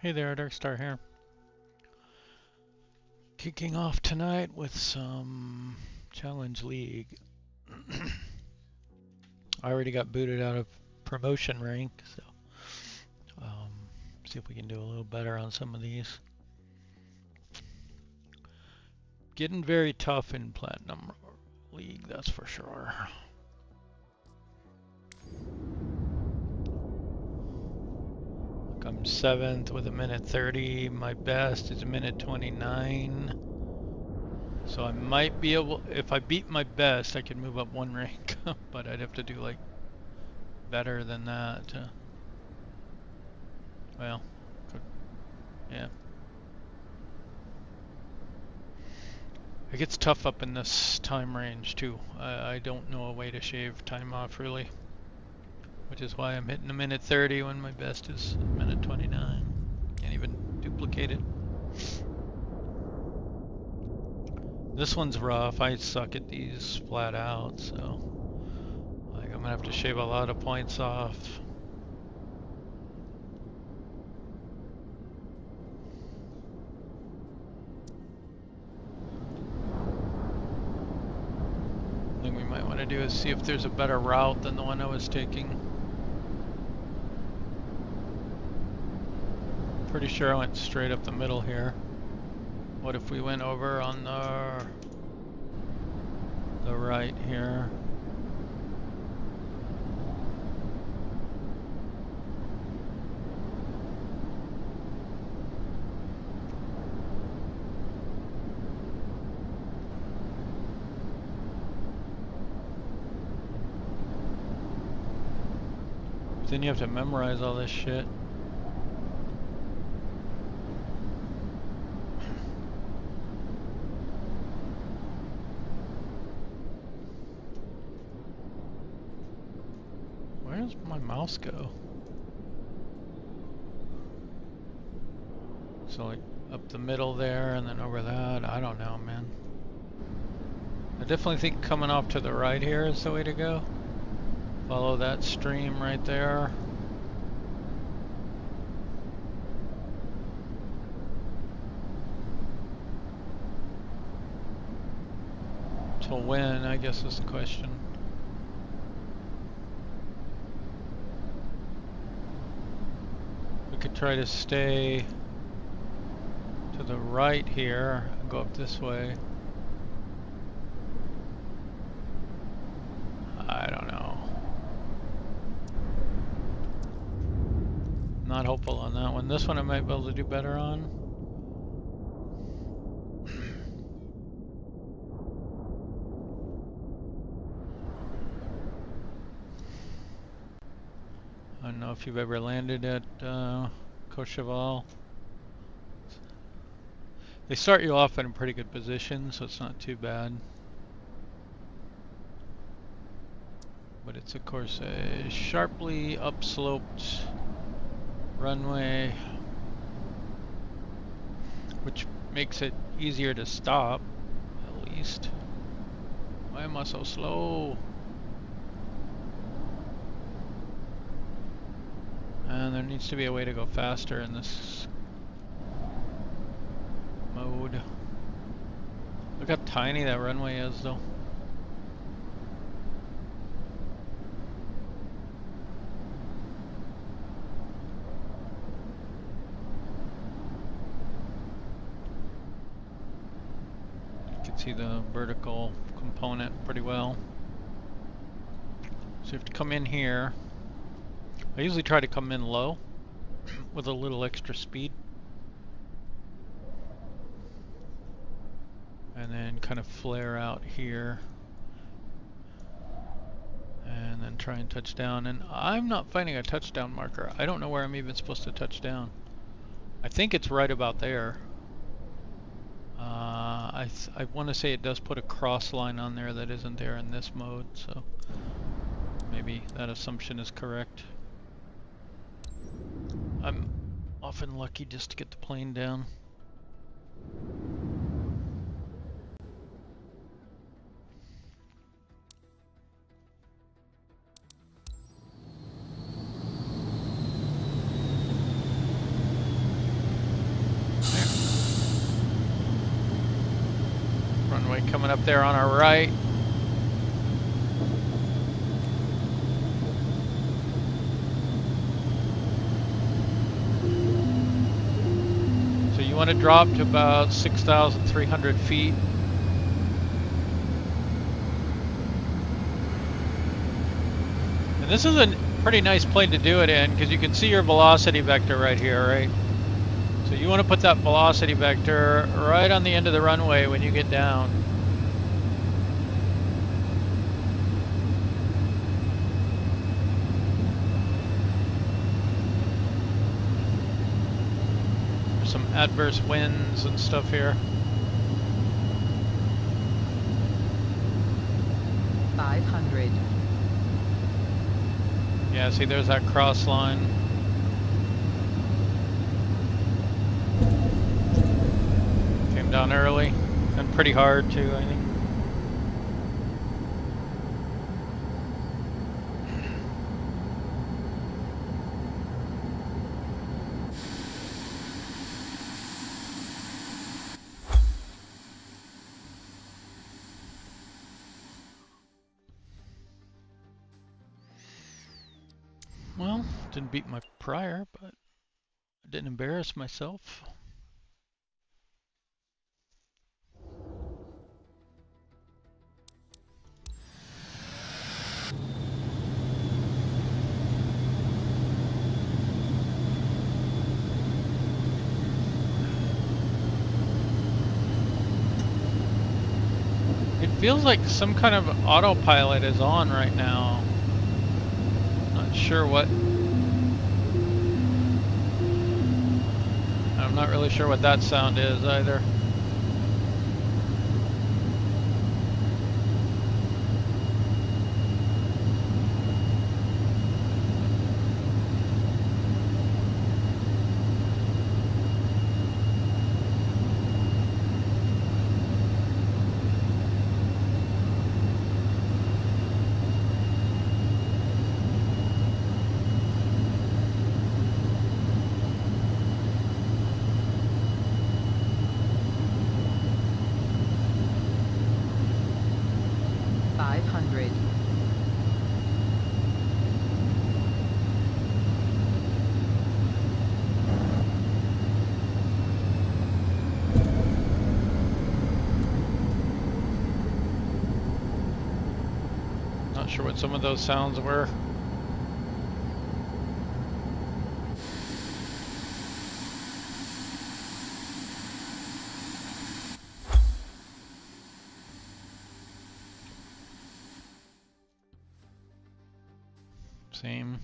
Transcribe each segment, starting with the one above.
Hey there, Darkstar here. Kicking off tonight with some Challenge League. I already got booted out of promotion rank, so see if we can do a little better on some of these. Getting very tough in Platinum League, that's for sure. I'm 7th with a minute 30. My best is a minute 29. So I might be able, if I beat my best, I could move up one rank, but I'd have to do like better than that. Well, yeah. It gets tough up in this time range too. I don't know a way to shave time off really, which is why I'm hitting a minute 30 when my best is a minute 29. Can't even duplicate it. This one's rough. I suck at these flat out, so like I'm gonna have to shave a lot of points off. Thing we might want to do is see if there's a better route than the one I was taking. Pretty sure I went straight up the middle here. What if we went over on the right here? Then you have to memorize all this shit. Where does my mouse go? So like up the middle there and then over that, I don't know, man. I definitely think coming off to the right here is the way to go. Follow that stream right there. To win, I guess is the question. We could try to stay to the right here and go up this way. I don't know. Not hopeful on that one. This one I might be able to do better on. I don't know if you've ever landed at Courchevel. They start you off in a pretty good position, so it's not too bad. But it's of course a sharply upsloped runway, which makes it easier to stop, at least. Why am I so slow? And there needs to be a way to go faster in this mode. Look how tiny that runway is though. See the vertical component pretty well. So you have to come in here. I usually try to come in low with a little extra speed. And then kind of flare out here. And then try and touch down. And I'm not finding a touchdown marker. I don't know where I'm even supposed to touch down. I think it's right about there. I want to say it does put a cross line on there that isn't there in this mode, so maybe that assumption is correct. I'm often lucky just to get the plane down. coming up there on our right. So you want to drop to about 6,300 feet. And this is a pretty nice plane to do it in because you can see your velocity vector right here, right? So you want to put that velocity vector right on the end of the runway when you get down. There's some adverse winds and stuff here. 500. Yeah, see there's that cross line. Came down early and pretty hard too, I think. Well, didn't beat my prior, but I didn't embarrass myself. It feels like some kind of autopilot is on right now. Not sure what. I'm not really sure what that sound is either. Not sure what some of those sounds were. Same.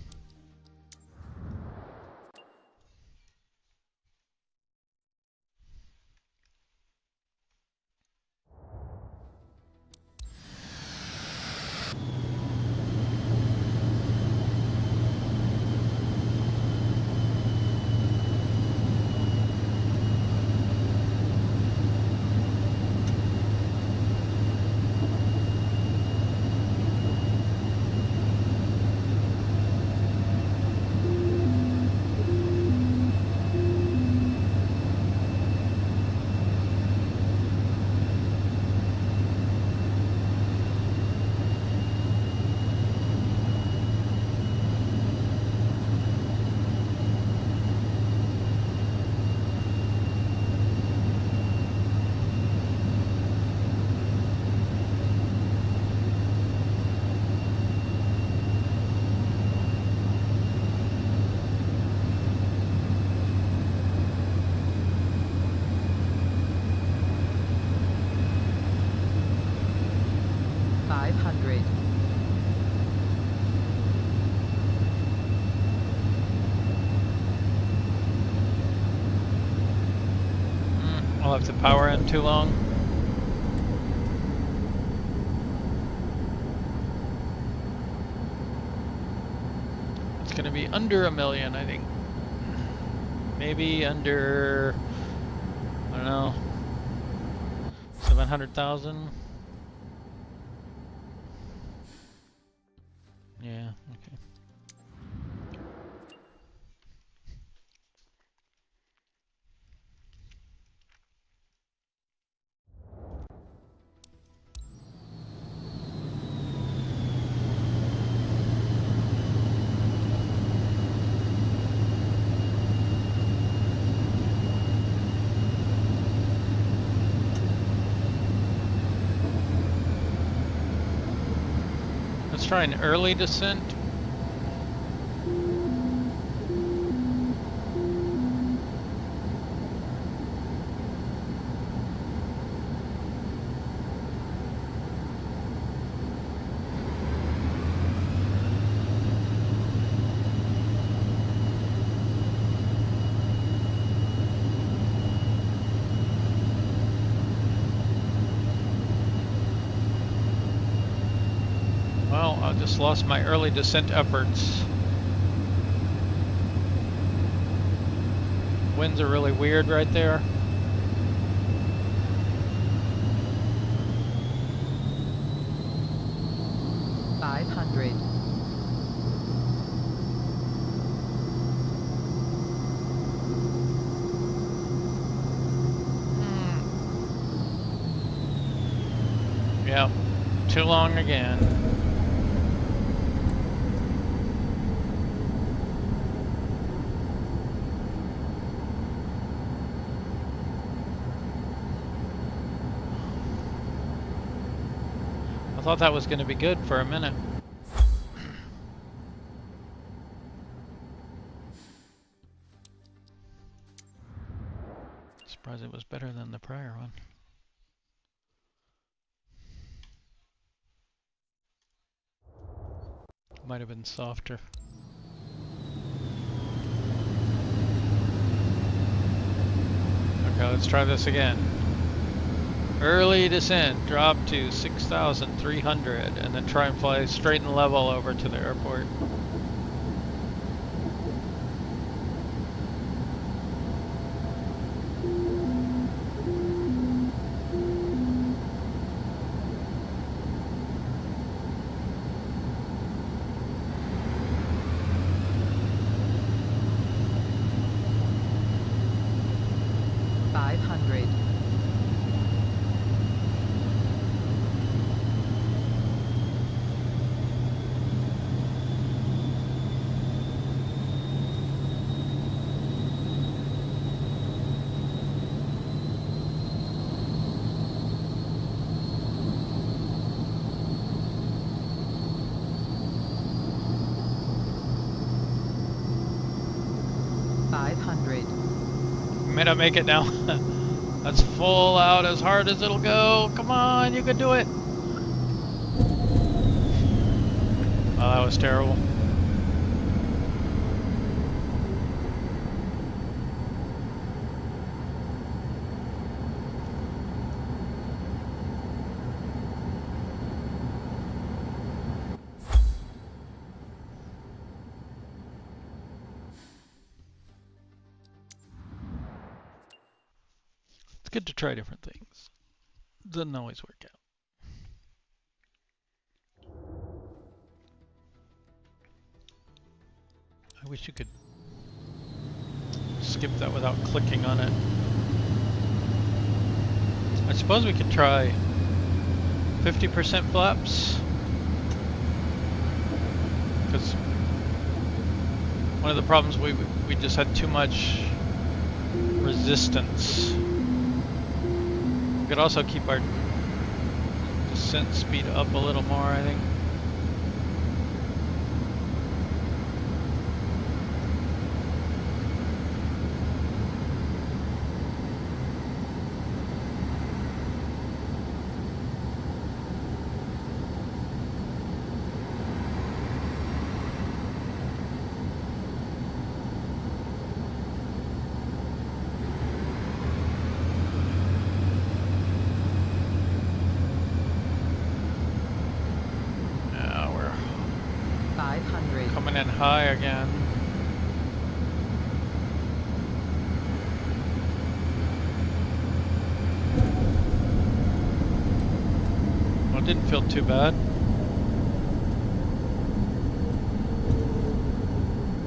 I'll have to power in too long. It's gonna be under 1 million, I think. Maybe under, I don't know, 700,000. Yeah, okay. Let's try an early descent. Well, I just lost my early descent efforts. Winds are really weird right there. Yep, too long again. I thought that was going to be good for a minute. Surprised it was better than the prior one. Might have been softer. Okay, let's try this again. Early descent, drop to 6,300, and then try and fly straight and level over to the airport. May not make it now. That's full out as hard as it'll go. Come on, you can do it. Oh, that was terrible. It's good to try different things. Doesn't always work out. I wish you could skip that without clicking on it. I suppose we could try 50% flaps. Because one of the problems we just had too much resistance. We could also keep our descent speed up a little more, I think. Coming in high again. Well, it didn't feel too bad.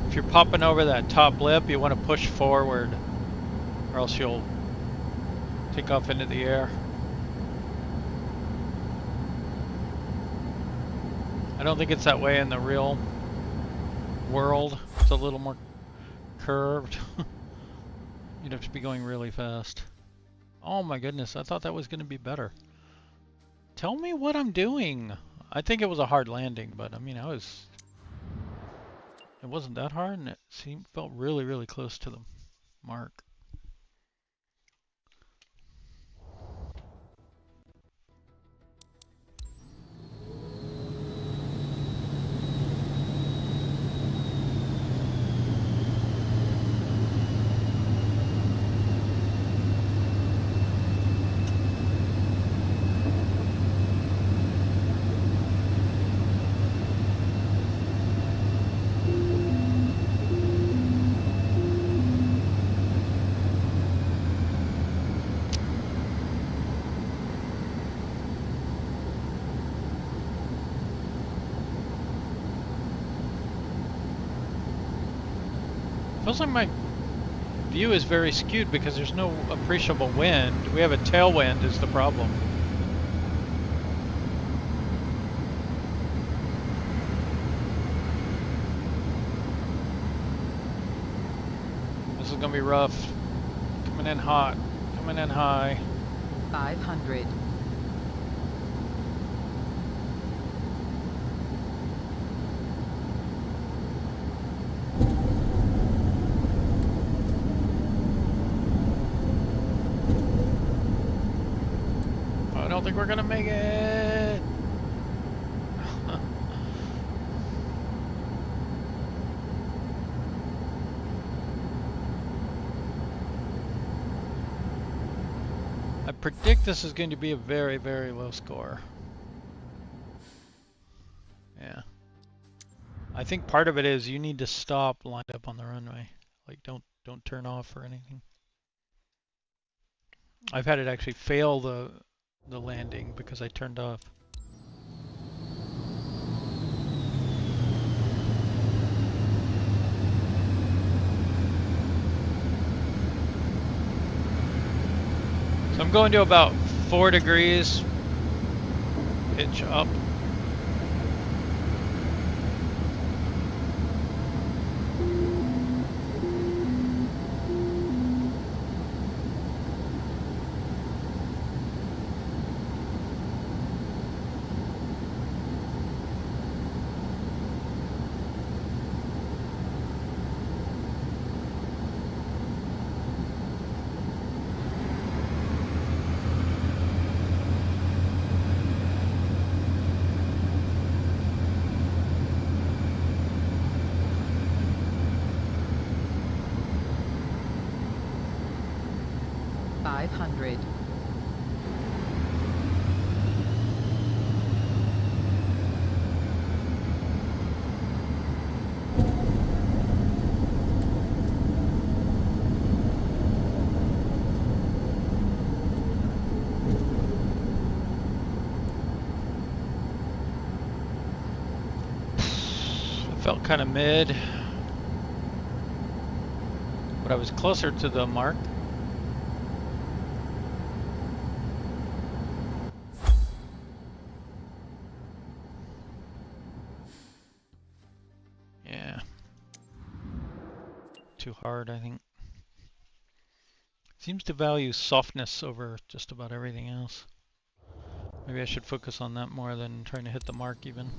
If you're popping over that top lip, you want to push forward, or else you'll take off into the air. I don't think it's that way in the real world. It's a little more curved. You'd have to be going really fast. Oh my goodness, I thought that was going to be better. Tell me what I'm doing. I think it was a hard landing, but I mean, it wasn't that hard, and it felt really, really close to the mark. Feels like my view is very skewed because there's no appreciable wind. We have a tailwind is the problem. This is gonna be rough. Coming in hot, coming in high. 500. I don't think we're gonna make it. I predict this is going to be a very, very low score. Yeah. I think part of it is you need to stop lined up on the runway. Like don't turn off or anything. I've had it actually fail the landing because I turned off. So I'm going to about 4 degrees pitch up. $500. Felt kind of mid, but I was closer to the mark. Yeah, too hard, I think. Seems to value softness over just about everything else. Maybe I should focus on that more than trying to hit the mark even.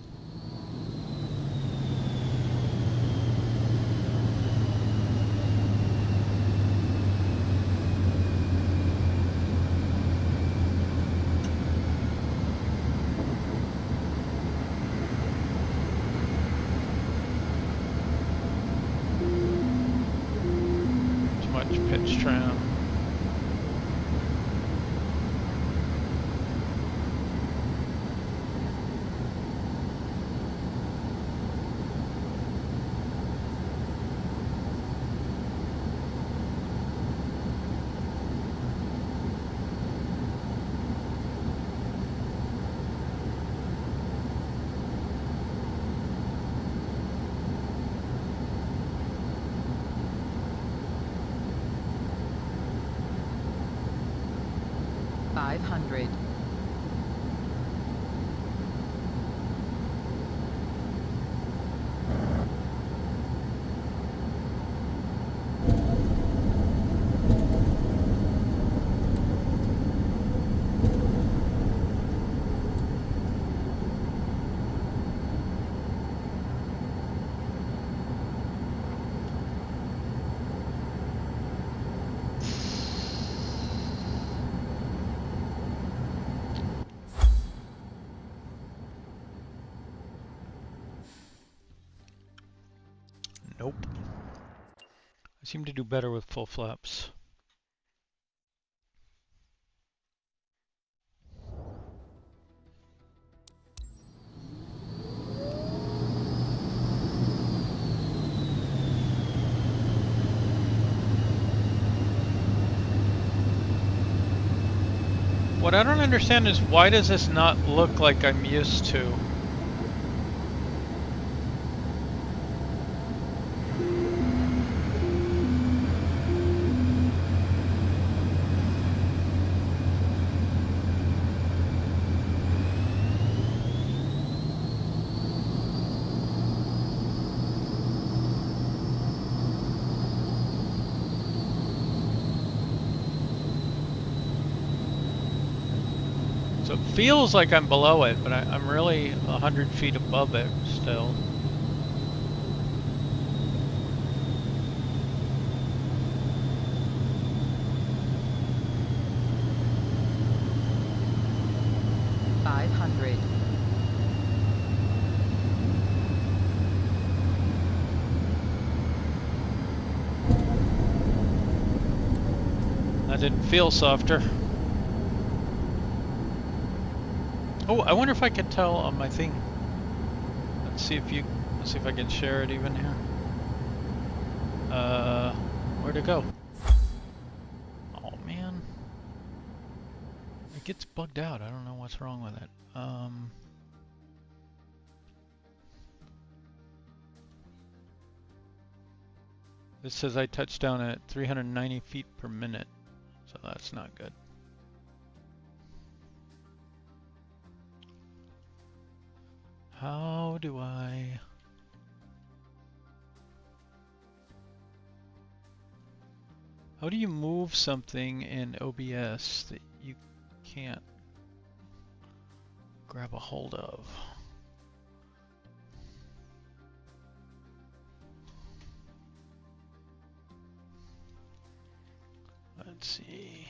Pitch trim. $500. Nope. I seem to do better with full flaps. What I don't understand is why does this not look like I'm used to? So it feels like I'm below it, but I'm really 100 feet above it still. That didn't feel softer. Oh, I wonder if I could tell on my thing. Let's see if I can share it even here. Where'd it go? Oh man. It gets bugged out. I don't know what's wrong with it. This says I touched down at 390 feet per minute, so that's not good. How do you move something in OBS that you can't grab a hold of? Let's see.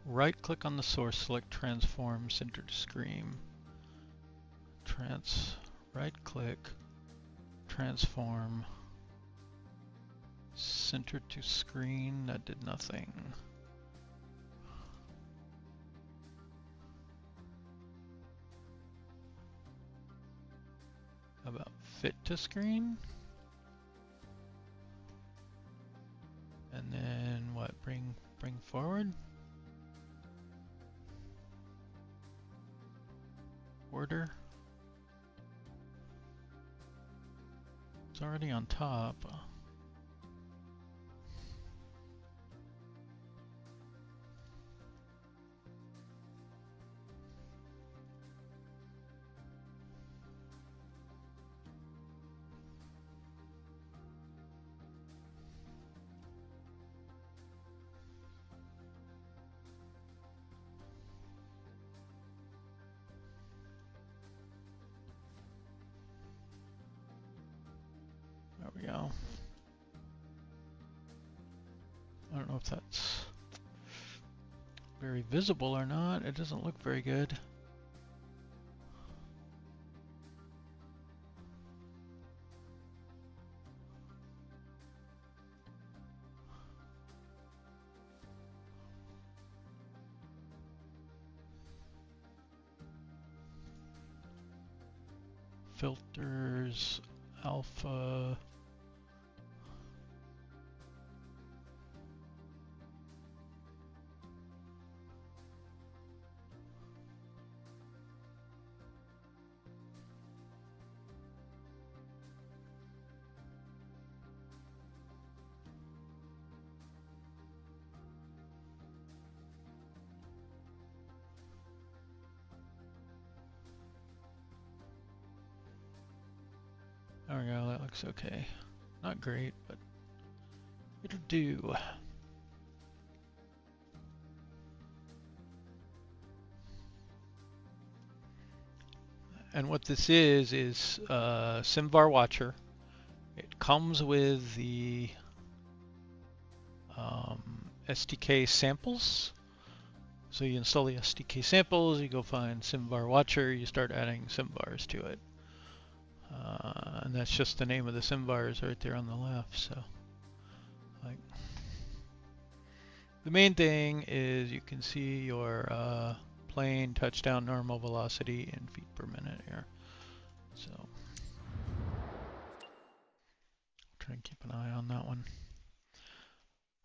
Right click on the source, select transform, center to screen. Right click, transform, center to screen. That did nothing. How about fit to screen? And then what? Bring forward? Order? It's already on top. There we go. I don't know if that's very visible or not. It doesn't look very good. Filters, alpha. There we go, that looks okay. Not great, but it'll do. And what this is SimVar Watcher. It comes with the SDK samples. So you install the SDK samples, you go find SimVar Watcher, you start adding SimVars to it. And that's just the name of the SimVars right there on the left. So, like, the main thing is you can see your plane touchdown normal velocity in feet per minute here. So, try and keep an eye on that one.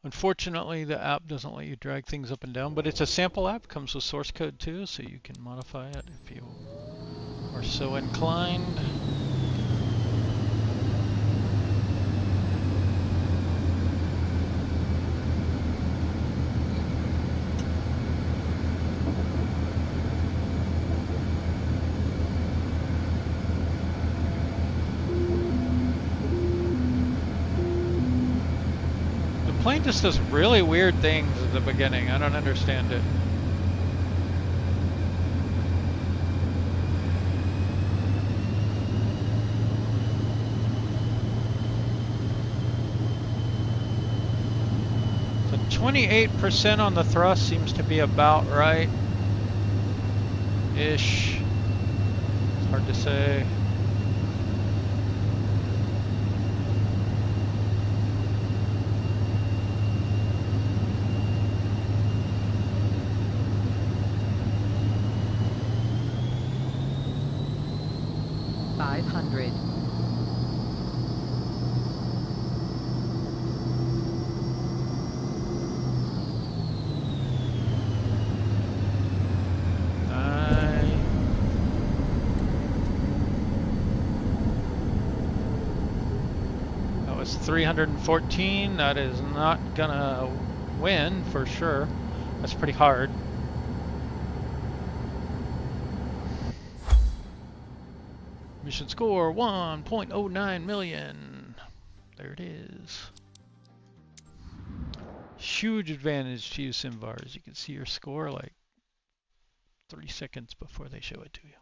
Unfortunately, the app doesn't let you drag things up and down, but it's a sample app, comes with source code too, so you can modify it if you are so inclined. The plane just does really weird things at the beginning. I don't understand it. So 28% on the thrust seems to be about right. Ish. It's hard to say. That was 314. That is not gonna win for sure. That's pretty hard. Mission score 1.09 million. There it is. Huge advantage to use SimVars. You can see your score like 3 seconds before they show it to you.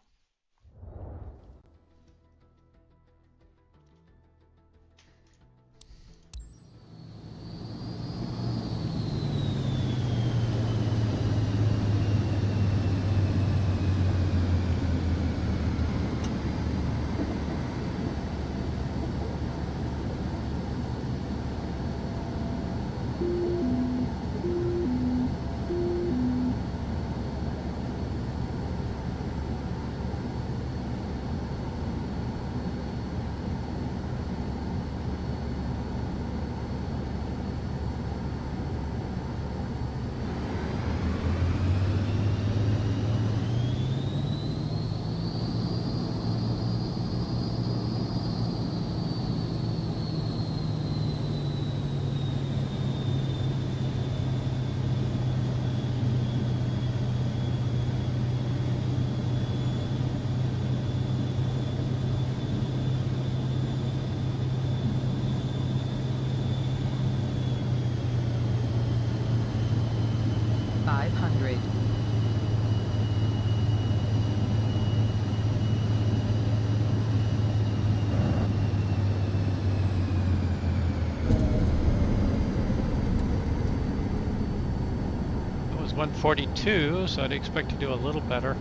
That was 142, so I'd expect to do a little better.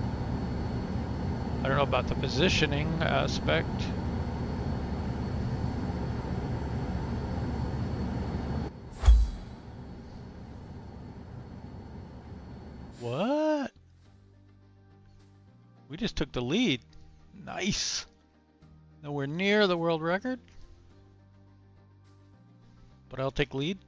I don't know about the positioning aspect. What? We just took the lead. Nice. Nowhere near the world record. But I'll take lead.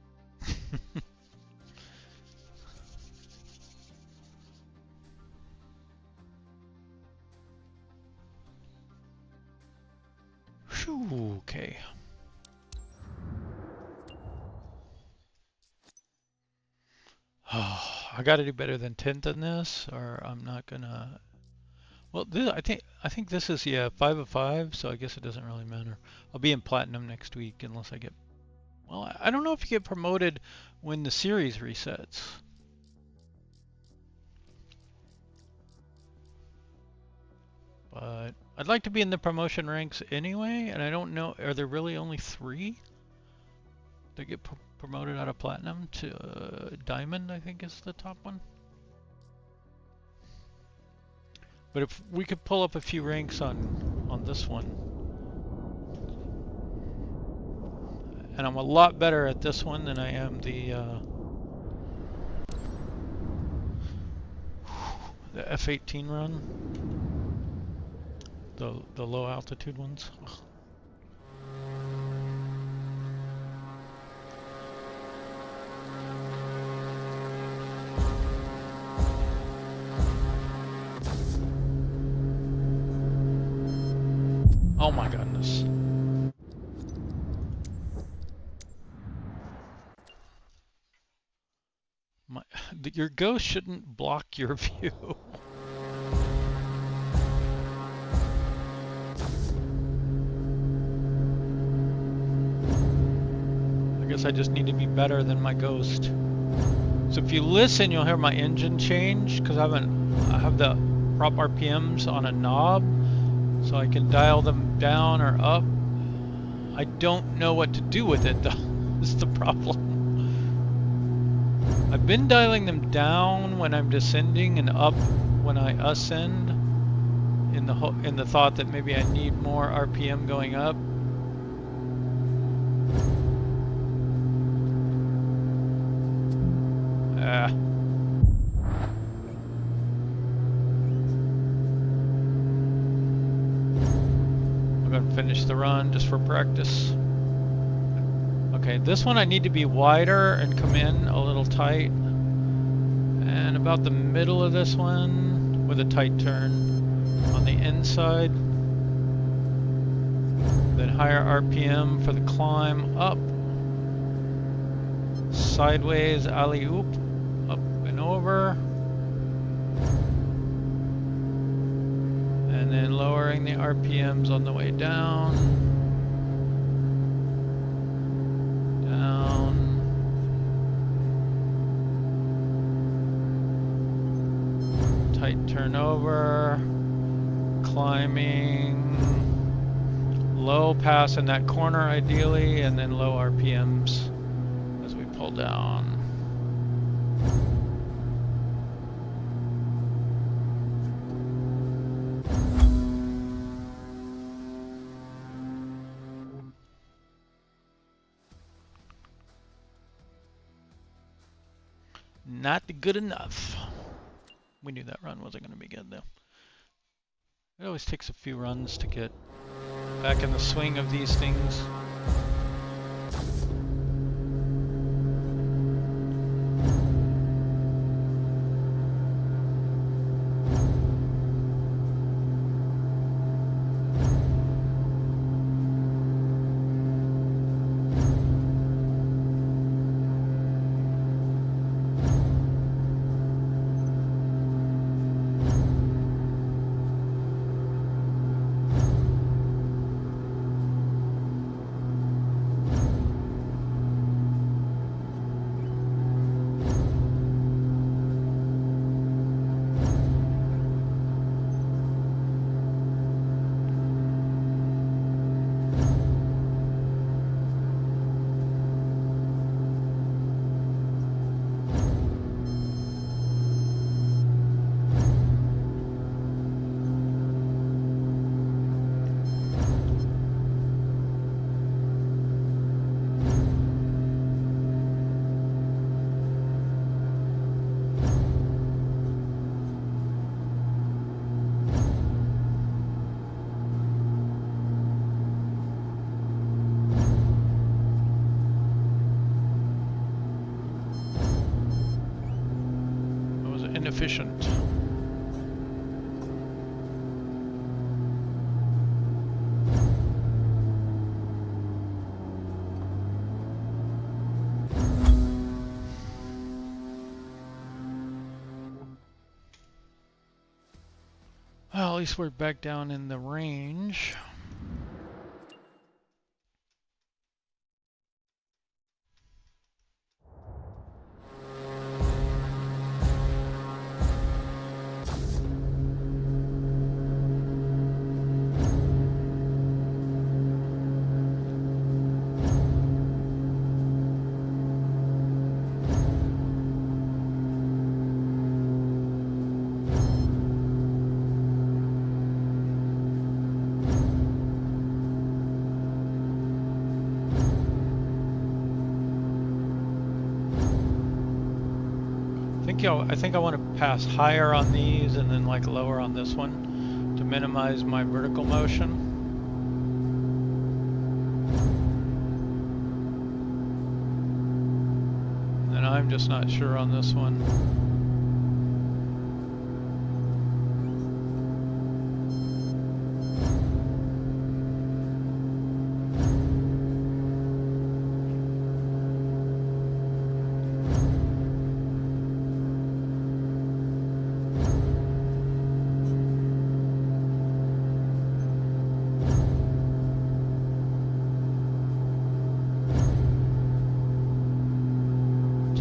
Whew, okay. Oh, I got to do better than 10th in this, or I'm not gonna. Well, this, I think this is 5 of 5, so I guess it doesn't really matter. I'll be in platinum next week unless I get. Well, I don't know if you get promoted when the series resets. But I'd like to be in the promotion ranks anyway, and I don't know, are there really only 3 that get promoted out of platinum to diamond, I think is the top one. But if we could pull up a few ranks on this one. And I'm a lot better at this one than I am the F-18 run. The low altitude ones. Ugh. Oh my goodness. Your ghost shouldn't block your view. I guess I just need to be better than my ghost. So if you listen, you'll hear my engine change because I have the prop RPMs on a knob, so I can dial them down or up. I don't know what to do with it though. Is the problem. I've been dialing them down when I'm descending and up when I ascend, in the thought that maybe I need more RPM going up. I'm gonna finish the run just for practice. Okay, this one I need to be wider and come in a little tight. And about the middle of this one with a tight turn on the inside. Then higher RPM for the climb up. Sideways alley-oop, up and over. And then lowering the RPMs on the way down. Tight turn over, climbing, low pass in that corner ideally, and then low RPMs as we pull down. Not good enough. We knew that run wasn't going to be good though. It always takes a few runs to get back in the swing of these things. Inefficient. Well, at least we're back down in the range. I think I want to pass higher on these and then like lower on this one to minimize my vertical motion. And I'm just not sure on this one.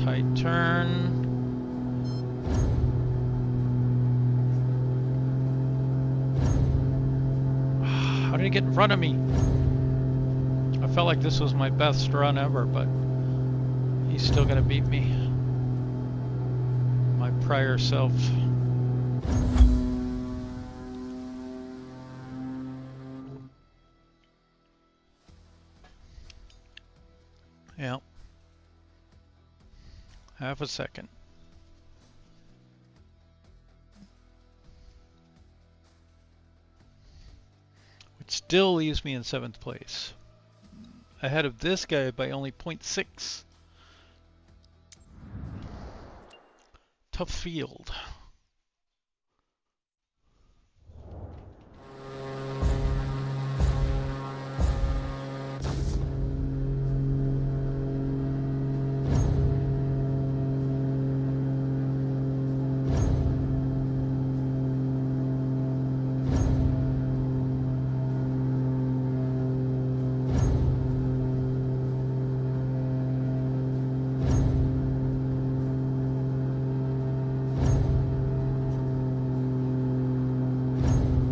Tight turn. How did he get in front of me? I felt like this was my best run ever, but he's still gonna beat me. My prior self. Yeah. Half a second. Which still leaves me in 7th place. Ahead of this guy by only 0.6. Tough field.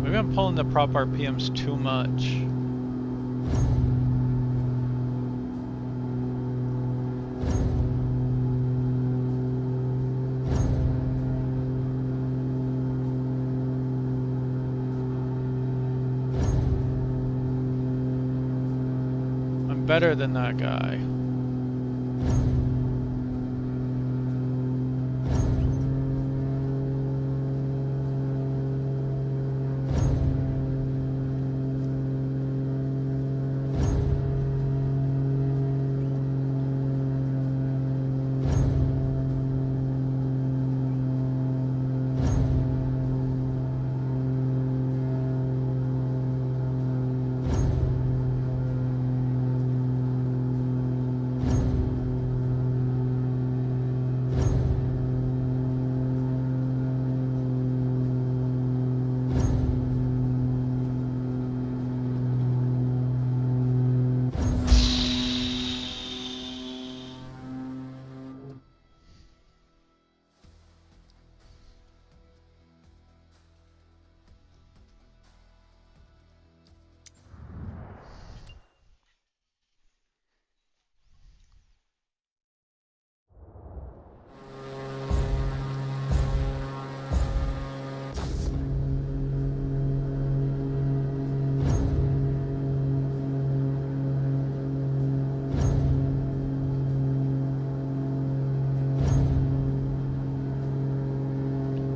Maybe I'm pulling the prop RPMs too much. I'm better than that guy.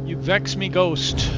You vex me, ghost.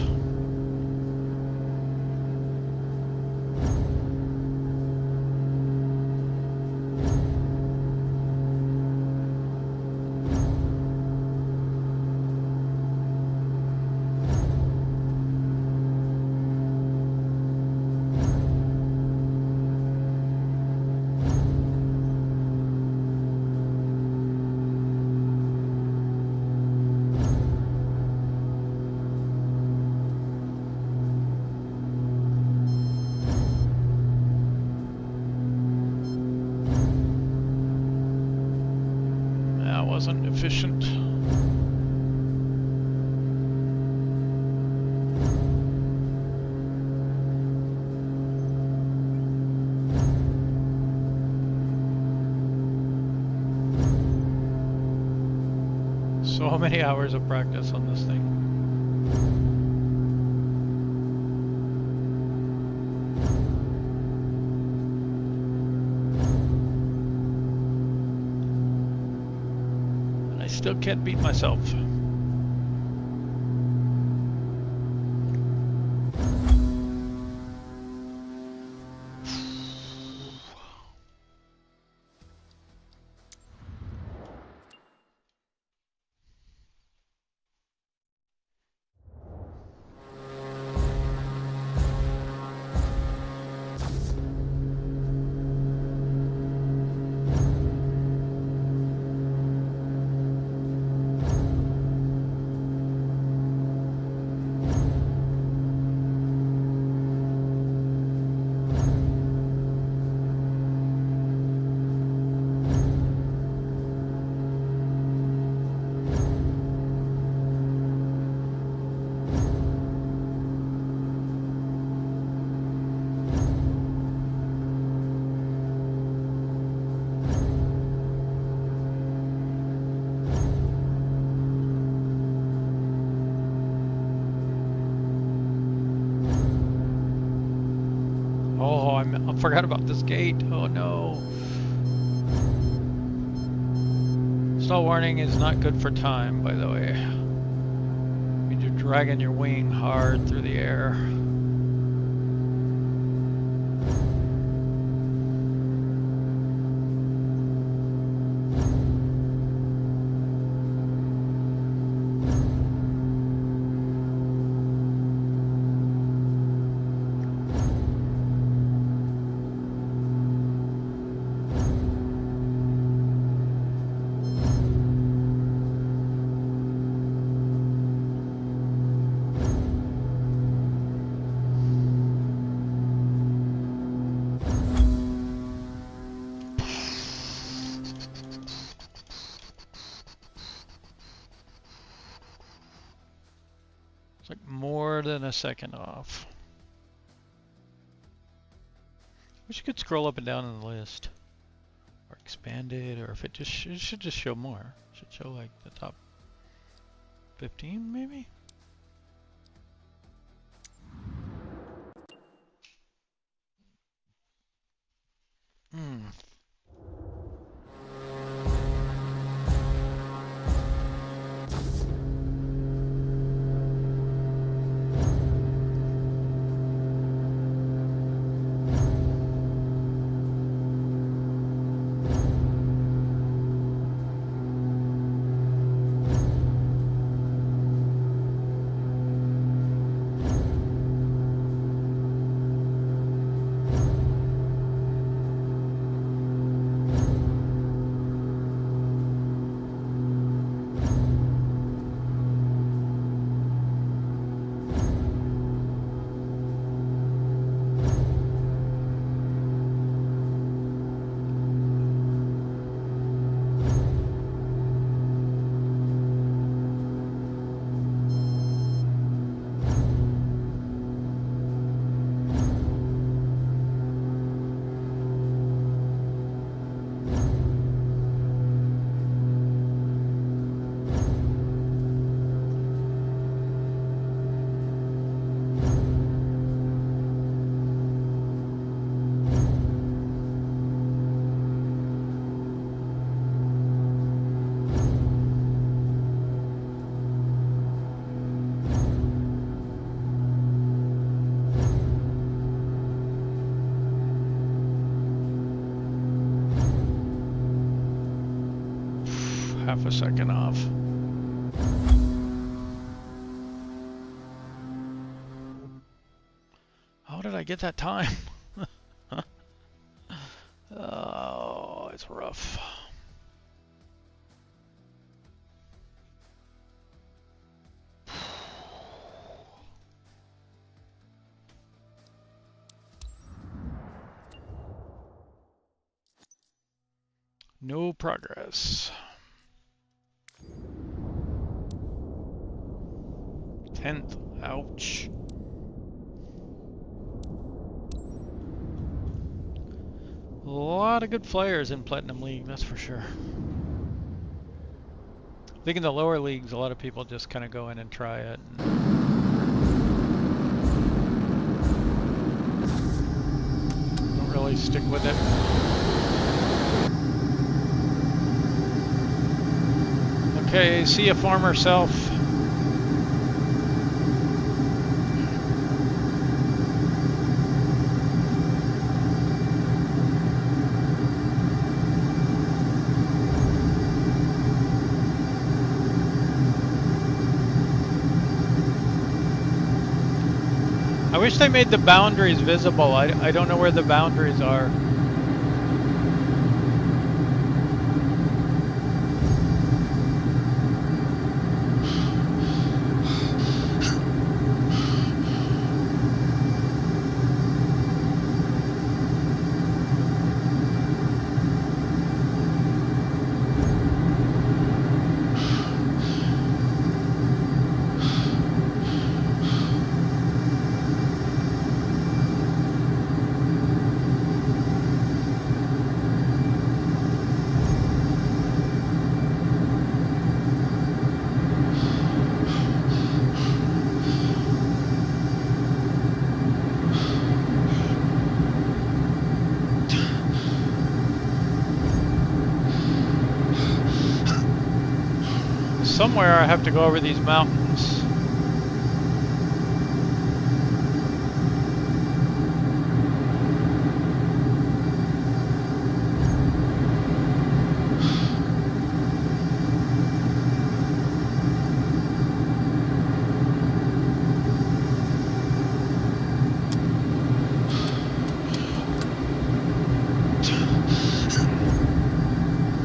Wasn't efficient. So many hours of practice on this thing. Still can't beat myself. I forgot about this gate. Oh no. Stall warning is not good for time, by the way. Means you're dragging your wing hard through the air. It's like more than a second off. Wish you could scroll up and down on the list. Or expand it, or if it should just show more. It should show like the top 15 maybe? Hmm. Half a second off. How did I get that time? Oh, it's rough. No progress. 10th. Ouch. A lot of good flyers in Platinum League, that's for sure. I think in the lower leagues, a lot of people just kind of go in and try it. Don't really stick with it. Okay, see ya, former self. I wish they made the boundaries visible. I don't know where the boundaries are. somewhere I have to go over these mountains.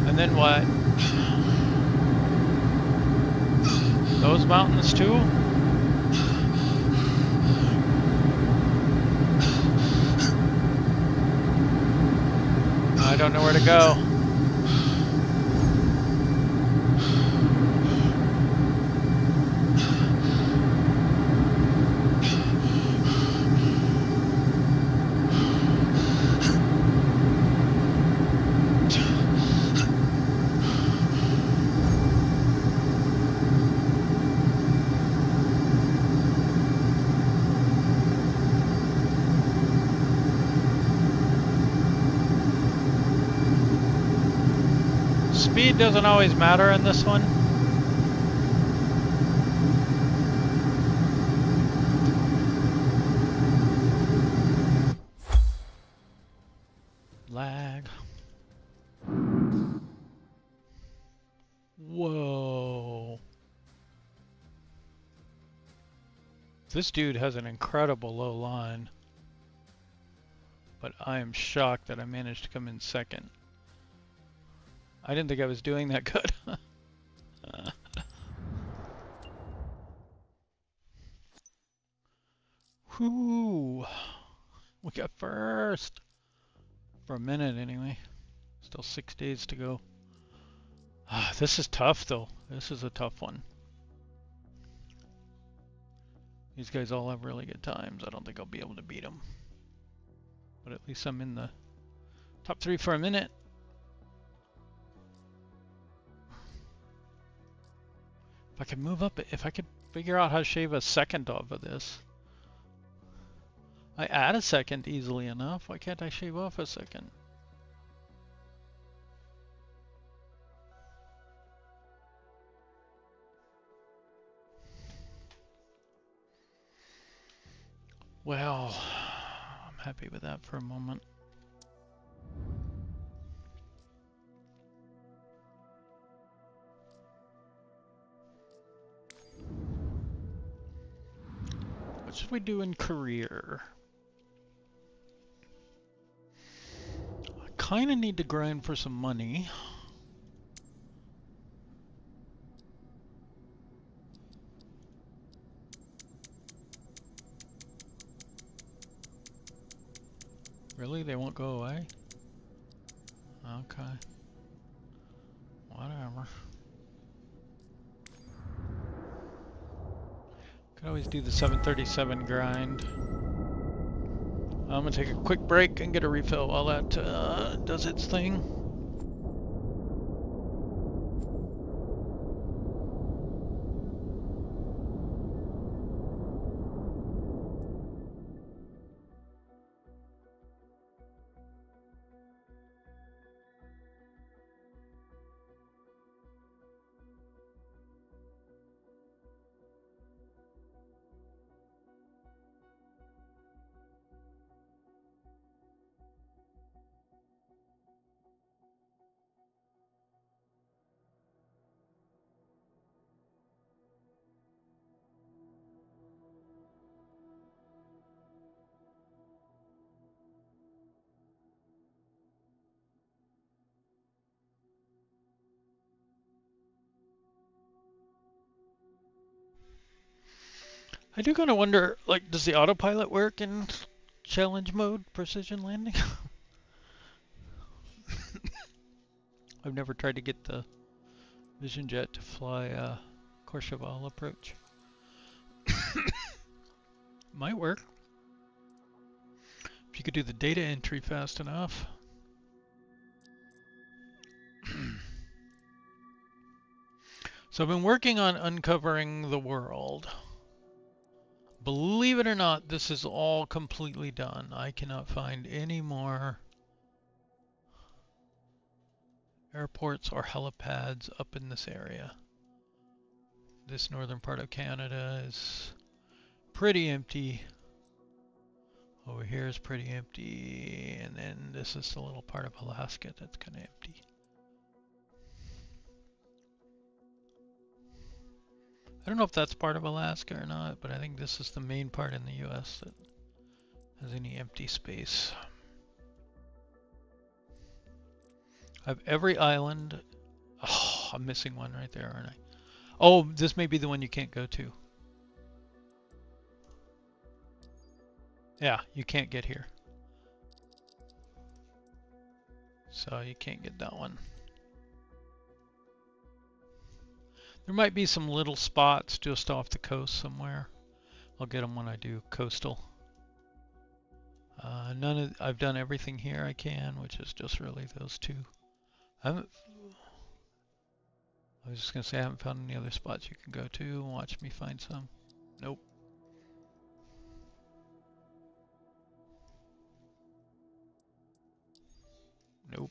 And then what? Those mountains too? I don't know where to go. Speed doesn't always matter in this one. Lag. Whoa. This dude has an incredible low line. But I am shocked that I managed to come in second. I didn't think I was doing that good. Whoo! We got first! For a minute anyway. Still 6 days to go. This is tough though. This is a tough one. These guys all have really good times. I don't think I'll be able to beat them. But at least I'm in the top 3 for a minute. If I could move up, if I could figure out how to shave a second off of this. I add a second easily enough. Why can't I shave off a second? Well, I'm happy with that for a moment. What should we do in career? I kind of need to grind for some money. Really? They won't go away? Okay. Whatever. Could always do the 737 grind. I'm gonna take a quick break and get a refill while that does its thing. I do kind of wonder, like, does the autopilot work in challenge mode, precision landing? I've never tried to get the Vision Jet to fly Courchevel approach. Might work. If you could do the data entry fast enough. So I've been working on uncovering the world. Believe it or not, this is all completely done. I cannot find any more airports or helipads up in this area. This northern part of Canada is pretty empty. Over here is pretty empty, and then this is the little part of Alaska that's kind of empty. I don't know if that's part of Alaska or not, but I think this is the main part in the US that has any empty space. I have every island. Oh, I'm missing one right there, aren't I? Oh, this may be the one you can't go to. Yeah, you can't get here. So you can't get that one. There might be some little spots just off the coast somewhere. I'll get them when I do coastal. I've done everything here I can, which is just really those two. I was just gonna say I haven't found any other spots you can go to. Watch me find some. Nope. Nope.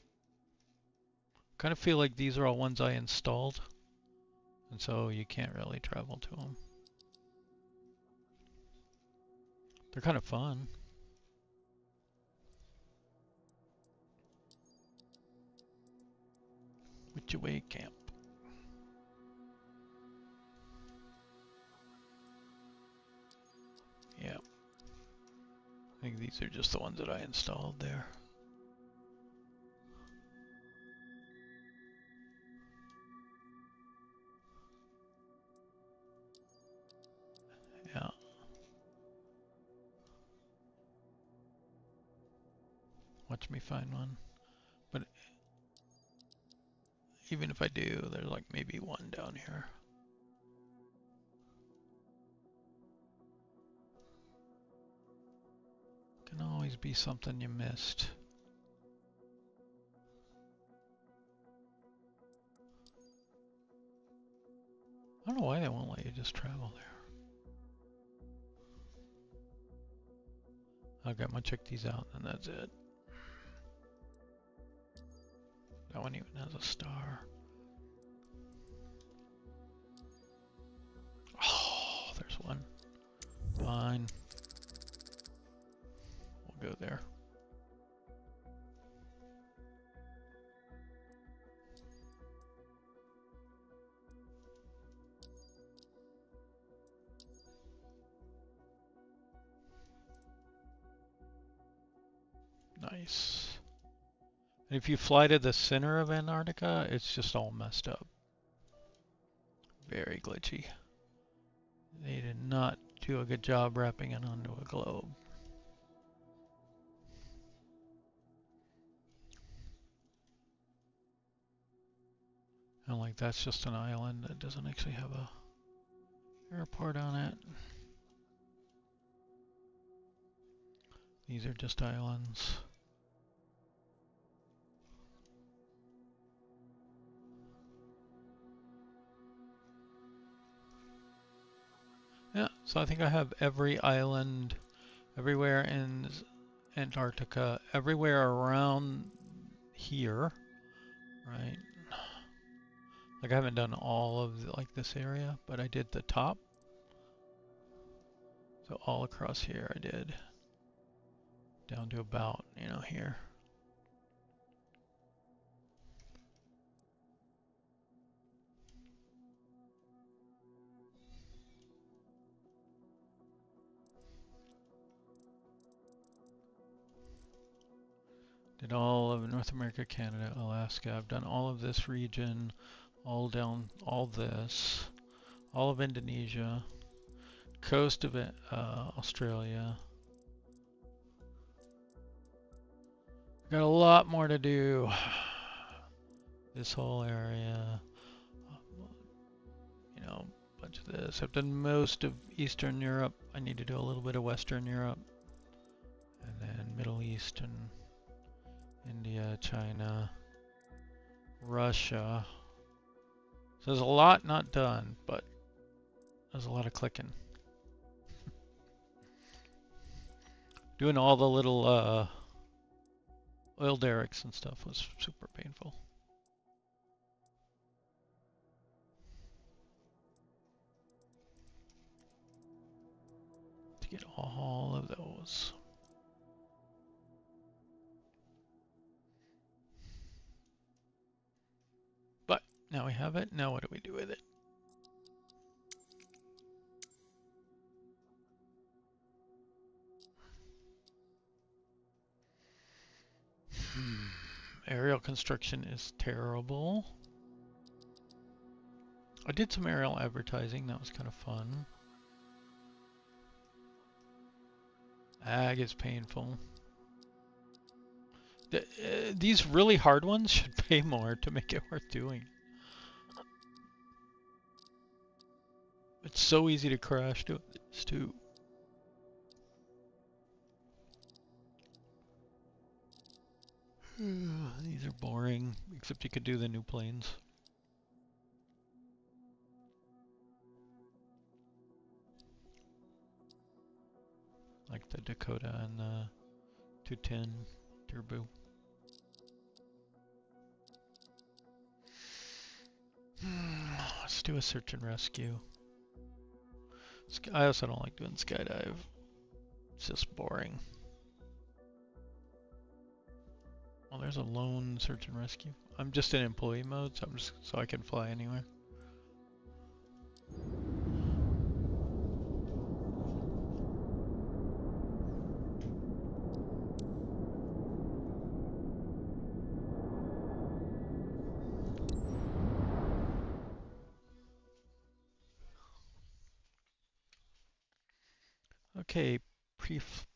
Kind of feel like these are all ones I installed, and so you can't really travel to them. They're kind of fun. Which way camp? Yeah. I think these are just the ones that I installed there. Yeah. Watch me find one. But even if I do, there's like maybe one down here. Can always be something you missed. I don't know why they won't let you just travel there. Okay, I'm gonna check these out and that's it. That one even has a star. Oh, there's one. Fine. We'll go there. Nice. And if you fly to the center of Antarctica, it's just all messed up. Very glitchy. They did not do a good job wrapping it onto a globe. And like that's just an island that doesn't actually have a airport on it. These are just islands. Yeah, so I think I have every island everywhere in Antarctica, everywhere around here, right? Like I haven't done all of like this area, but I did the top. So all across here I did, down to about, you know, here. Did all of North America, Canada, Alaska. I've done all of this region, all down, all this, all of Indonesia, coast of Australia. Got a lot more to do. This whole area, you know, a bunch of this. I've done most of Eastern Europe. I need to do a little bit of Western Europe, and then Middle East and India, China, Russia. So there's a lot not done, but there's a lot of clicking. Doing all the little oil derricks and stuff was super painful. get all of those. But now we have it. Now what do we do with it? Aerial construction is terrible. I did some aerial advertising. That was kind of fun. Ag is painful. These really hard ones should pay more to make it worth doing. It's so easy to crash to this too. These are boring, except you could do the new planes. Like the Dakota and the 210 Turbo. Let's do a search and rescue. I also don't like doing skydive. It's just boring. Well, there's a lone search and rescue. I'm just in employee mode, so I can fly anywhere. Okay,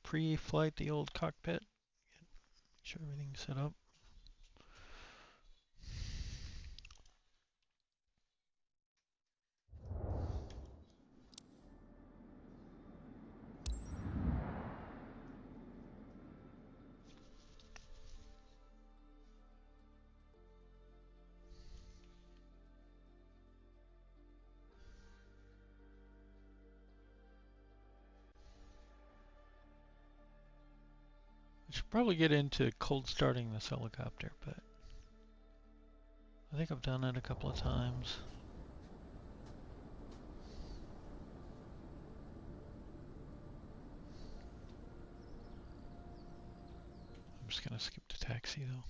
pre-flight the old cockpit. Make sure everything's set up. I should probably get into cold starting this helicopter, but I think I've done it a couple of times. I'm just gonna skip to taxi though.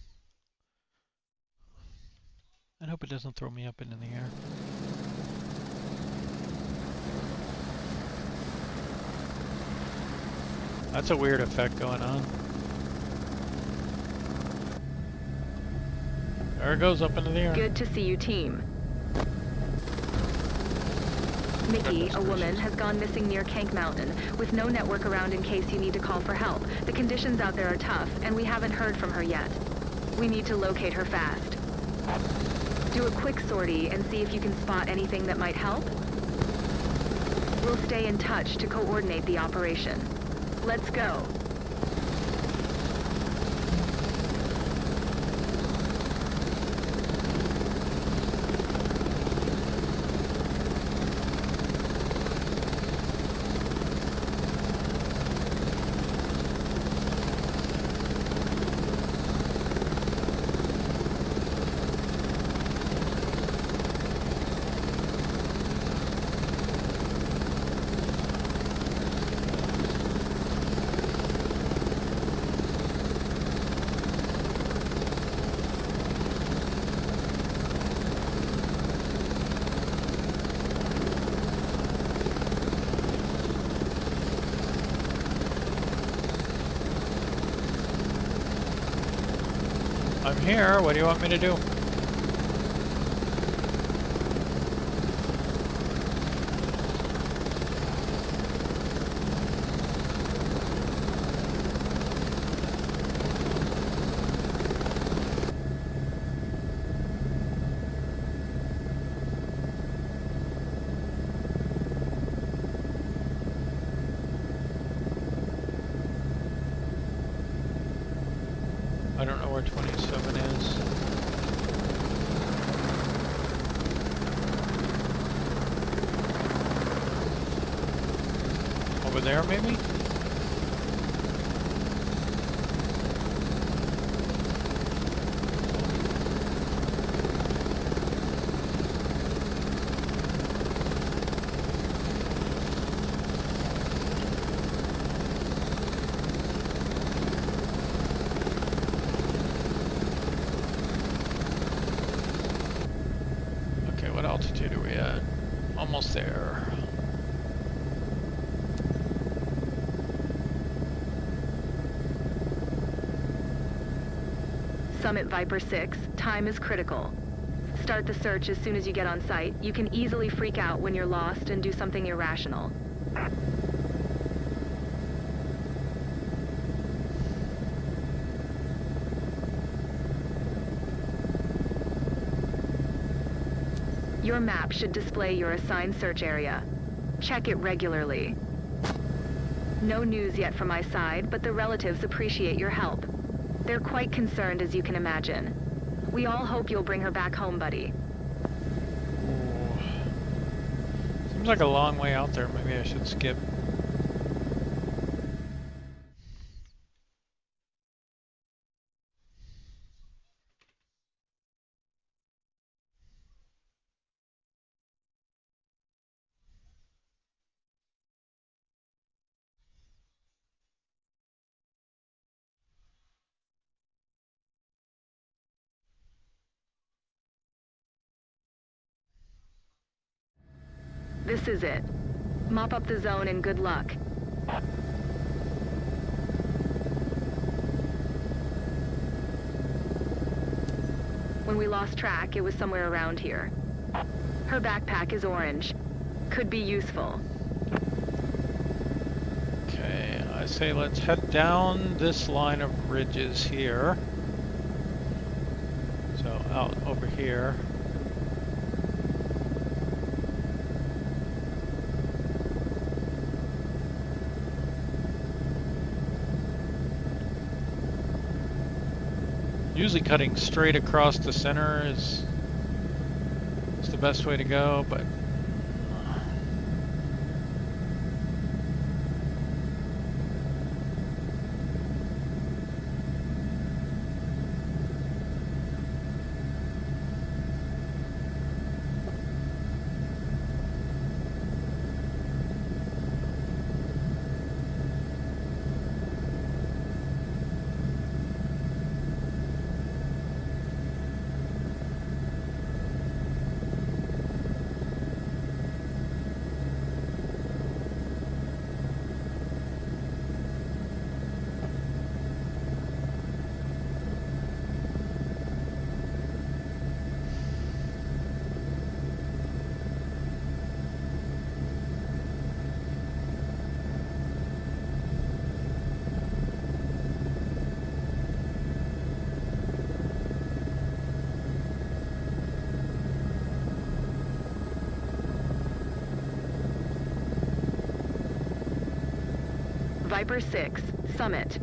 I hope it doesn't throw me up into the air. That's a weird effect going on. There it goes up into the air. Good to see you, team. Mickey, a woman, has gone missing near Kank Mountain, with no network around in case you need to call for help. The conditions out there are tough, and we haven't heard from her yet. We need to locate her fast. Do a quick sortie and see if you can spot anything that might help. We'll stay in touch to coordinate the operation. Let's go. I'm here. What do you want me to do? I don't know where 27 is. Over there, maybe? almost there. Summit Viper 6, time is critical. Start the search as soon as you get on site. You can easily freak out when you're lost and do something irrational. Your map should display your assigned search area. Check it regularly. No news yet from my side, but the relatives appreciate your help. They're quite concerned, as you can imagine. We all hope you'll bring her back home, buddy. Ooh. Seems like a long way out there. Maybe I should skip. This is it. Mop up the zone and good luck. When we lost track, it was somewhere around here. Her backpack is orange. Could be useful. Okay, I say let's head down this line of ridges here. So out over here. Usually cutting straight across the center is the best way to go, but Viper 6, Summit.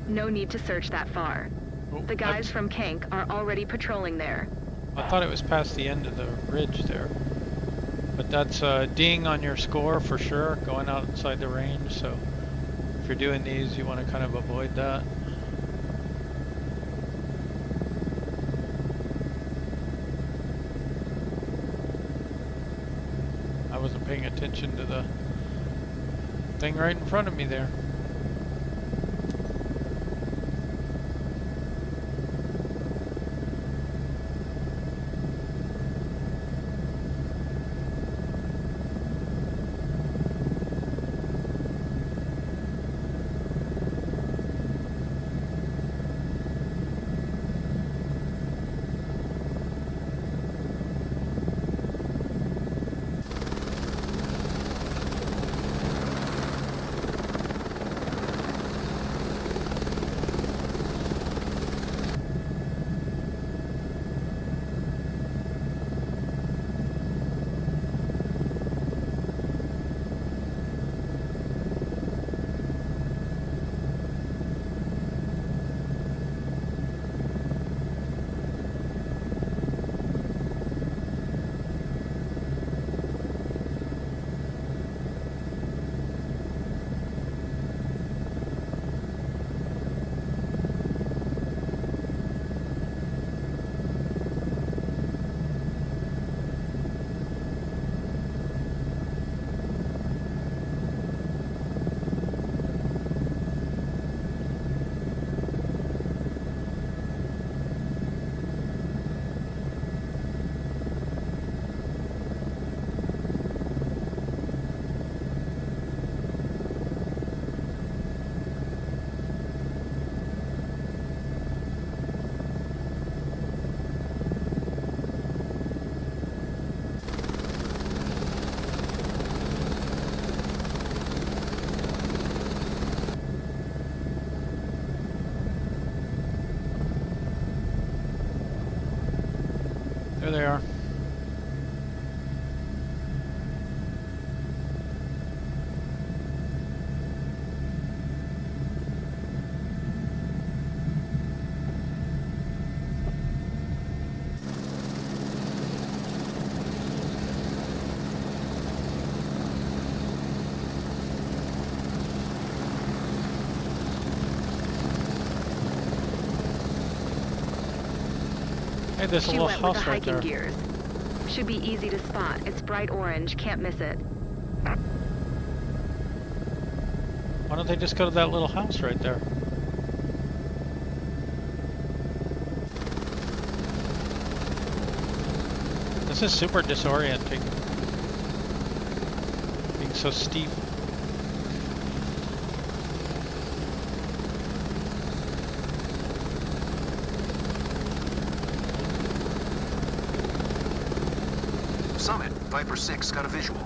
No need to search that far. oh, The guys from Kank are already patrolling there. I thought it was past the end of the ridge there. But that's ding on your score for sure, going outside the range, so if you're doing these, you want to kind of avoid that. I wasn't paying attention to the thing right in front of me there. There they are. Hey, there's a She little went with the house right hiking there. gears. Should be easy to spot. It's bright orange. Can't miss it. Why don't they just go to that little house right there? This is super disorienting. Being so steep. Summit, Viper 6 got a visual.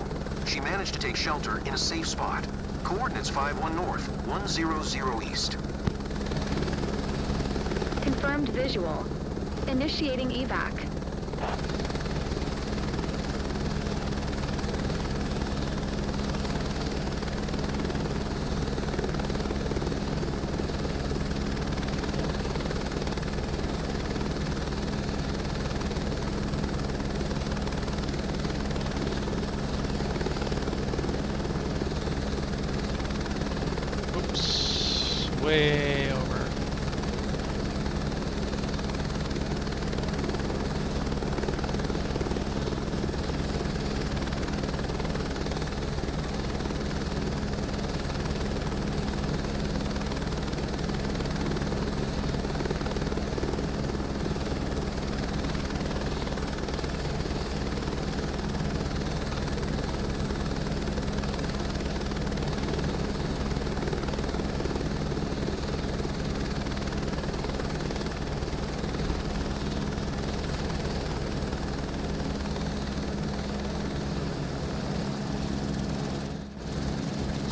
She managed to take shelter in a safe spot. Coordinates 51 north, 100 east. Confirmed visual. Initiating evac. Oops. Way over.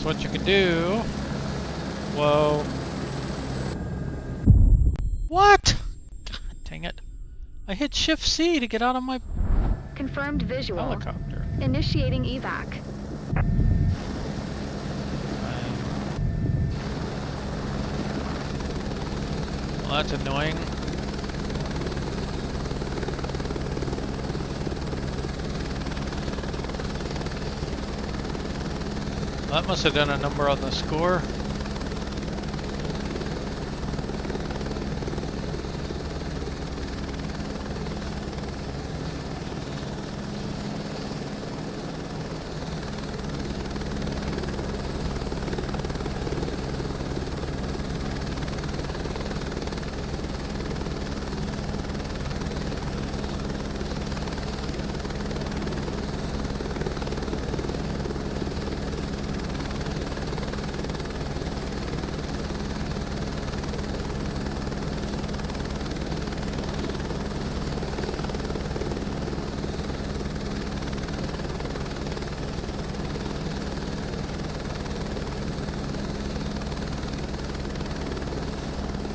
So what you can do... Whoa. What? God dang it. I hit Shift C to get out of my Confirmed visual. helicopter. Initiating evac. Well, that's annoying. That must have done a number on the score.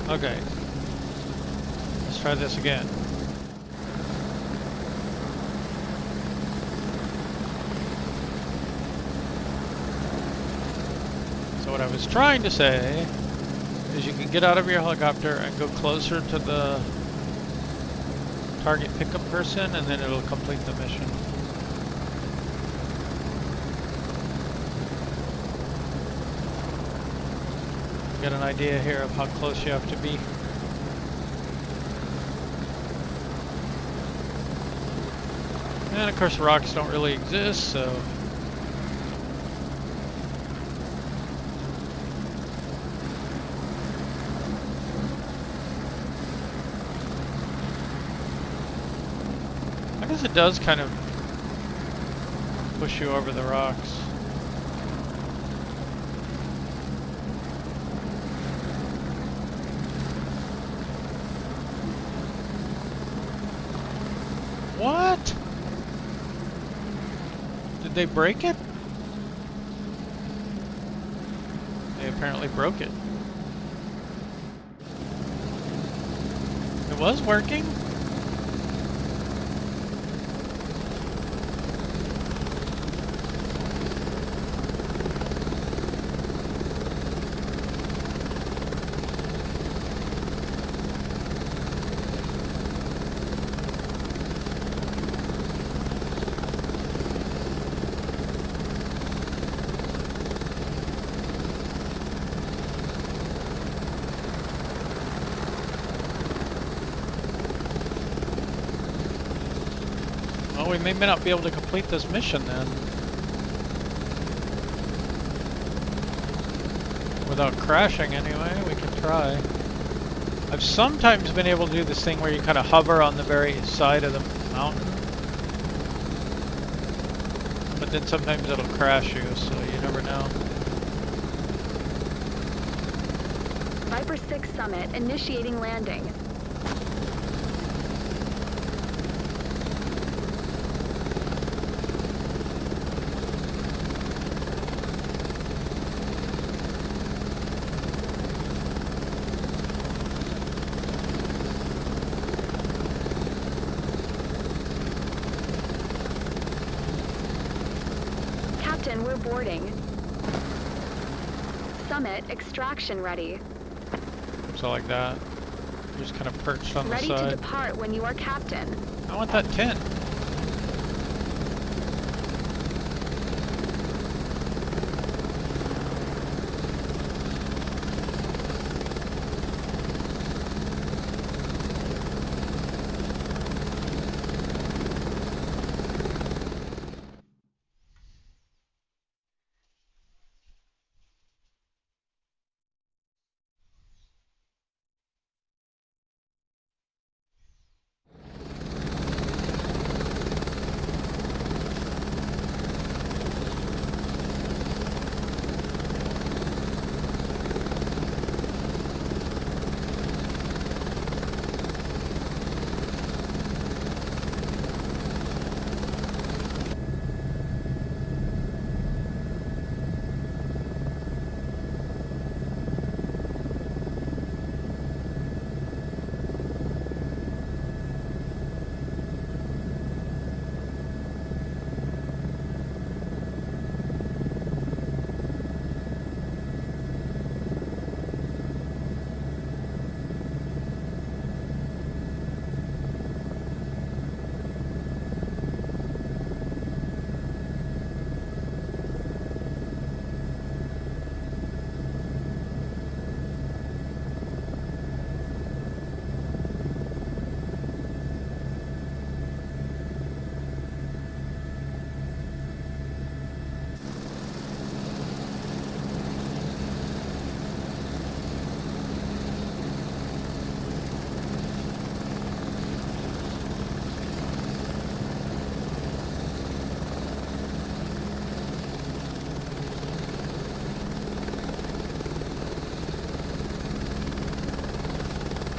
Okay. Let's try this again. So what I was trying to say is you can get out of your helicopter and go closer to the target pickup person, and then it'll complete the mission. Get an idea here of how close you have to be. And of course rocks don't really exist, so I guess it does kind of push you over the rocks. What? Did they break it? They apparently broke it. It was working? Well, we may not be able to complete this mission then. Without crashing anyway, we can try. I've sometimes been able to do this thing where you kind of hover on the very side of the mountain. But then sometimes it'll crash you, so you never know. Viper 6 Summit initiating landing. Captain, we're boarding. Summit extraction ready. So like that. You're just kind of perched on Ready the to side. depart when you are captain. I want that tent.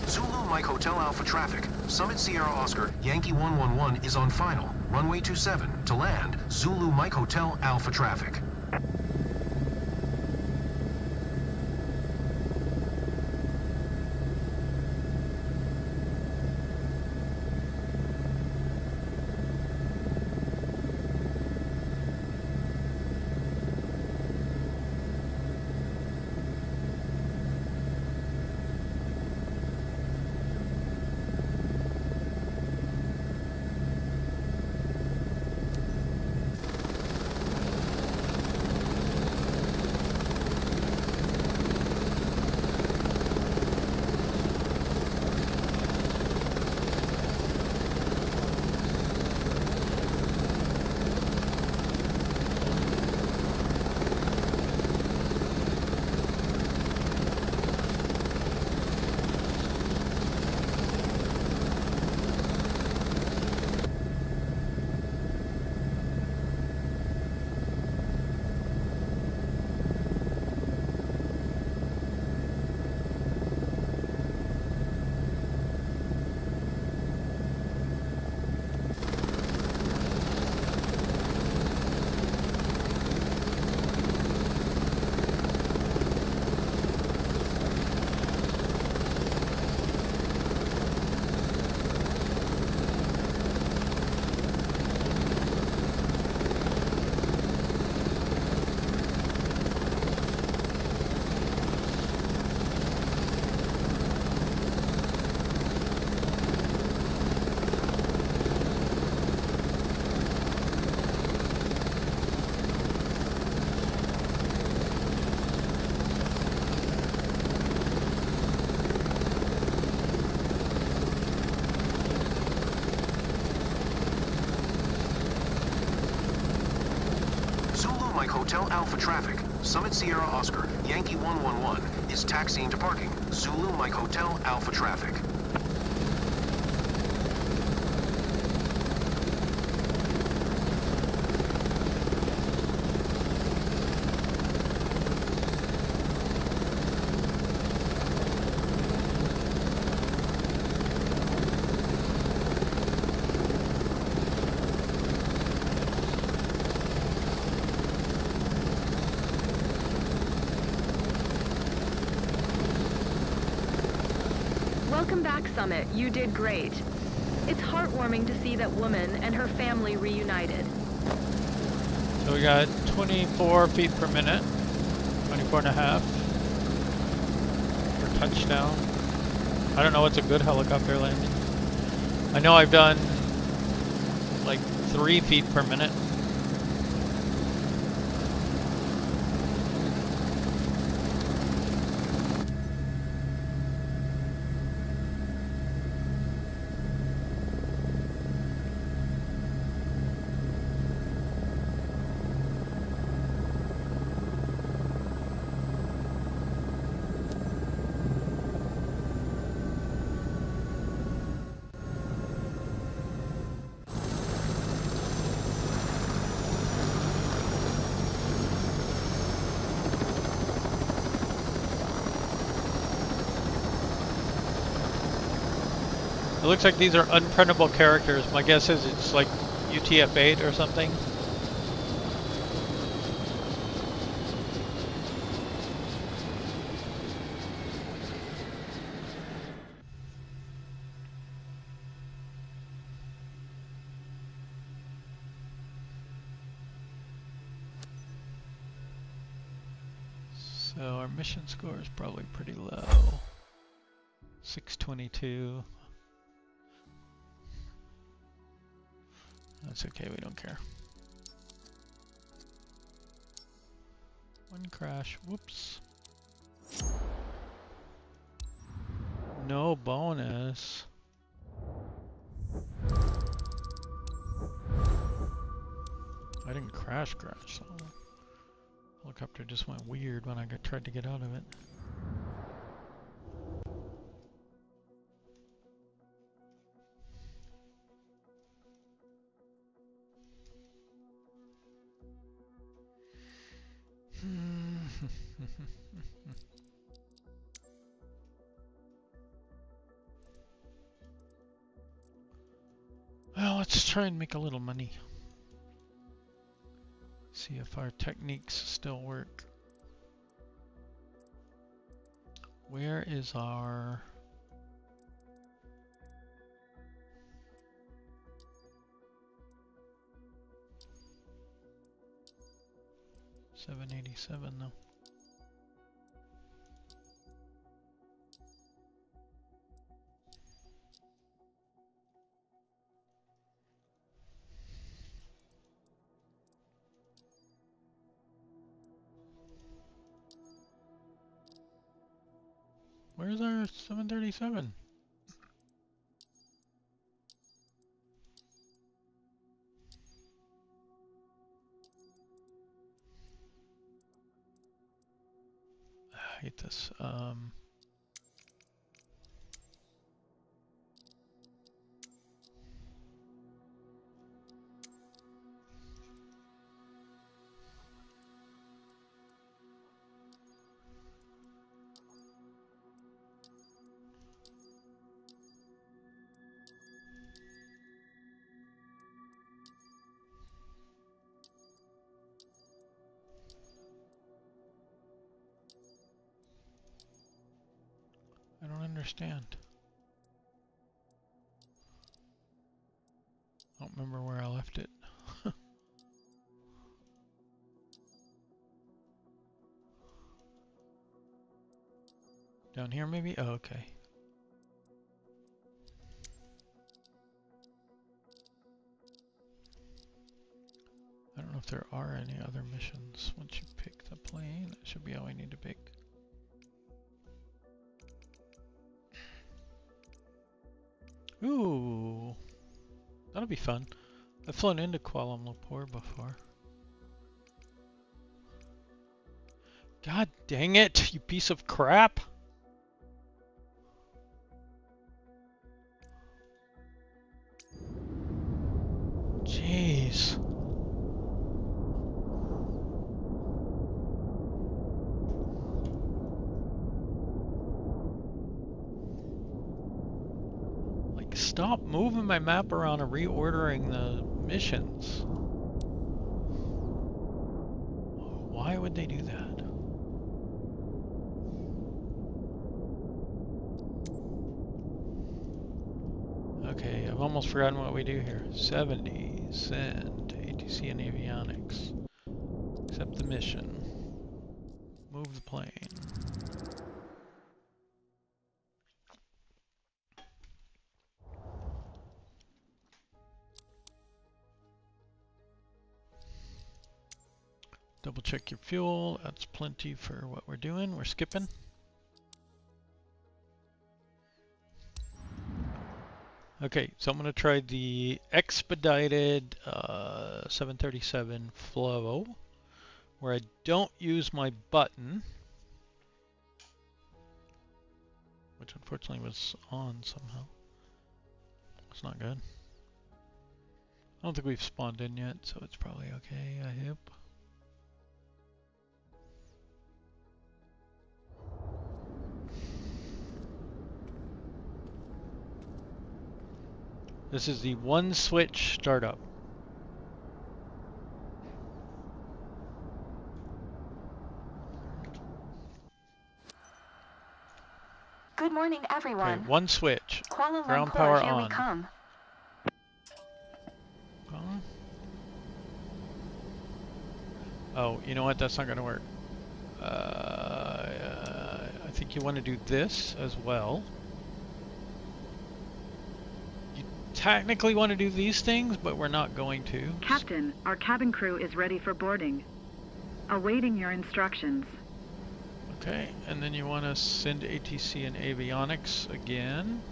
Zulu Mike Hotel Alpha traffic. Summit Sierra Oscar, Yankee 111 is on final. Runway 27 to land. Zulu Mike Hotel Alpha traffic. Hotel Alpha traffic. Summit Sierra Oscar, Yankee 111 is taxiing to parking. Zulu Mike Hotel Alpha traffic. Welcome back, Summit. You did great. It's heartwarming to see that woman and her family reunited. So we got 24 feet per minute, 24 and a half for touchdown. I don't know what's a good helicopter landing. I know I've done like 3 feet per minute. It looks like these are unprintable characters. My guess is it's like UTF-8 or something. So our mission score is probably pretty low. 622. That's okay, we don't care. One crash, whoops. No bonus. I didn't crash, so helicopter just went weird when I tried to get out of it. Well, let's try and make a little money. See if our techniques still work. Where is our... $787 though. Where's our 737? I hate this. I don't understand. I don't remember where I left it. Down here maybe? Oh, okay. I don't know if there are any other missions. Once you pick the plane, that should be all I need to pick. Ooh, that'll be fun. I've flown into Kuala Lumpur before. God dang it, you piece of crap. Jeez. Like, stop moving my map around and reordering the missions. Why would they do that? Okay, I've almost forgotten what we do here. 70, send, ATC and avionics. Accept the mission. Move the plane. Double check your fuel. That's plenty for what we're doing. We're skipping. Okay, so I'm going to try the expedited 737 flow, where I don't use my button, which unfortunately was on somehow. It's not good. I don't think we've spawned in yet, so it's probably okay, I hope. This is the one switch startup. Good morning, everyone. Okay, one switch. Kuala Ground Lumpur, power here on. we come. Oh, you know what? That's not going to work. I think you want to do this as well. You technically want to do these things, but we're not going to. Captain, our cabin crew is ready for boarding. Awaiting your instructions. Okay, and then you want to send ATC and avionics again.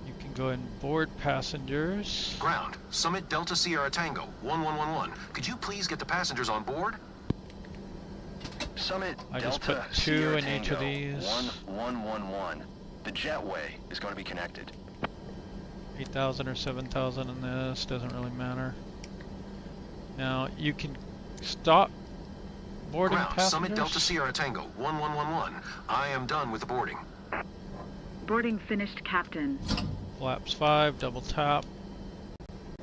You can go and board passengers. Ground, Summit Delta Sierra Tango, 1111. Could you please get the passengers on board? Summit I just Delta put 2 Sierra in each of Tango, these. 1111. The jetway is going to be connected. 8,000 or 7,000 in this, doesn't really matter. Now, you can stop boarding Ground, passengers. Summit Delta Sierra Tango, 1111. I am done with the boarding. Boarding finished, Captain. Flaps 5, double tap.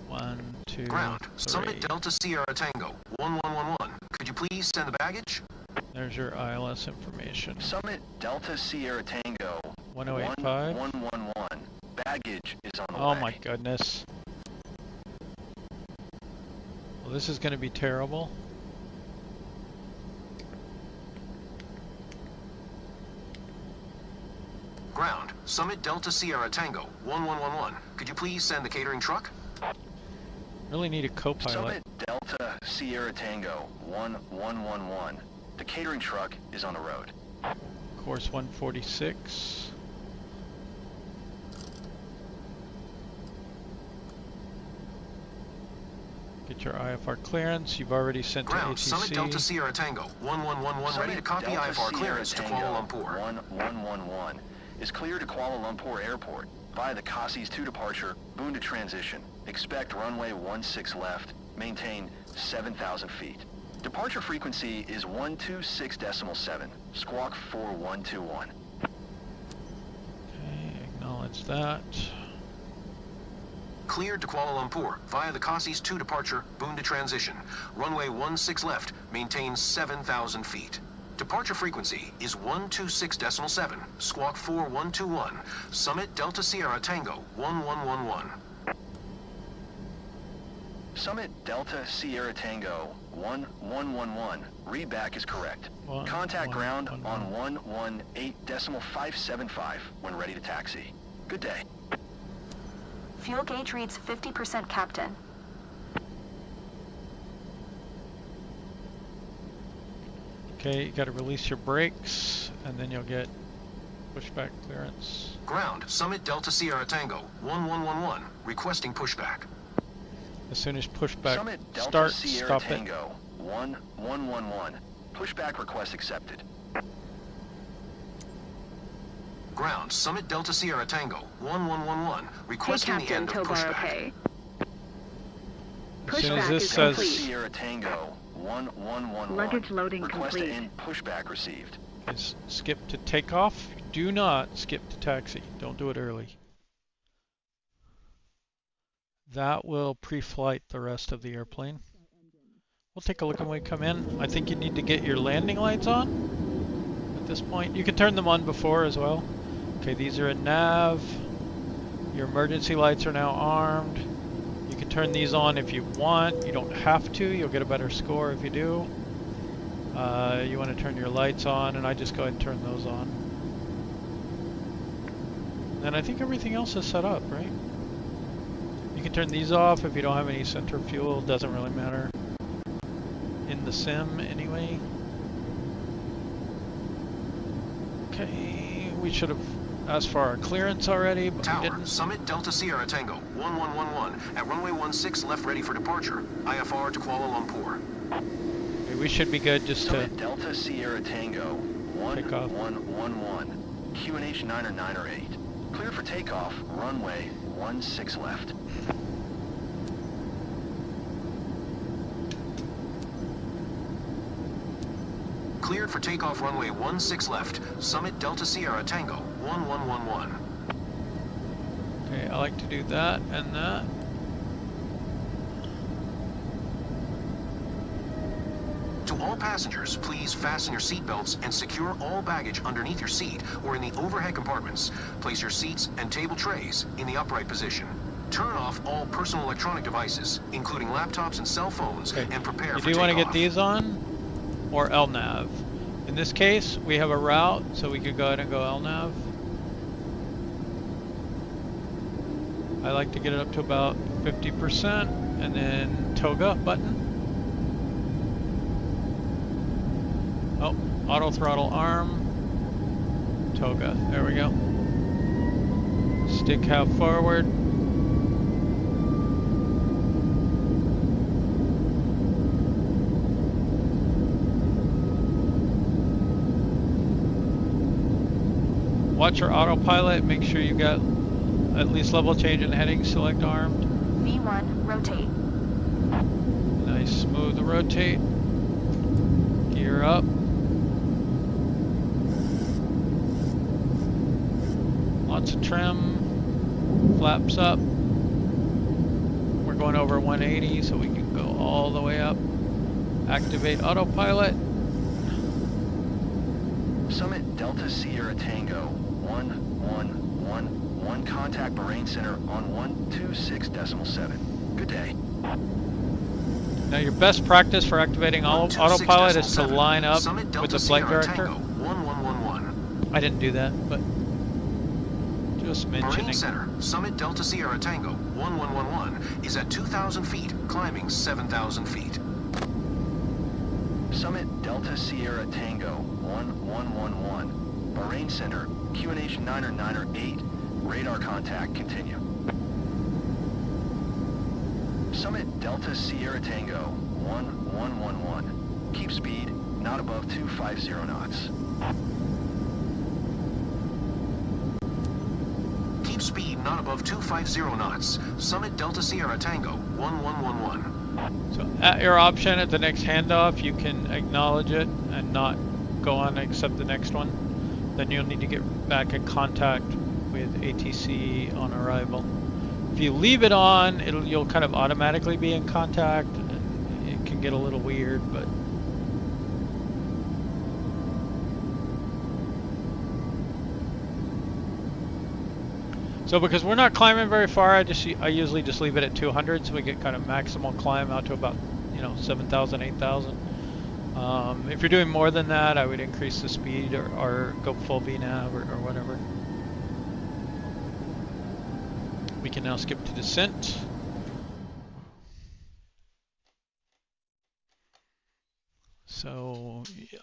1, 2, Ground, 3. Summit Delta Sierra Tango, 1111. Could you please send the baggage? There's your ILS information. Summit Delta Sierra Tango, 1085. 1111. Baggage is on the way. Oh my goodness. Well, this is going to be terrible. Ground, Summit Delta Sierra Tango, 1111. Could you please send the catering truck? Really need a co-pilot. Summit Delta Sierra Tango, 1111. The catering truck is on the road. Course 146. Get your IFR clearance. You've already sent Ground, to Summit Delta ATC. Sierra Tango, 1111. Ready to Summit copy Delta IFR Sierra clearance to Tango, Kuala Lumpur. 1111 is cleared to Kuala Lumpur Airport via the Cassis 2 departure, Boon to transition. Expect runway 16 left. Maintain 7,000 feet. Departure frequency is 126.7. Squawk 4121. Okay, acknowledge that. Cleared to Kuala Lumpur via the Cassis 2 departure, Boon to transition. Runway 16 left. Maintain 7,000 feet. Departure frequency is 126.7. Squawk 4121. Summit Delta Sierra Tango, 1111. Summit Delta Sierra Tango, 1111. Read back is correct. Contact ground on 118.575 when ready to taxi. Good day. Fuel gauge reads 50%, Captain. Okay, you got to release your brakes, and then you'll get pushback clearance. Ground, Summit Delta Sierra Tango, 1111. Requesting pushback. As soon as pushback Summit Delta starts, Sierra stop Tango, 1111. Pushback request accepted. Ground, Summit Delta Sierra Tango, 1111, requesting the end of pushback. Okay. As soon as Pushback this is says complete. Sierra Tango, 1111. Luggage loading request complete. to end pushback received. is skip to takeoff, do not skip to taxi. Don't do it early. That will pre-flight the rest of the airplane. We'll take a look when we come in. I think you need to get your landing lights on at this point. You can turn them on before as well. Okay, these are in nav. Your emergency lights are now armed. You can turn these on if you want. You don't have to. You'll get a better score if you do. You want to turn your lights on, and I just go ahead and turn those on. And I think everything else is set up, right? You can turn these off if you don't have any center fuel. Doesn't really matter in the sim anyway. Okay, we should have asked for our clearance already, but we Tower, didn't. Summit Delta Sierra Tango, 1111, at runway 16 left ready for departure. IFR to Kuala Lumpur. Okay, we should be good just to Summit Delta Sierra Tango, take off. 1111. QNH 9 or 9 or 8. Clear for takeoff, runway 16 left. Cleared for takeoff runway 16 left. Summit Delta Sierra Tango, 1111. Okay, I like to do that and that. To all passengers, please fasten your seatbelts and secure all baggage underneath your seat or in the overhead compartments. Place your seats and table trays in the upright position. Turn off all personal electronic devices, including laptops and cell phones, Okay. and prepare You for do want to takeoff. get these on or LNAV. In this case, we have a route, so we could go ahead and go LNAV. I like to get it up to about 50% and then toga button. Oh, auto throttle arm, toga, there we go. Stick half forward. Watch your autopilot, make sure you got at least level change in heading, select armed. V1, rotate. Nice, smooth rotate. Gear up. Lots of trim. Flaps up. We're going over 180, so we can go all the way up. Activate autopilot. Summit Delta Sierra Tango, 1111. Contact Bahrain Center on 126.7. Good day. Now your best practice for activating autopilot is to line up Summit with Delta the flight Sierra director. Tango, 1111. I didn't do that, but just Bahrain mentioning. Center, Summit Delta Sierra Tango, 1111, is at 2,000 feet, climbing 7,000 feet. Summit Delta Sierra Tango, 1111. Bahrain Center, QNH 9 or 9 or 8. Radar contact, continue. Summit Delta Sierra Tango, 1111. Keep speed, not above 250 knots. Keep speed not above 250 knots. Summit Delta Sierra Tango, 1111. So at your option at the next handoff, you can acknowledge it and not go on and accept the next one. Then you'll need to get back in contact with ATC on arrival. If you leave it on, you'll kind of automatically be in contact, and it can get a little weird, but so because we're not climbing very far, I usually just leave it at 200, so we get kind of maximal climb out to about 7,000, 8,000. If you're doing more than that, I would increase the speed or go full VNAV or whatever. We can now skip to descent. So yeah.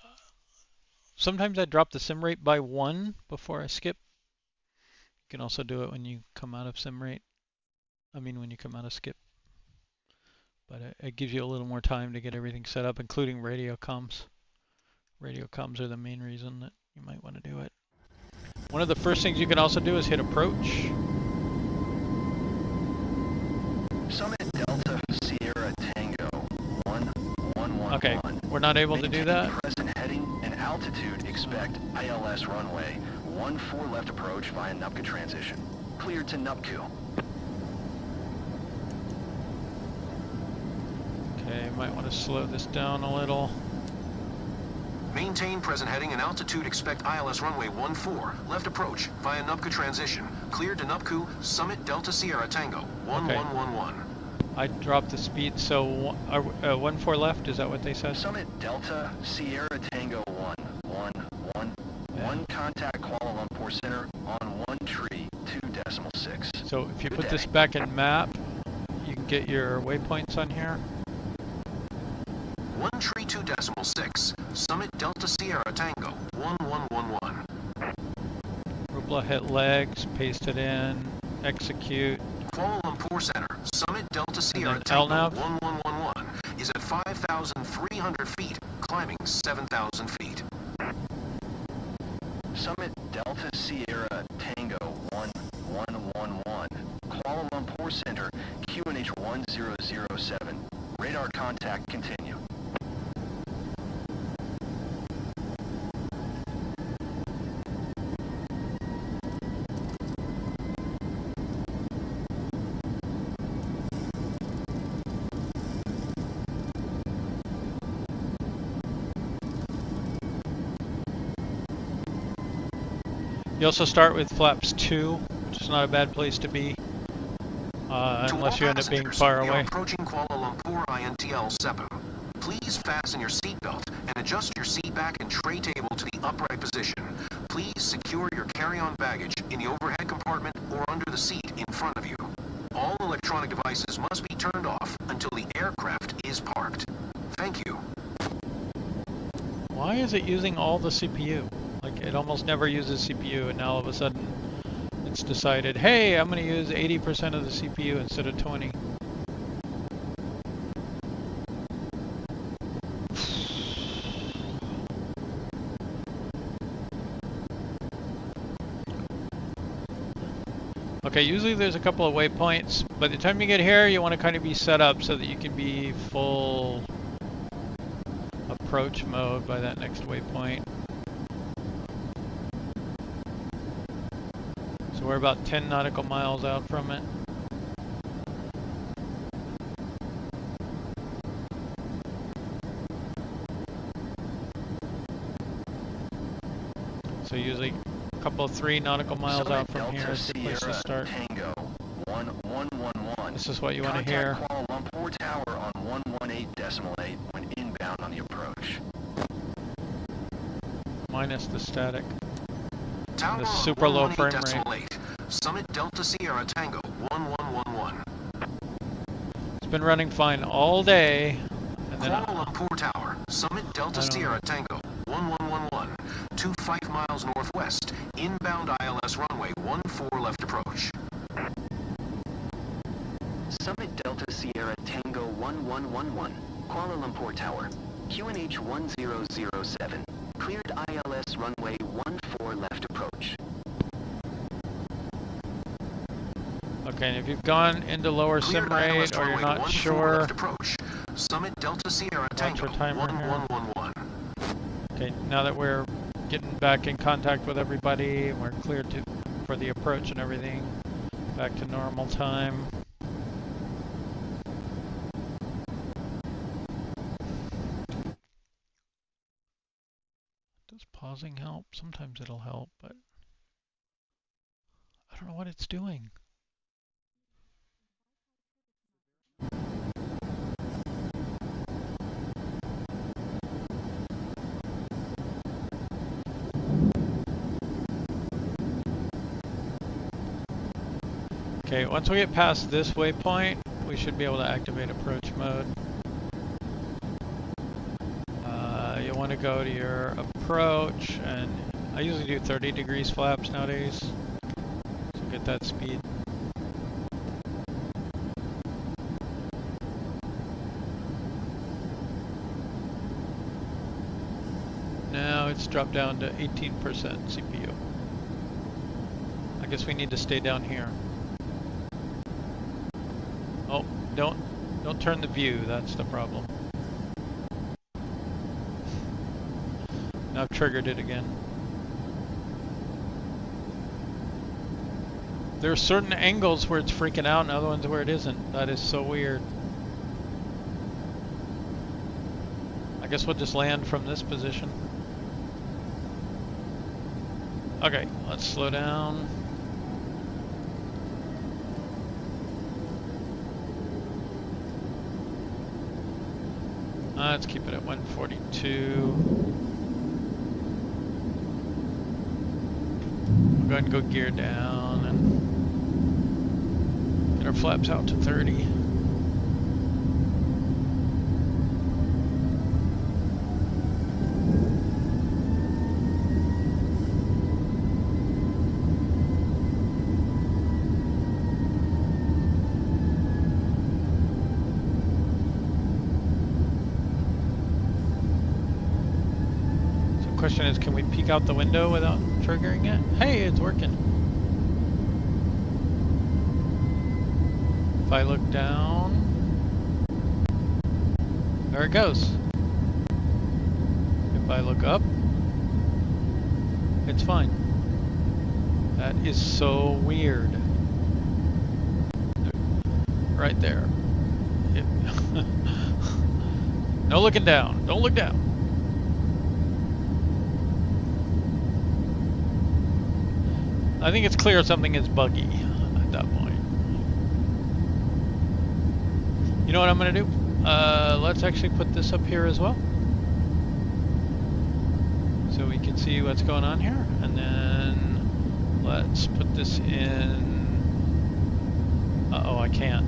Sometimes I drop the sim rate by 1 before I skip. You can also do it when you come out of sim rate. When you come out of skip. But it gives you a little more time to get everything set up, including radio comms. Radio comms are the main reason that you might want to do it. One of the first things you can also do is hit approach. Summit Delta Sierra Tango 1111. Okay, we're not able to do that. Present heading and altitude. Expect ILS runway 14 left approach via Nupka transition. Cleared to Nupku. Okay, might want to slow this down a little. Maintain present heading and altitude. Expect ILS runway 14 left approach via Nupka transition. Cleared to Nupku. Summit Delta Sierra Tango 1111. I dropped the speed, so 14 left, is that what they said? Summit Delta Sierra Tango 111. Yeah. 1 contact Kuala Lumpur Center on 1 tree 2.6. So if you Good put this day. back in map, you can get your waypoints on here. 1 tree 2.6. Summit Delta Sierra Tango 1111. Rupla hit legs, paste it in, execute. Kuala Lumpur Center, Summit Delta Sierra then Tango LNAV? 1111 is at 5,300 feet, climbing 7,000 feet. Summit Delta Sierra Tango 1111. Kuala Lumpur Center, QNH 1007. Radar contact continue. You also start with flaps 2, which is not a bad place to be, unless you end up being far we are away. approaching Kuala Lumpur INTL 7. Please fasten your seatbelt and adjust your seat back and tray table to the upright position. Please secure your carry-on baggage in the overhead compartment or under the seat in front of you. All electronic devices must be turned off until the aircraft is parked. Thank you. Why is it using all the CPU? Like, it almost never uses CPU, and now all of a sudden it's decided, hey, I'm going to use 80% of the CPU instead of 20. Okay, usually there's a couple of waypoints. By the time you get here, you want to kind of be set up so that you can be full approach mode by that next waypoint. So we're about 10 nautical miles out from it. So usually a couple of 3 nautical miles Summit out from Delta here is the place to Sierra start. Tango 1111. This is what you want to hear. Contact Kuala Lumpur Tower on 118.8 when inbound on the approach. Minus the static. Tower The on super low frame rate. 118.8. Summit Delta Sierra Tango 1111. It's been running fine all day. And then Kuala Lumpur Tower, Summit Delta I don't Sierra Tango 1111, 25 miles northwest, inbound ILS runway 14 left approach. Summit Delta Sierra Tango 1111, Kuala Lumpur Tower, QNH 1007, cleared ILS runway 14 left approach. okay, and if you've gone into lower sim Cleared ILS rate or you're runway not 14 sure, left approach. Summit Delta Sierra Tango your timer here. 1111. okay, now that we're getting back in contact with everybody and we're cleared for the approach and everything, back to normal time. Does pausing help? Sometimes it'll help, but I don't know what it's doing. Okay, once we get past this waypoint, we should be able to activate approach mode. You'll want to go to your approach, and I usually do 30 degrees flaps nowadays, so get that speed. dropped down to 18% CPU. I guess we need to stay down here. Oh, don't turn the view, that's the problem. Now I've triggered it again. There are certain angles where it's freaking out and other ones where it isn't. That is so weird. I guess we'll just land from this position. Okay, let's slow down. Let's keep it at 142. We're going to go gear down and get our flaps out to 30. Question is, can we peek out the window without triggering it? Hey, it's working. If I look down, there it goes. If I look up, it's fine. That is so weird. Right there. No looking down. Don't look down. I think it's clear something is buggy at that point. You know what I'm going to do? Let's actually put this up here as well, so we can see what's going on here. And then let's put this in. Uh-oh, I can't.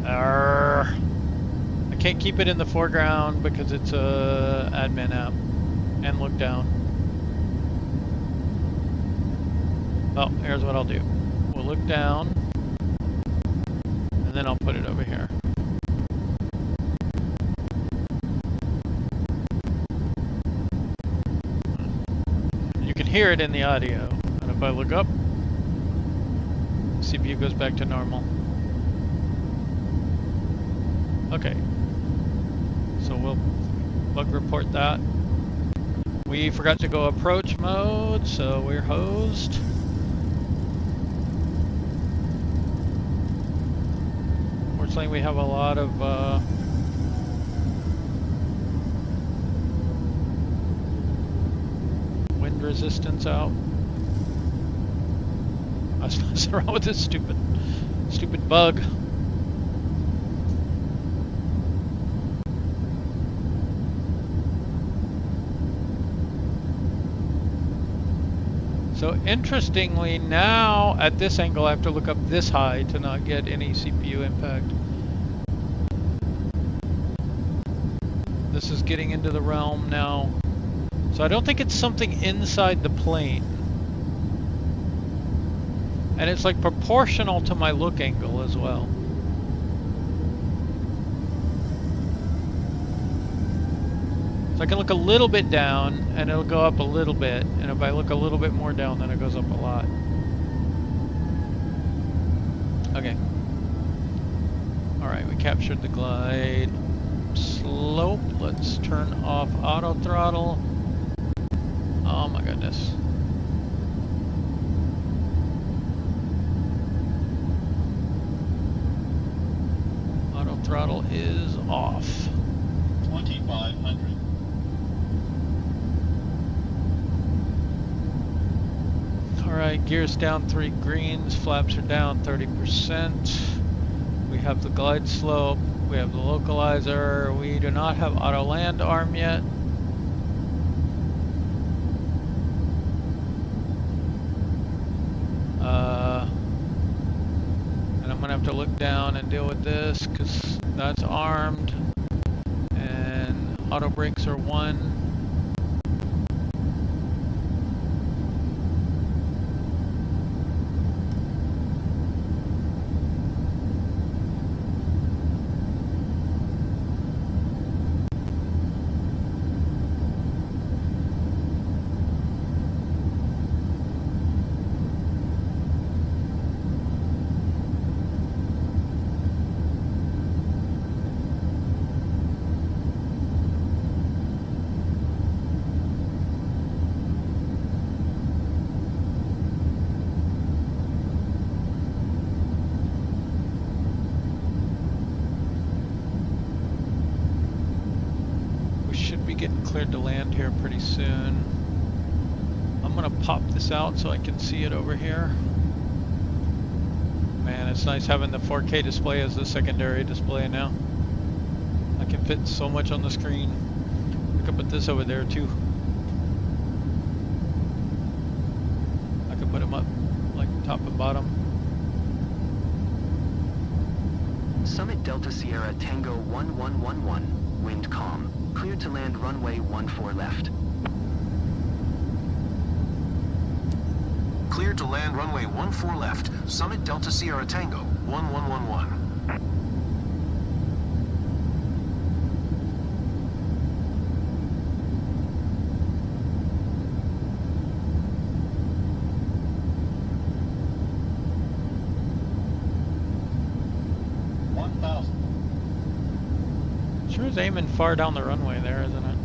I can't keep it in the foreground because it's a admin app. And look down. Well, here's what I'll do. We'll look down, and then I'll put it over here. You can hear it in the audio, and if I look up, CPU goes back to normal. Okay, so we'll bug report that. We forgot to go approach mode, so we're hosed. Fortunately, we have a lot of wind resistance out. I was messing around with this stupid bug. So interestingly, now at this angle I have to look up this high to not get any CPU impact. This is getting into the realm now. So I don't think it's something inside the plane. And it's like proportional to my look angle as well. So I can look a little bit down and it'll go up a little bit. And if I look a little bit more down, then it goes up a lot. Okay. Alright, we captured the glide slope. Let's turn off auto throttle. Oh my goodness. Auto throttle is off. 2500. Alright, gears down 3 greens, flaps are down 30%. We have the glide slope, we have the localizer, we do not have auto land arm yet. And I'm gonna have to look down and deal with this because that's armed. And auto brakes are 1. cleared to land here pretty soon. I'm gonna pop this out so I can see it over here. Man, it's nice having the 4K display as the secondary display now. I can fit so much on the screen. I could put this over there too. I could put them up like top and bottom. Summit Delta Sierra Tango 1111, wind calm. Cleared to land runway 14 left. Cleared to land runway 14 left. Summit Delta Sierra Tango 1111. Sure is aiming far down the runway there, isn't it?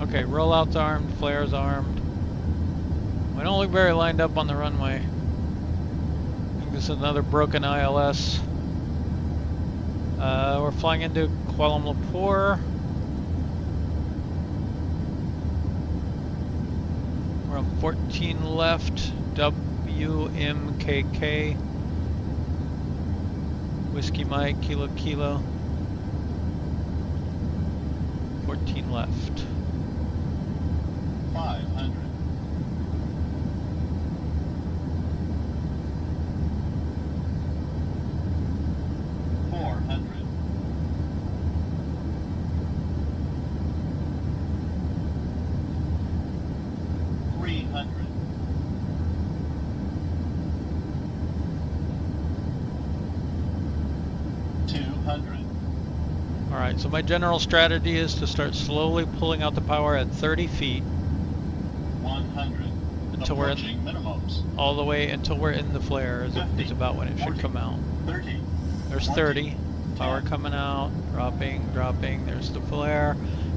Okay, rollout's armed, flare's armed. We don't look very lined up on the runway. I think this is another broken ILS. We're flying into Kuala Lumpur. We're on 14 left, WMKK. Whiskey Mike, Kilo Kilo. 14 left. 500. 400. 300. 200. Alright, so my general strategy is to start slowly pulling out the power at 30 feet 100. until we're in, Approaching minimums. all the way until we're in the flare is 50, about when it should 40, come out. 30. There's 20, 30. Power 10. coming out, dropping, dropping. There's the flare.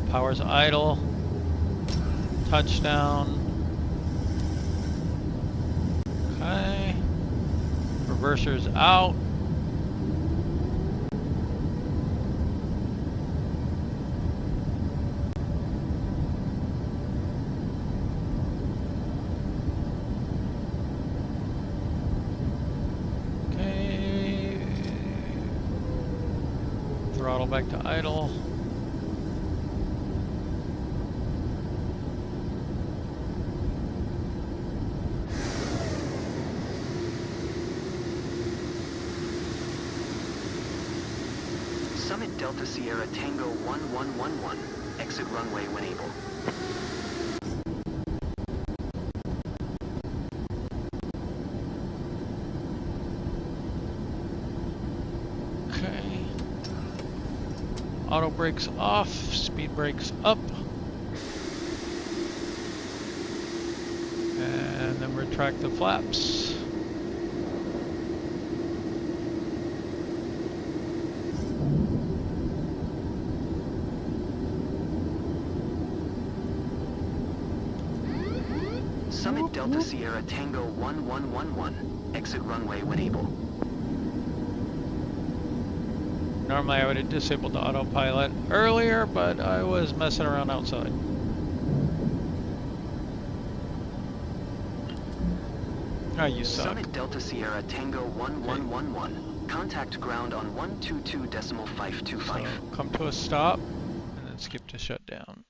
Power's idle. Touchdown. Okay. Reverser's out. Throttle back to idle. Summit Delta Sierra Tango 1111, exit runway when able. Okay. Auto brakes off, speed brakes up. And then retract the flaps. Summit Delta Sierra Tango 1111, exit runway when able. Normally I would have disabled the autopilot earlier, but I was messing around outside. Ah, you suck. Summit Delta Sierra Tango 1111, contact ground on 122.525. So come to a stop, and then skip to shutdown.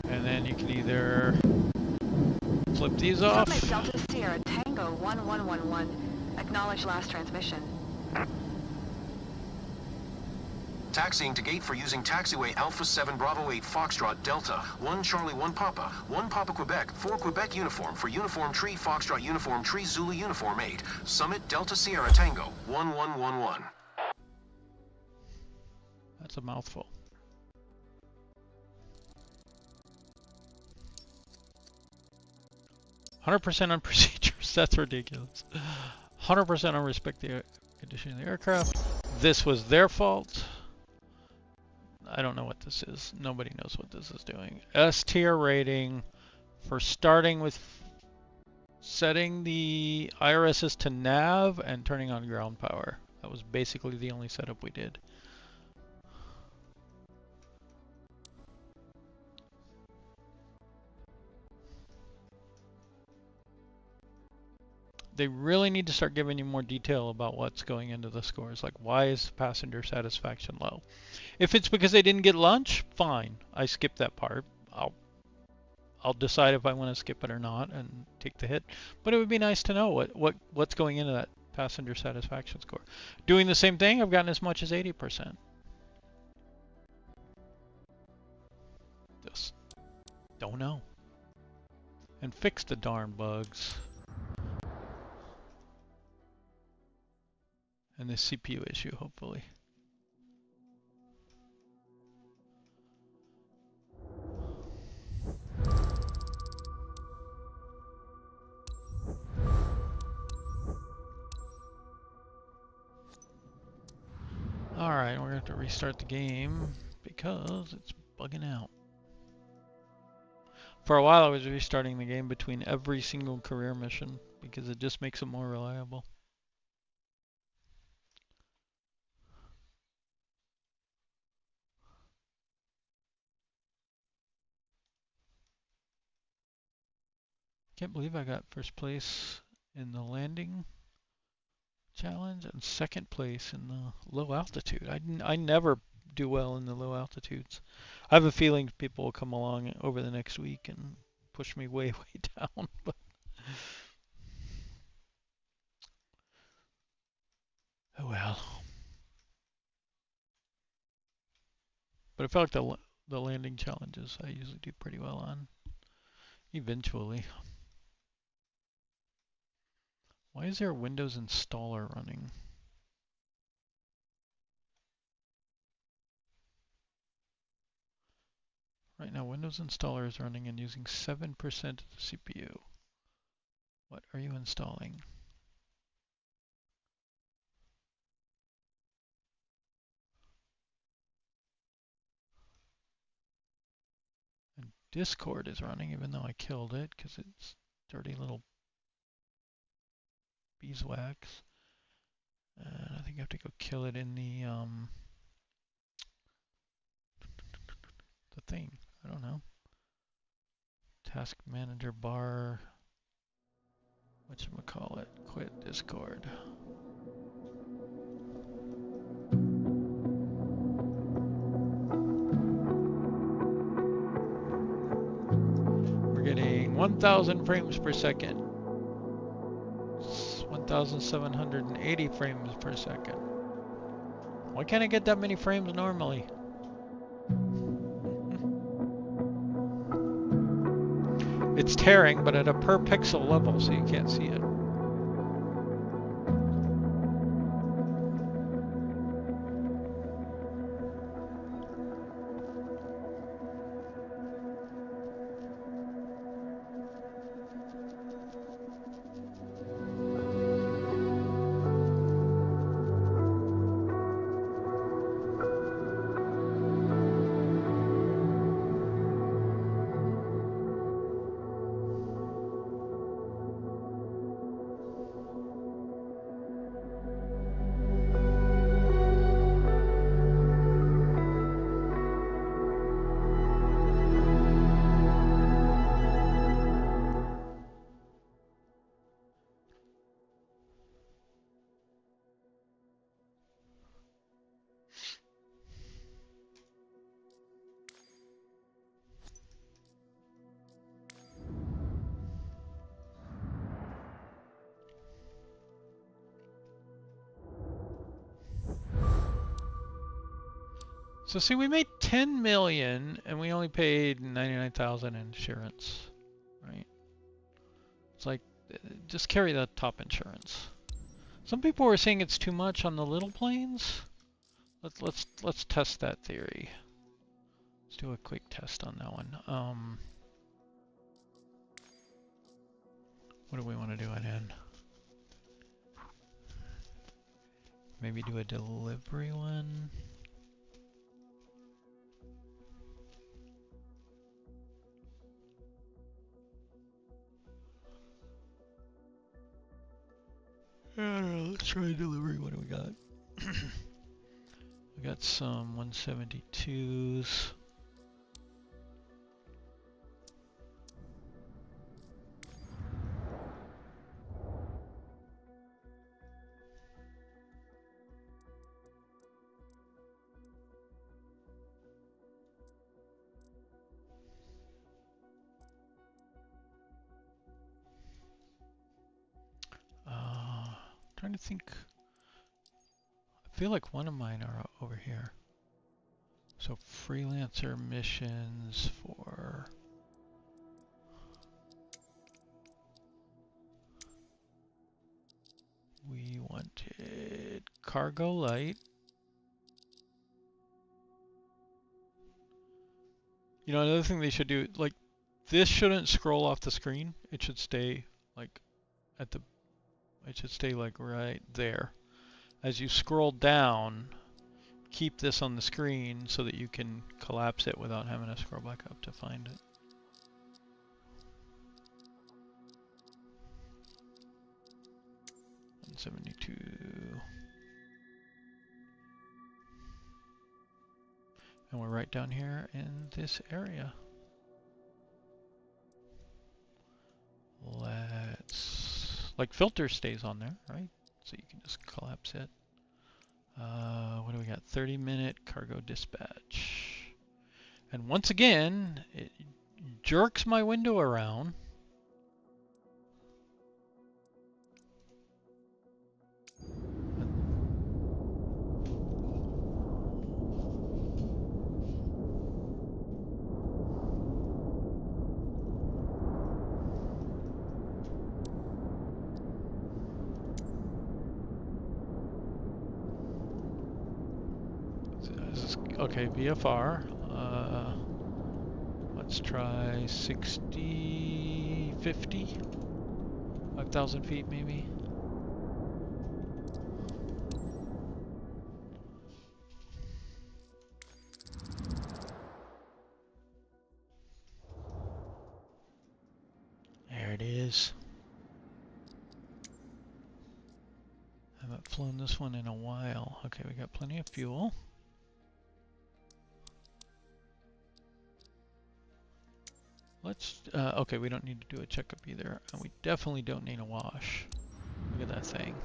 And then you can either flip these off. Summit Delta Sierra Tango 1111. Acknowledge last transmission. Taxiing to gate for using taxiway Alpha 7 Bravo 8 Foxtrot Delta 1 Charlie 1 Papa 1 Papa Quebec 4 Quebec uniform for uniform tree Foxtrot uniform tree Zulu uniform 8 Summit Delta Sierra Tango 1111. That's a mouthful. 100% on procedures. That's ridiculous. 100% on respect the condition of the aircraft. This was their fault. I don't know what this is. Nobody knows what this is doing. S tier rating for starting with setting the IRSs to nav and turning on ground power. That was basically the only setup we did. They really need to start giving you more detail about what's going into the scores. Like, why is passenger satisfaction low? If it's because they didn't get lunch, fine. I skip that part. I'll decide if I want to skip it or not and take the hit. But it would be nice to know what's going into that passenger satisfaction score. Doing the same thing, I've gotten as much as 80%. Just don't know. And fix the darn bugs. And the CPU issue, hopefully. Alright, we're going to have to restart the game because it's bugging out. For a while I was restarting the game between every single career mission because it just makes it more reliable. Can't believe I got first place in the landing challenge and second place in the low altitude. I never do well in the low altitudes. I have a feeling people will come along over the next week and push me way, way down. But oh well. But I feel like the landing challenges I usually do pretty well on. Eventually. Why is there a Windows installer running? Right now, Windows installer is running and using 7% of the CPU. What are you installing? And Discord is running, even though I killed it, because it's dirty little beeswax. And I think I have to go kill it in the thing. I don't know. Task manager bar. Whatchamacallit? Quit Discord. We're getting 1,000 frames per second. 1,780 frames per second. Why can't I get that many frames normally? It's tearing, but at a per pixel level, so you can't see it. So see, we made 10 million and we only paid 99,000 insurance, right? It's like, just carry the top insurance. Some people were saying it's too much on the little planes. Let's test that theory. Let's do a quick test on that one. What do we want to do it in? Maybe do a delivery one. I don't know, let's try delivery. What do we got? We got some 172s. Trying to think. I feel like one of mine are over here. So freelancer missions for we wanted cargo light. You know, another thing they should do, like this shouldn't scroll off the screen. It should stay like at the it should stay like right there. As you scroll down, keep this on the screen so that you can collapse it without having to scroll back up to find it. $172. And we're right down here in this area. Let's, like filter stays on there, right? So you can just collapse it. What do we got? 30-minute cargo dispatch. And once again, it jerks my window around. Okay, VFR. Let's try 60, 50, 5,000 feet maybe. There it is. I haven't flown this one in a while. Okay, we got plenty of fuel. Let's, okay, we don't need to do a checkup either. And we definitely don't need a wash. Look at that thing.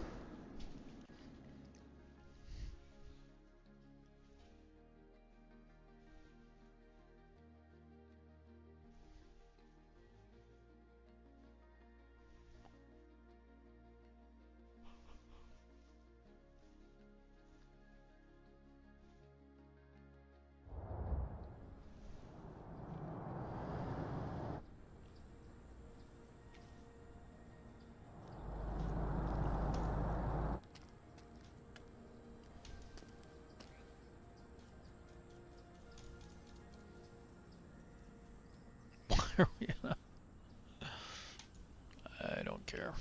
I don't care.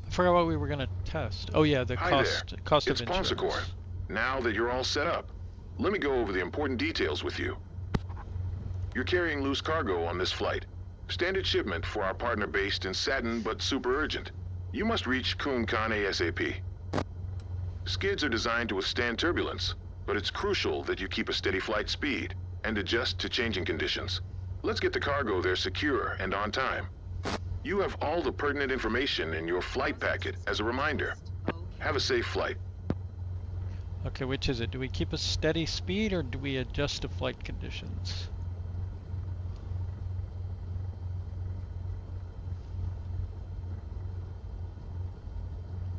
I forgot what we were gonna test. Oh yeah, the cost of insurance. It's Ponsicorn. Now that you're all set up, let me go over the important details with you. You're carrying loose cargo on this flight. Standard shipment for our partner based in Satin, but super urgent. You must reach Kumkan ASAP. Skids are designed to withstand turbulence, but it's crucial that you keep a steady flight speed and adjust to changing conditions. Let's get the cargo there secure and on time. You have all the pertinent information in your flight packet as a reminder. Have a safe flight. Okay, which is it? Do we keep a steady speed or do we adjust to flight conditions?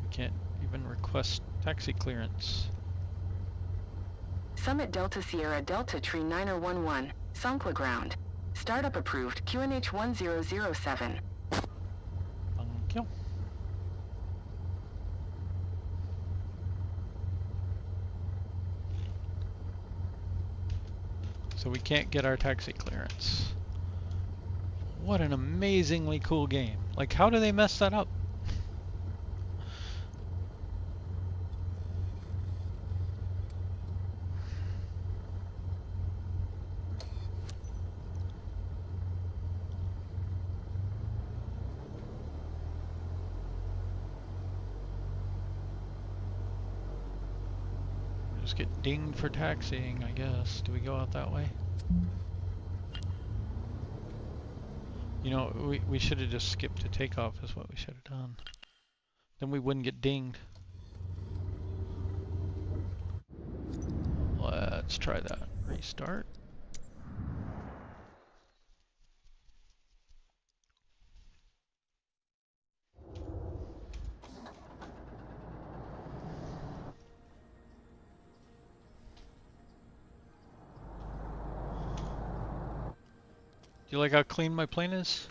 We can't even request taxi clearance. Summit Delta Sierra Delta Tree 9011, Sankla Ground. Startup approved, QNH 1007. Thank you. So we can't get our taxi clearance. What an amazingly cool game. Like, how do they mess that up? Just get dinged for taxiing, I guess. Do we go out that way? You know, we should have just skipped to takeoff is what we should have done. Then we wouldn't get dinged. Let's try that. Restart. Do you like how clean my plane is?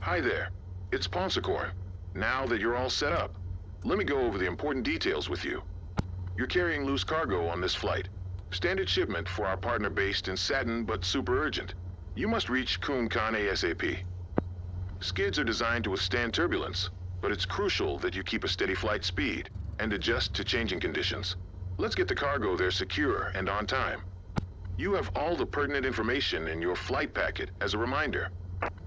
Hi there, it's Ponsicorn. Now that you're all set up, let me go over the important details with you. You're carrying loose cargo on this flight. Standard shipment for our partner based in Satin, but super urgent. You must reach Kumkan ASAP. Skids are designed to withstand turbulence, but it's crucial that you keep a steady flight speed and adjust to changing conditions. Let's get the cargo there secure and on time. You have all the pertinent information in your flight packet as a reminder.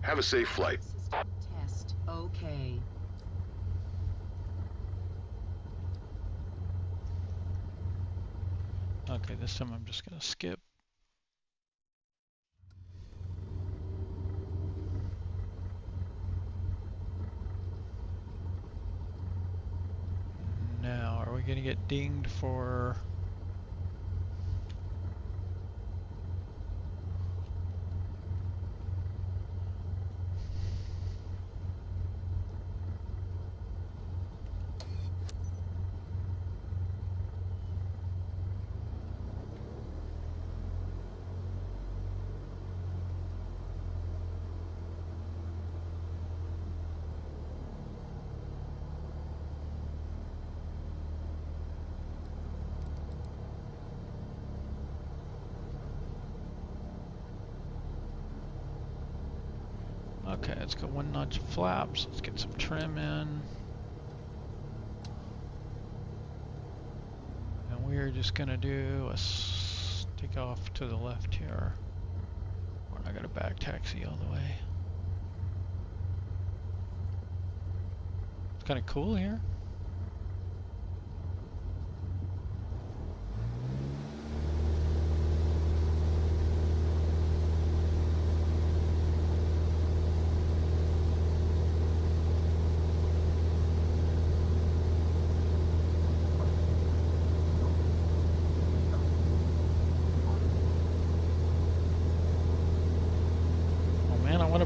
Have a safe flight. Test. Okay. Okay, this time I'm just gonna skip. Now, are we gonna get dinged for... Okay, let's go one notch of flaps. Let's get some trim in. And we're just gonna do a take off to the left here. We're not gonna back taxi all the way. It's kind of cool here.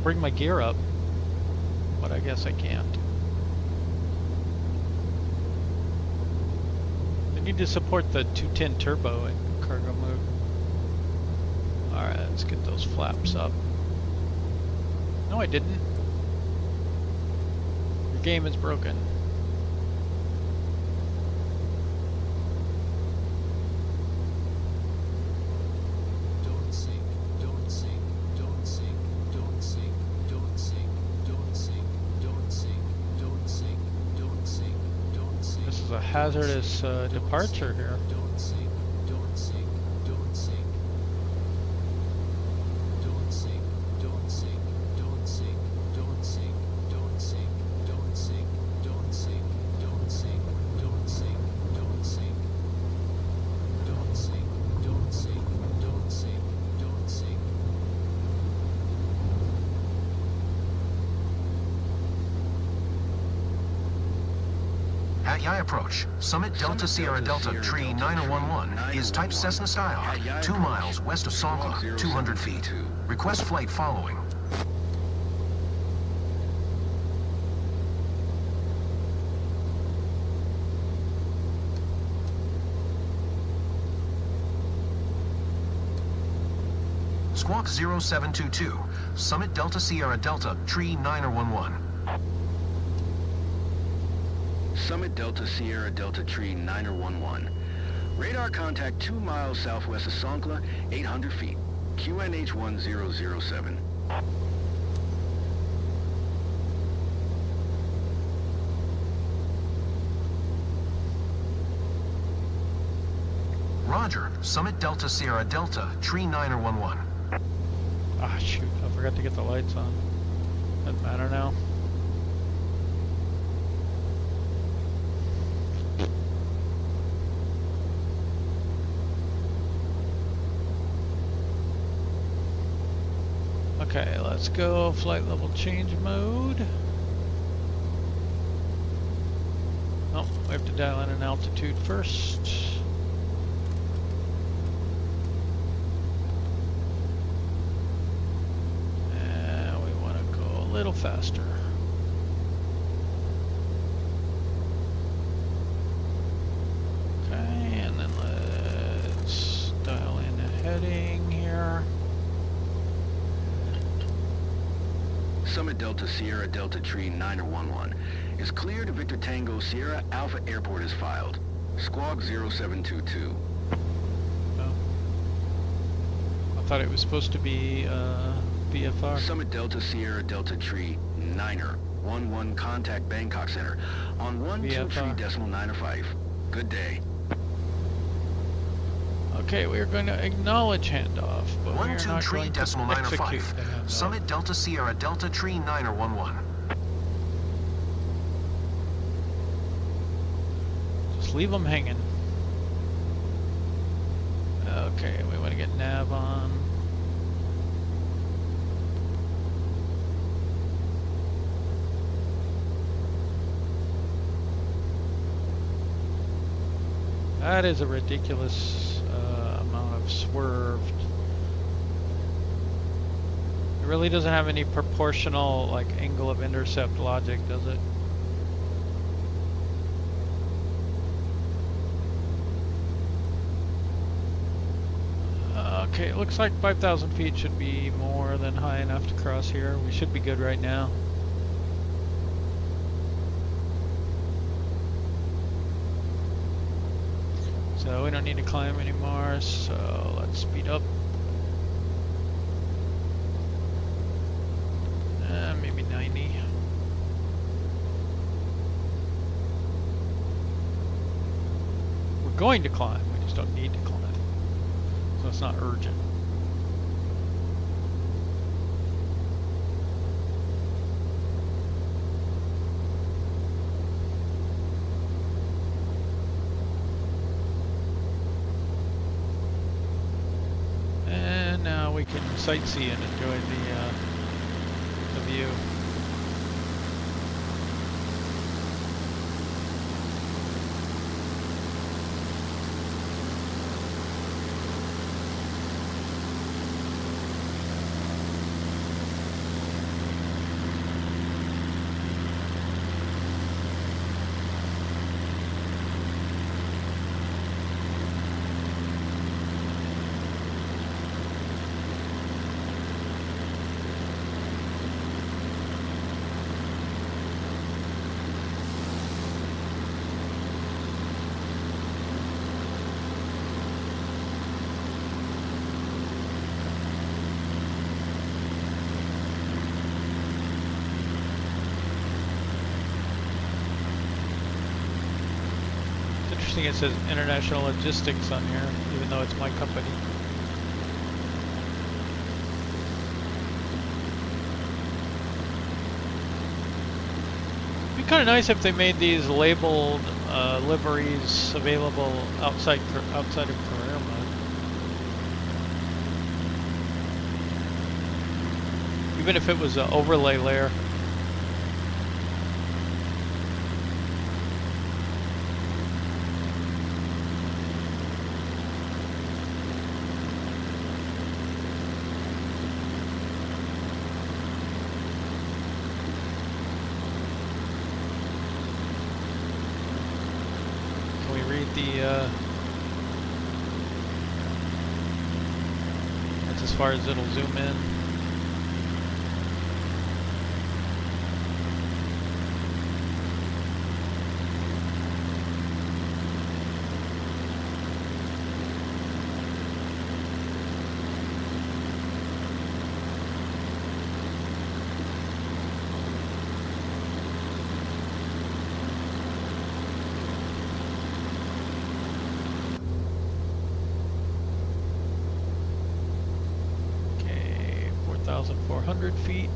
Bring my gear up, but I guess I can't. I need to support the 210 turbo in cargo mode. Alright, let's get those flaps up. No, I didn't. Your game is broken. Hazardous departure here. Don't sink, don't sink, don't sink. Don't sink, don't sink, don't sink, don't sink, don't sink, don't sink, don't sink, don't sink, don't sink, don't sink. Don't sink, don't sink, don't sink, don't sink. At Yai approach, Summit Delta Sierra Delta Tree 9011 is type Cessna Skyhawk, 2 miles west of Songkla, 200 feet. Request flight following. Squawk 0722, Summit Delta Sierra Delta Tree 9011. Summit Delta Sierra Delta Tree 9011. Radar contact 2 miles southwest of Songkla, 800 feet. QNH 1007. Roger, Summit Delta Sierra Delta Tree 9011. Ah, shoot, I forgot to get the lights on. Doesn't matter now. Okay, let's go flight level change mode. Oh, we have to dial in an altitude first. And we want to go a little faster. Okay, and then let's dial in a heading here. Summit Delta Sierra Delta Tree 911 is clear to Victor Tango Sierra Alpha Airport is filed. Squawk 0722. Oh. I thought it was supposed to be VFR. Summit Delta Sierra Delta Tree 911 contact Bangkok Center on 123.905. Good day. Okay, we're going to acknowledge handoff, but we're not going to execute the 123.905. handoff. Summit Delta Sierra Delta Tree 911. Just leave them hanging. Okay, we want to get nav on. That is a ridiculous amount of swerved. It really doesn't have any proportional like angle of intercept logic, does it? Okay, it looks like 5,000 feet should be more than high enough to cross here. We should be good right now. So we don't need to climb anymore, so let's speed up. Maybe 90. We're going to climb, we just don't need to climb. So it's not urgent. And now we can sightsee and enjoy the view. It says international logistics on here, even though it's my company. It'd be kind of nice if they made these labeled liveries available outside of career mode. Even if it was an overlay layer. That's as far as it'll zoom in. 4,400 feet.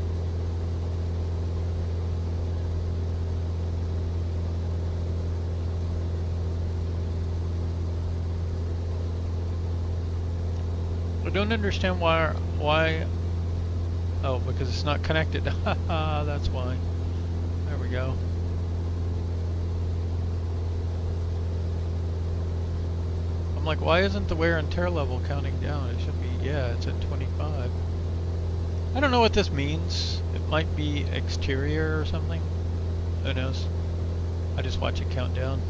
I don't understand why. Oh, because it's not connected. Haha, that's why. There we go. I'm like, why isn't the wear and tear level counting down? It should be, yeah, it's at 25. I don't know what this means. It might be exterior or something. Who knows? I just watch it count down.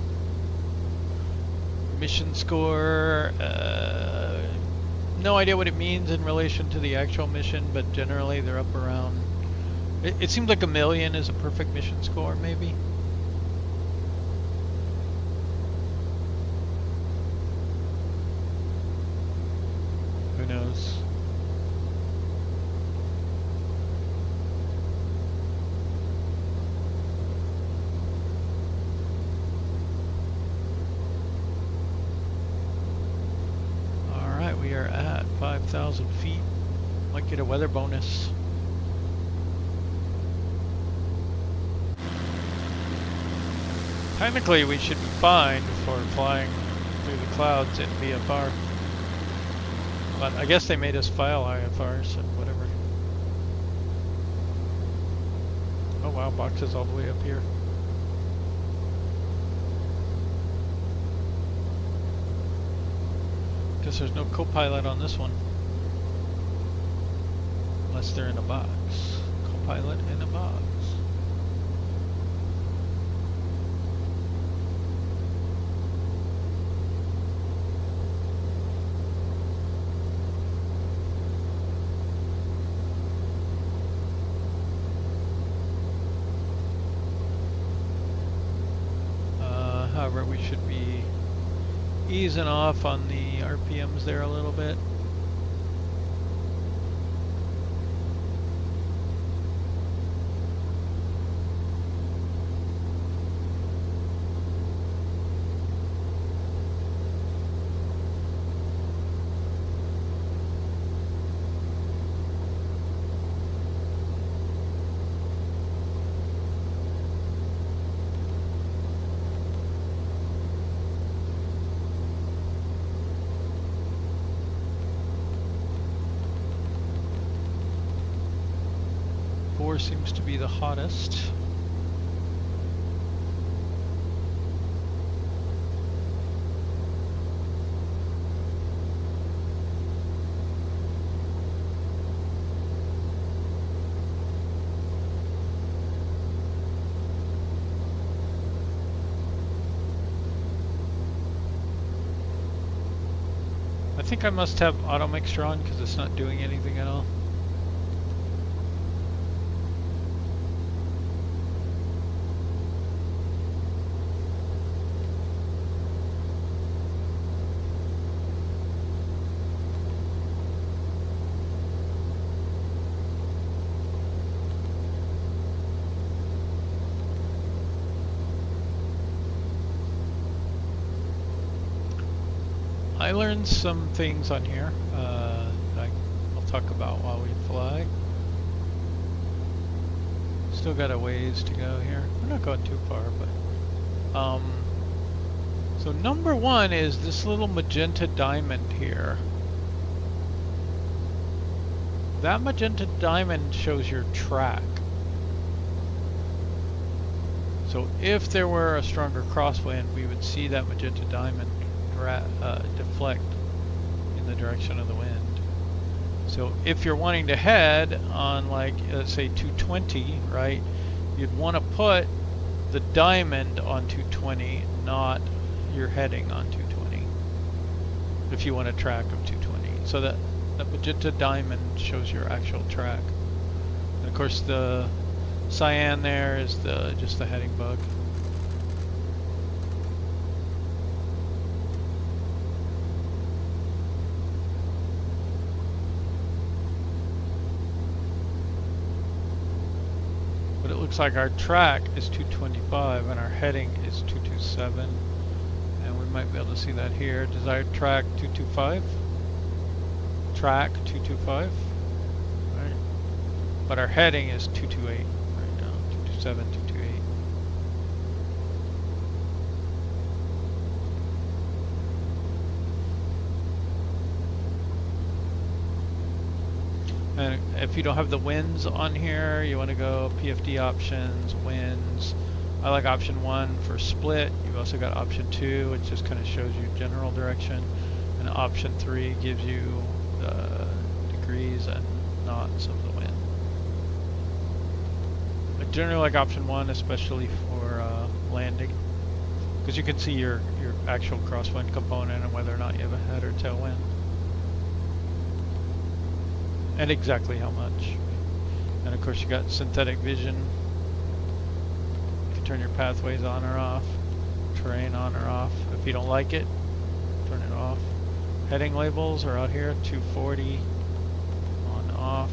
Mission score, no idea what it means in relation to the actual mission, but generally they're up around, it seems like 1 million is a perfect mission score, maybe. Who knows? We are at 5,000 feet. Might get a weather bonus. Technically, we should be fine for flying through the clouds in VFR. But I guess they made us file IFR, so whatever. Oh wow, boxes all the way up here. Guess there's no co-pilot on this one. Unless they're in a box. Co-pilot in a box. However, we should be easing off on the RPMs there a little bit. Seems to be the hottest. I think I must have auto mixture on because it's not doing anything at all. I learned some things on here I'll talk about while we fly. Still got a ways to go here. We're not going too far, but so number one is this little magenta diamond here. That magenta diamond shows your track. So if there were a stronger crosswind, we would see that magenta diamond deflect in the direction of the wind. So if you're wanting to head on, like, let's say 220, right, you'd want to put the diamond on 220, not your heading on 220, if you want a track of 220. So that magenta diamond shows your actual track. And of course the cyan there is just the heading bug. But it looks like our track is 225 and our heading is 227. And we might be able to see that here. Desired track 225. Track 225. Right. But our heading is 228 right now, 227, 228. And if you don't have the winds on here, you want to go PFD options, winds. I like option 1 for split. You've also got option 2, which just kind of shows you general direction. And option 3 gives you degrees and knots of the wind. I generally like option 1, especially for landing, because you can see your actual crosswind component and whether or not you have a head or tailwind. And exactly how much. And of course you got synthetic vision. You can turn your pathways on or off, terrain on or off. If you don't like it, turn it off. Heading labels are out here, 240, on, off.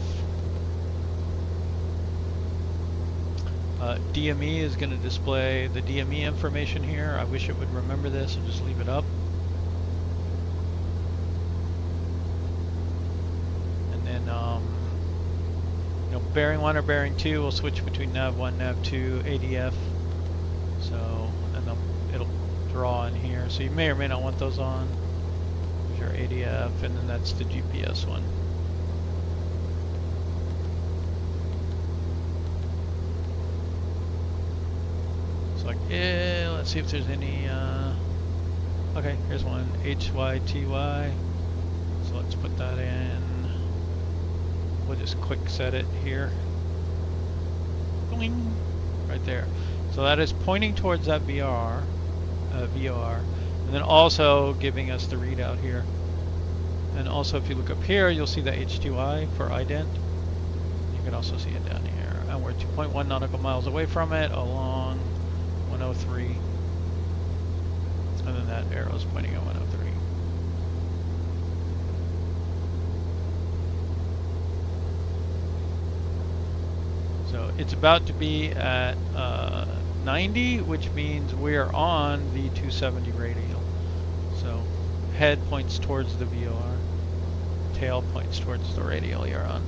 DME is going to display the DME information here. I wish it would remember this and just leave it up. And then, you know, bearing 1 or bearing 2 will switch between nav 1, nav 2, ADF. So, and it'll draw in here. So you may or may not want those on. There's your ADF, and then that's the GPS one. Like, yeah, let's see if there's any, okay, here's one, HYTY, so let's put that in. We'll just quick set it here. Boing, right there. So that is pointing towards that VOR, and then also giving us the readout here. And also if you look up here, you'll see the H2I for ident. You can also see it down here. And we're 2.1 nautical miles away from it along 103, and then that arrow is pointing at 103. So it's about to be at 90, which means we're on the 270 radial. So head points towards the VOR, tail points towards the radial you're on.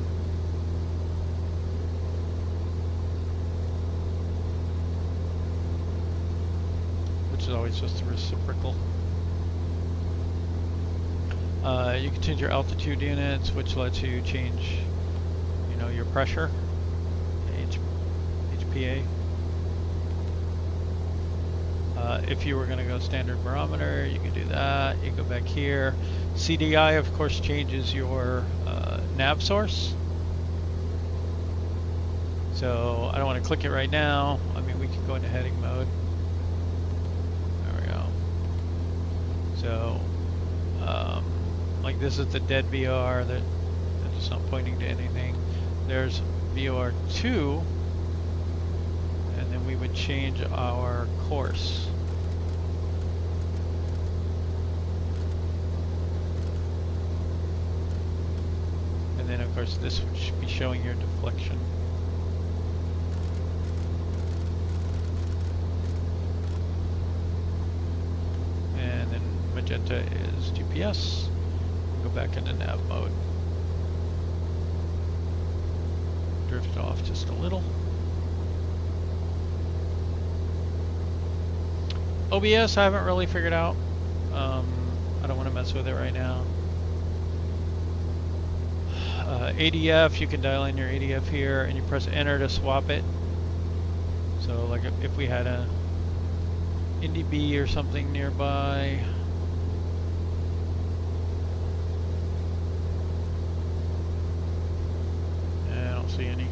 Is always just the reciprocal. You can change your altitude units, which lets you change, you know, your pressure, HPA. If you were going to go standard barometer, you can do that. You go back here. CDI, of course, changes your nav source. So I don't want to click it right now. I mean, we can go into heading mode. So, like this is the dead VOR that is not pointing to anything. There's VOR 2, and then we would change our course. And then of course this should be showing your deflection. Magenta is GPS. Go back into nav mode. Drift off just a little. OBS I haven't really figured out. I don't want to mess with it right now. ADF, you can dial in your ADF here and you press enter to swap it. So like if we had a IndyB or something nearby. See any.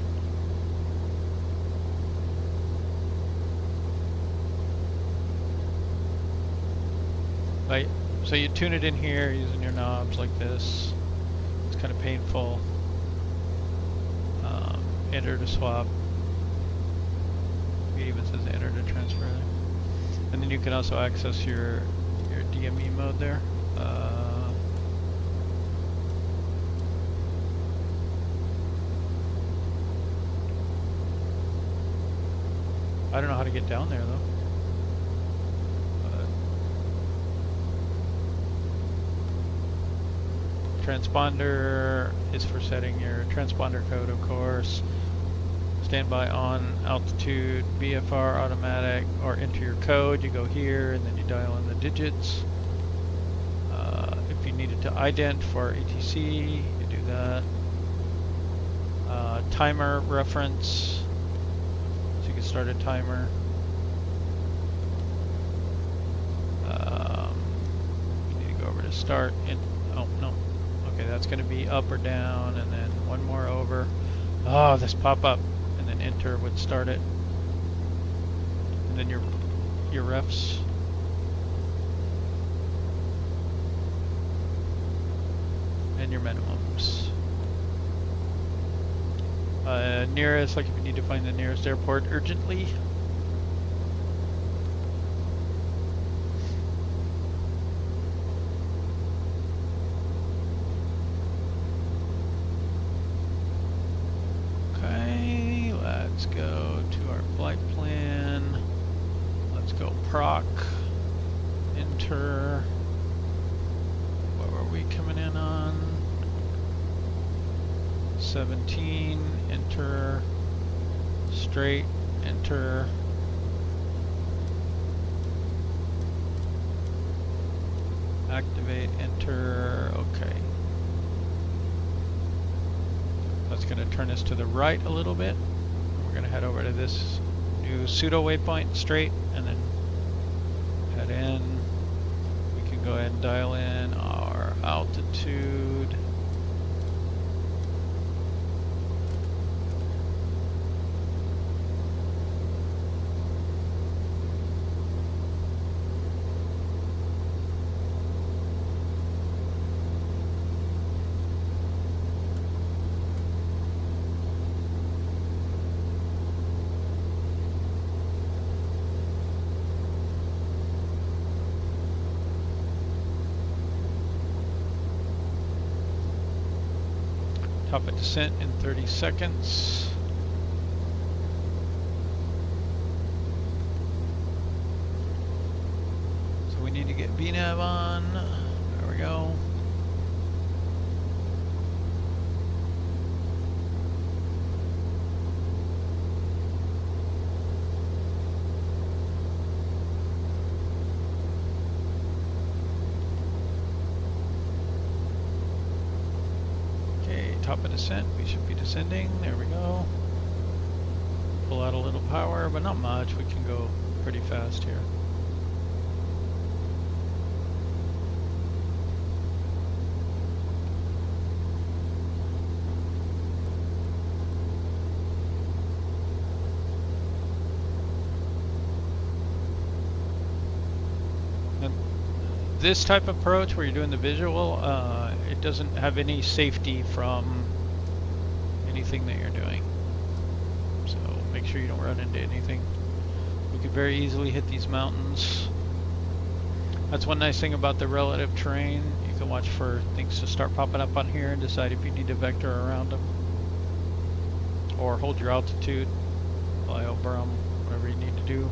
Right, so you tune it in here using your knobs like this. It's kind of painful. Enter to swap. It even says enter to transfer. And then you can also access your DME mode there. I don't know how to get down there though. Transponder is for setting your transponder code, of course. standby on, altitude, BFR automatic, or enter your code. You go here and then you dial in the digits. If you needed to ident for ATC, you do that. Timer reference, so you can start a timer. You need to go over to start. Oh no, okay, that's going to be up or down, and then one more over. Oh, this pop up, and then enter would start it, and then your refs. And your minimums. Nearest, like if you need to find the nearest airport urgently. Okay, let's go to our flight plan. Let's go proc, enter. What were we coming in on? 17, enter, straight, enter, activate, enter, okay. That's going to turn us to the right a little bit. We're going to head over to this new pseudo waypoint, straight, and then head in. We can go ahead and dial in our altitude. Top of descent in 30 seconds. So we need to get VNAV on. There we go. Top of descent, we should be descending. There we go. Pull out a little power, but not much. We can go pretty fast here. And this type of approach where you're doing the visual, it doesn't have any safety from anything that you're doing. So make sure you don't run into anything. We could very easily hit these mountains. That's one nice thing about the relative terrain. You can watch for things to start popping up on here and decide if you need to vector around them. Or hold your altitude, fly over them, whatever you need to do.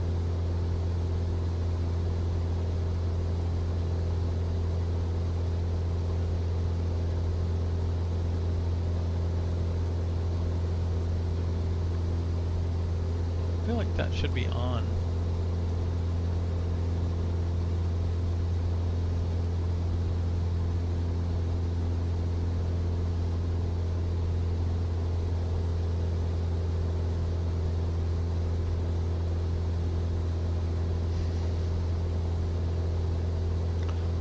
I feel like that should be on.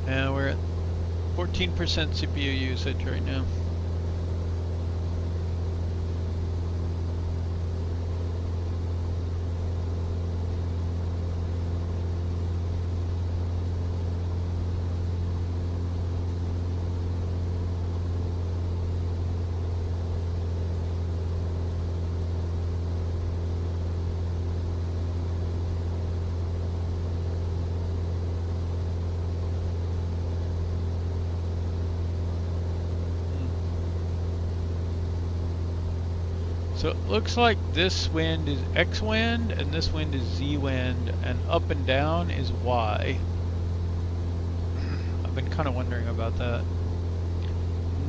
And we're at 14% CPU usage right now. So it looks like this wind is X wind and this wind is Z wind, and up and down is Y. I've been kind of wondering about that.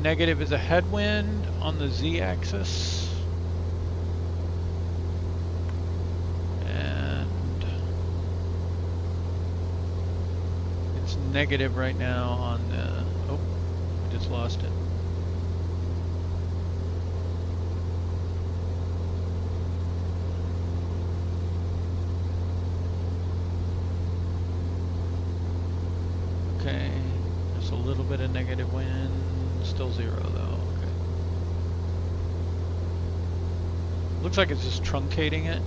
Negative is a headwind on the Z axis. negative right now on the... Oh, I just lost it. Okay, just a little bit of negative wind, still 0 though, okay. Looks like it's just truncating it.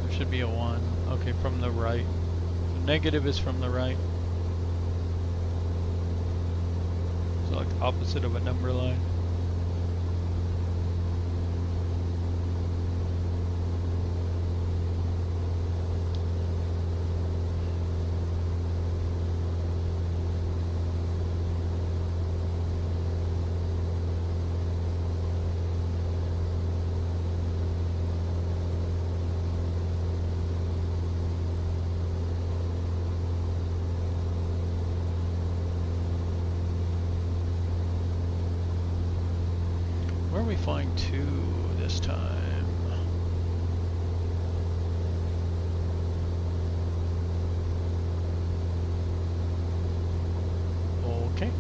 There should be a 1, okay, from the right. The negative is from the right. So like opposite of a number line. Where are we flying to this time? Okay.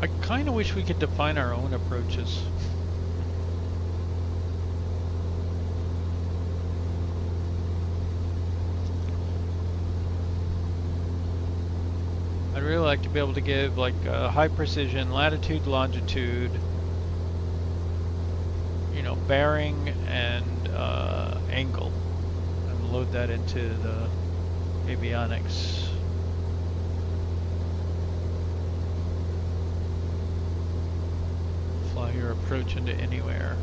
I kind of wish we could define our own approaches. I'd really like to be able to give like high precision latitude, longitude, you know, bearing and angle, and load that into the avionics. Fly your approach into anywhere.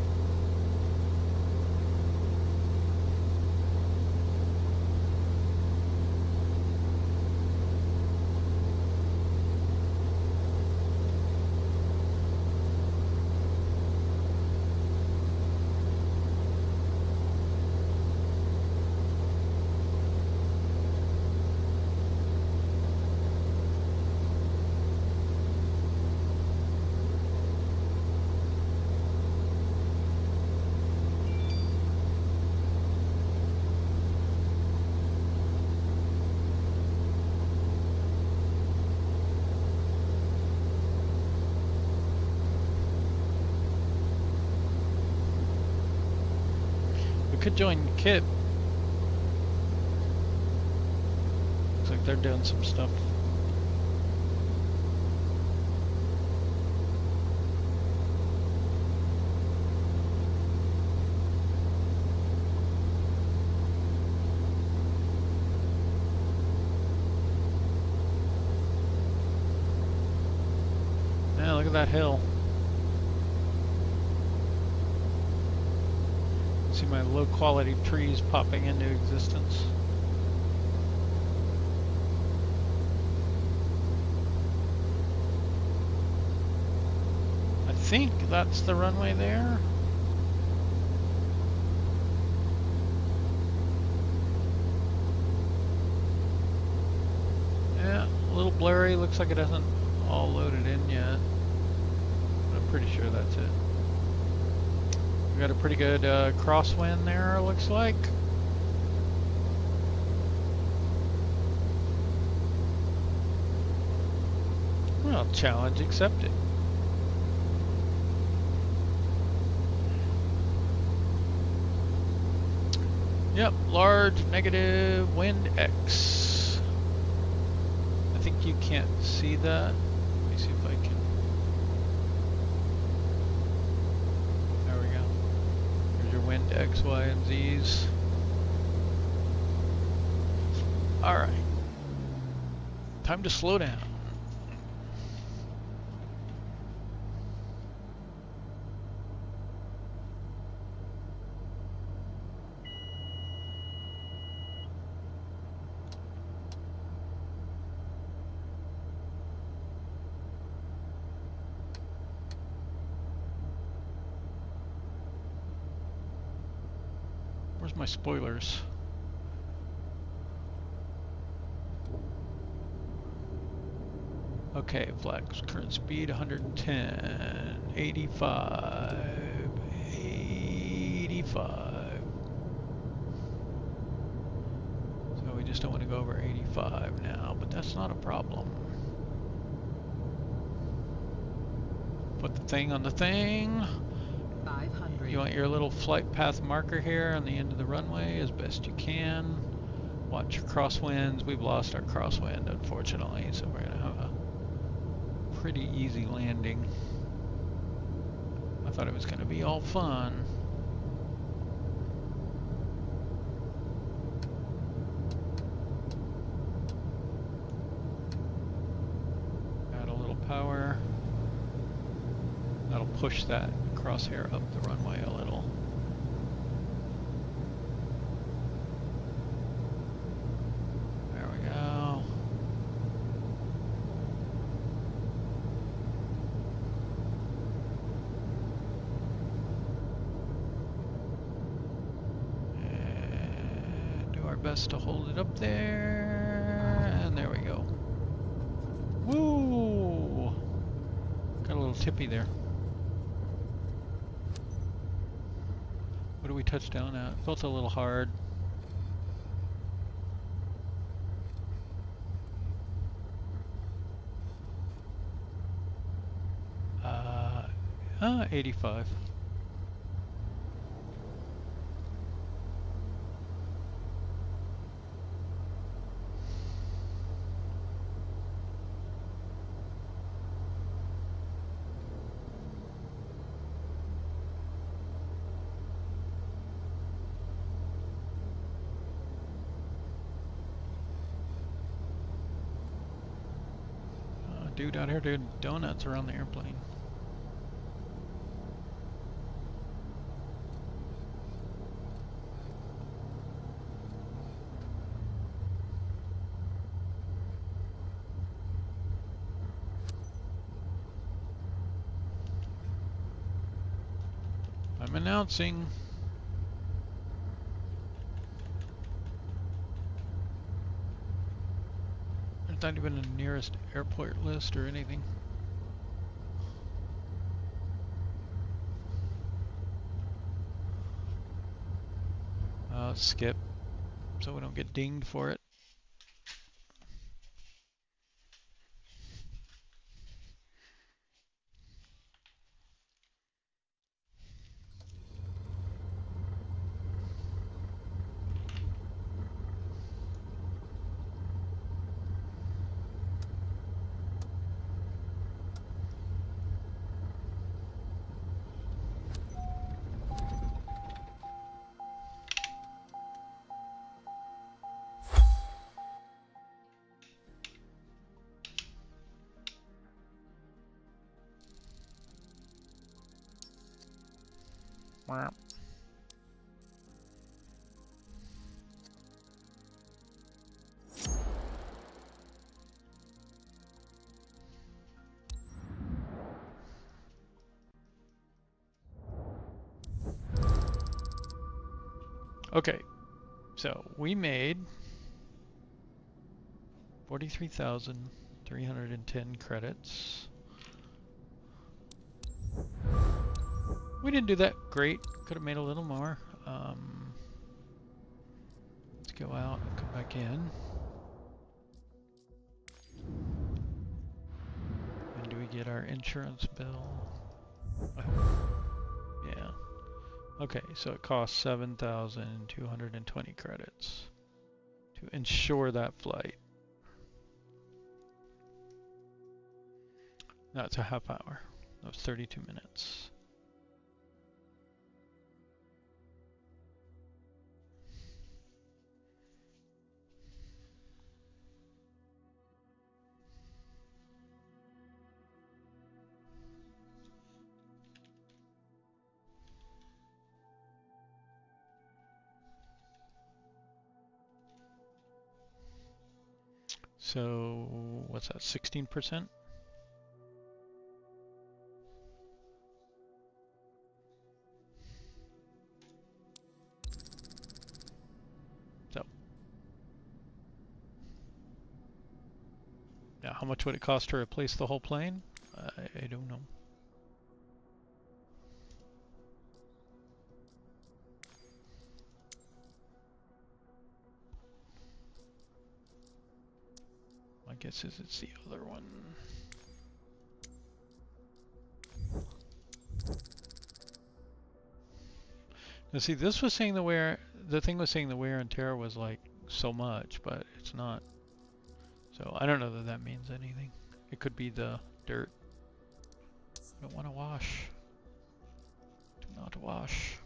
Could join KIP. Looks like they're doing some stuff. Yeah, look at that hill. See my low quality trees popping into existence. I think that's the runway there. Yeah, a little blurry, looks like it hasn't all loaded in yet. But I'm pretty sure that's it. We got a pretty good crosswind there, looks like. Well, challenge accepted. Yep, large negative wind X. I think you can't see that. Let me see if I can. Wind X, Y, and Z's. Alright. Time to slow down. Where's my spoilers? Okay, flex, current speed 110, 85, 85. So we just don't want to go over 85 now, but that's not a problem. Put the thing on the thing. 500. You want your little flight path marker here on the end of the runway as best you can. Watch your crosswinds. We've lost our crosswind, unfortunately, so we're gonna have a pretty easy landing. I thought it was gonna be all fun. Add a little power. That'll push that crosshair up the runway a little. There we go. And do our best to hold it up there. And there we go. Woo! Got a little tippy there. What do we touch down at? Felt a little hard. 85. Dude out here doing donuts around the airplane. I'm announcing. There's not even a nearest airport list or anything. Skip, so we don't get dinged for it. Wow. Okay, so we made 43,310 credits. We didn't do that great. Could have made a little more. Let's go out and come back in. And do we get our insurance bill? I hope. Yeah. Okay, so it costs 7,220 credits to insure that flight. That's a half hour. That was 32 minutes. So what's that, 16%? So Now, how much would it cost to replace the whole plane? I don't know. My guess is it's the other one. Now see, this was saying the thing was saying the wear and tear was like so much, but it's not. So I don't know that that means anything. It could be the dirt. I don't want to wash. Do not wash.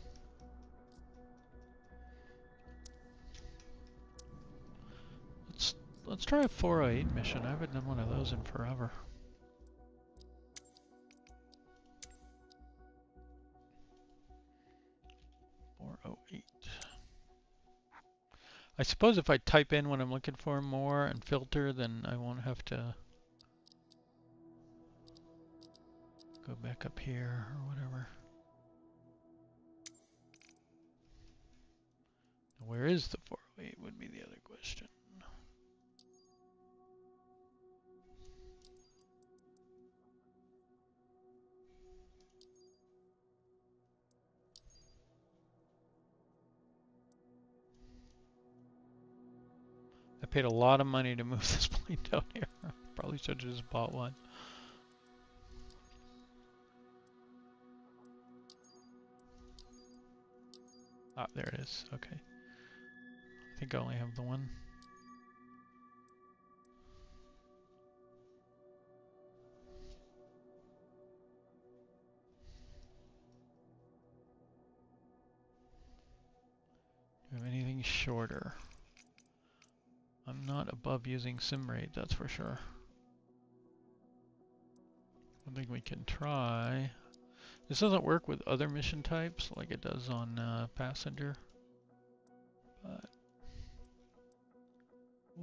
Let's try a 408 mission. I haven't done one of those in forever. I suppose if I type in what I'm looking for more and filter, then I won't have to go back up here or whatever. Where is the 408 would be the other question. I paid a lot of money to move this plane down here. Probably should have just bought one. Ah, there it is. Okay. I think I only have the one. Do you have anything shorter? I'm not above using SimRate, that's for sure. I think we can try. This doesn't work with other mission types like it does on passenger. But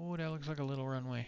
oh, that looks like a little runway.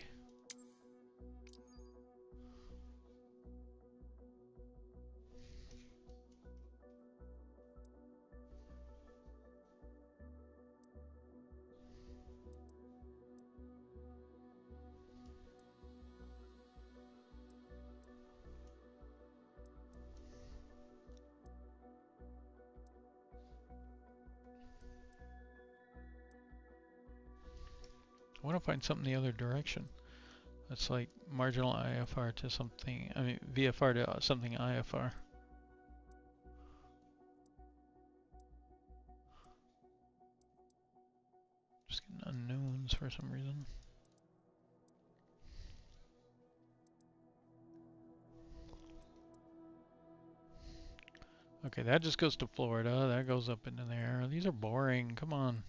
I want to find something the other direction. That's like marginal IFR to something, I mean VFR to something IFR. Just getting unknowns for some reason. Okay, that just goes to Florida. That goes up into there. These are boring. Come on.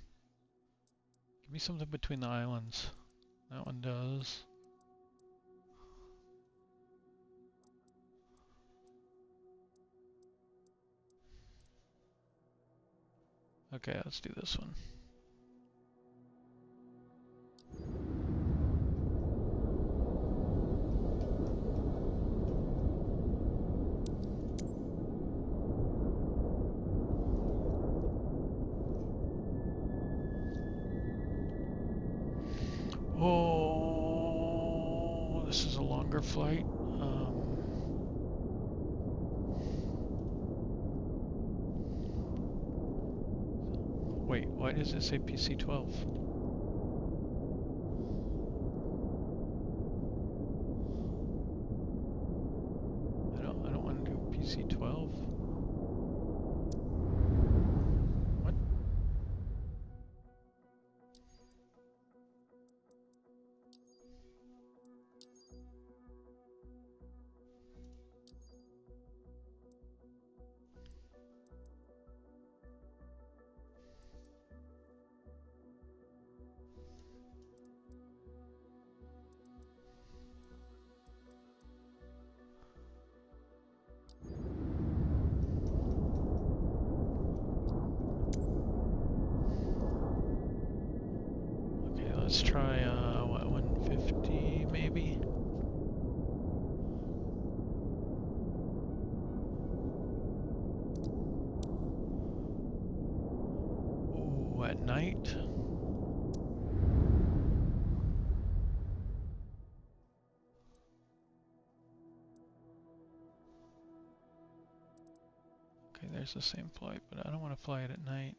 Give me something between the islands. That one does. Okay, let's do this one. Oh, this is a longer flight. Wait, why does it say PC-12? I don't want to do PC-12. What? Let's try, what, 150 maybe? Ooh, at night? is the same flight, but I don't want to fly it at night.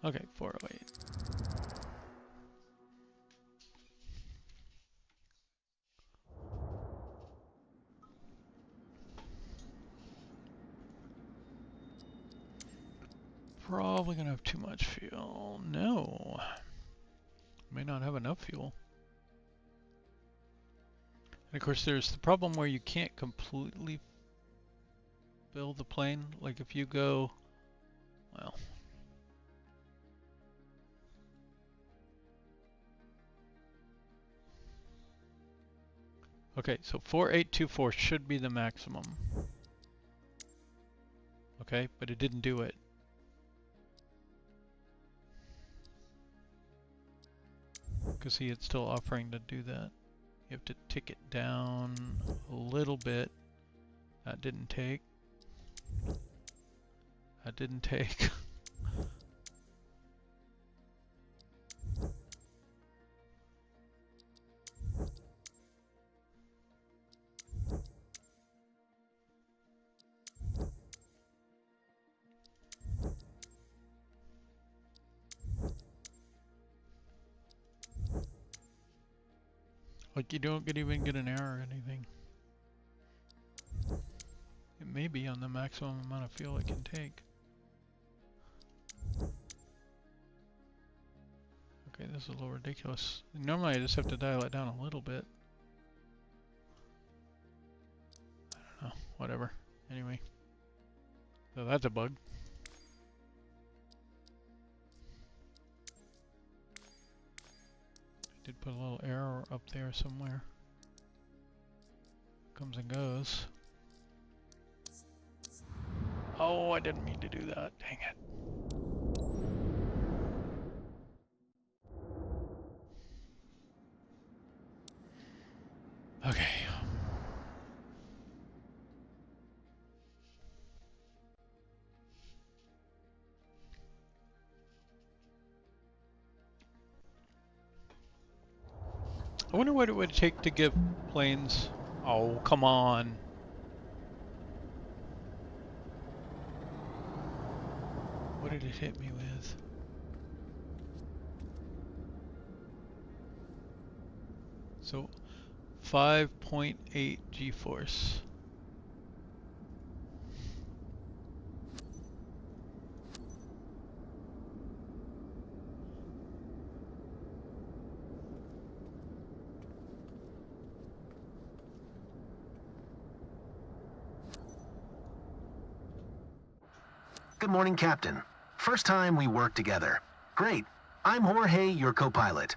Okay, 408. Probably gonna have too much fuel. No. May not have enough fuel. And of course there's the problem where you can't completely fill the plane. Like if you go, well, okay, so 4824 should be the maximum. Okay, but it didn't do it. Because see, it's still offering to do that. You have to tick it down a little bit. That didn't take. That didn't take. Like you don't even get an error or anything. It may be on the maximum amount of fuel it can take. Okay, this is a little ridiculous. Normally I just have to dial it down a little bit. I don't know, whatever. Anyway. So that's a bug. Did put a little arrow up there somewhere. Comes and goes. Oh, I didn't mean to do that. Dang it. Okay. I wonder what it would take to give planes. Oh, come on. What did it hit me with? So 5.8 G-force. Good morning, Captain. First time we work together. Great. I'm Jorge, your co-pilot.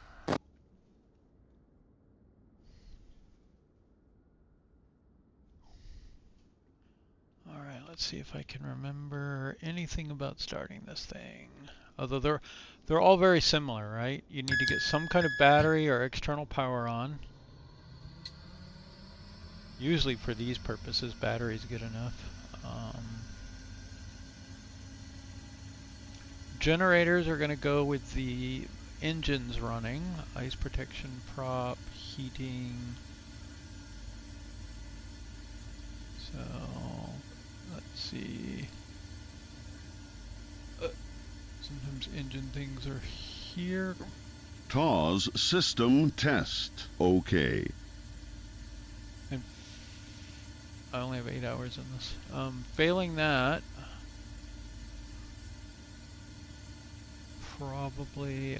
Alright, let's see if I can remember anything about starting this thing. Although they're all very similar, right? You need to get some kind of battery or external power on. Usually for these purposes, battery's good enough. Generators are going to go with the engines running. Ice protection prop, heating. So, let's see. Sometimes engine things are here. TAWS system test. Okay. And I only have 8 hours in this. Failing that, probably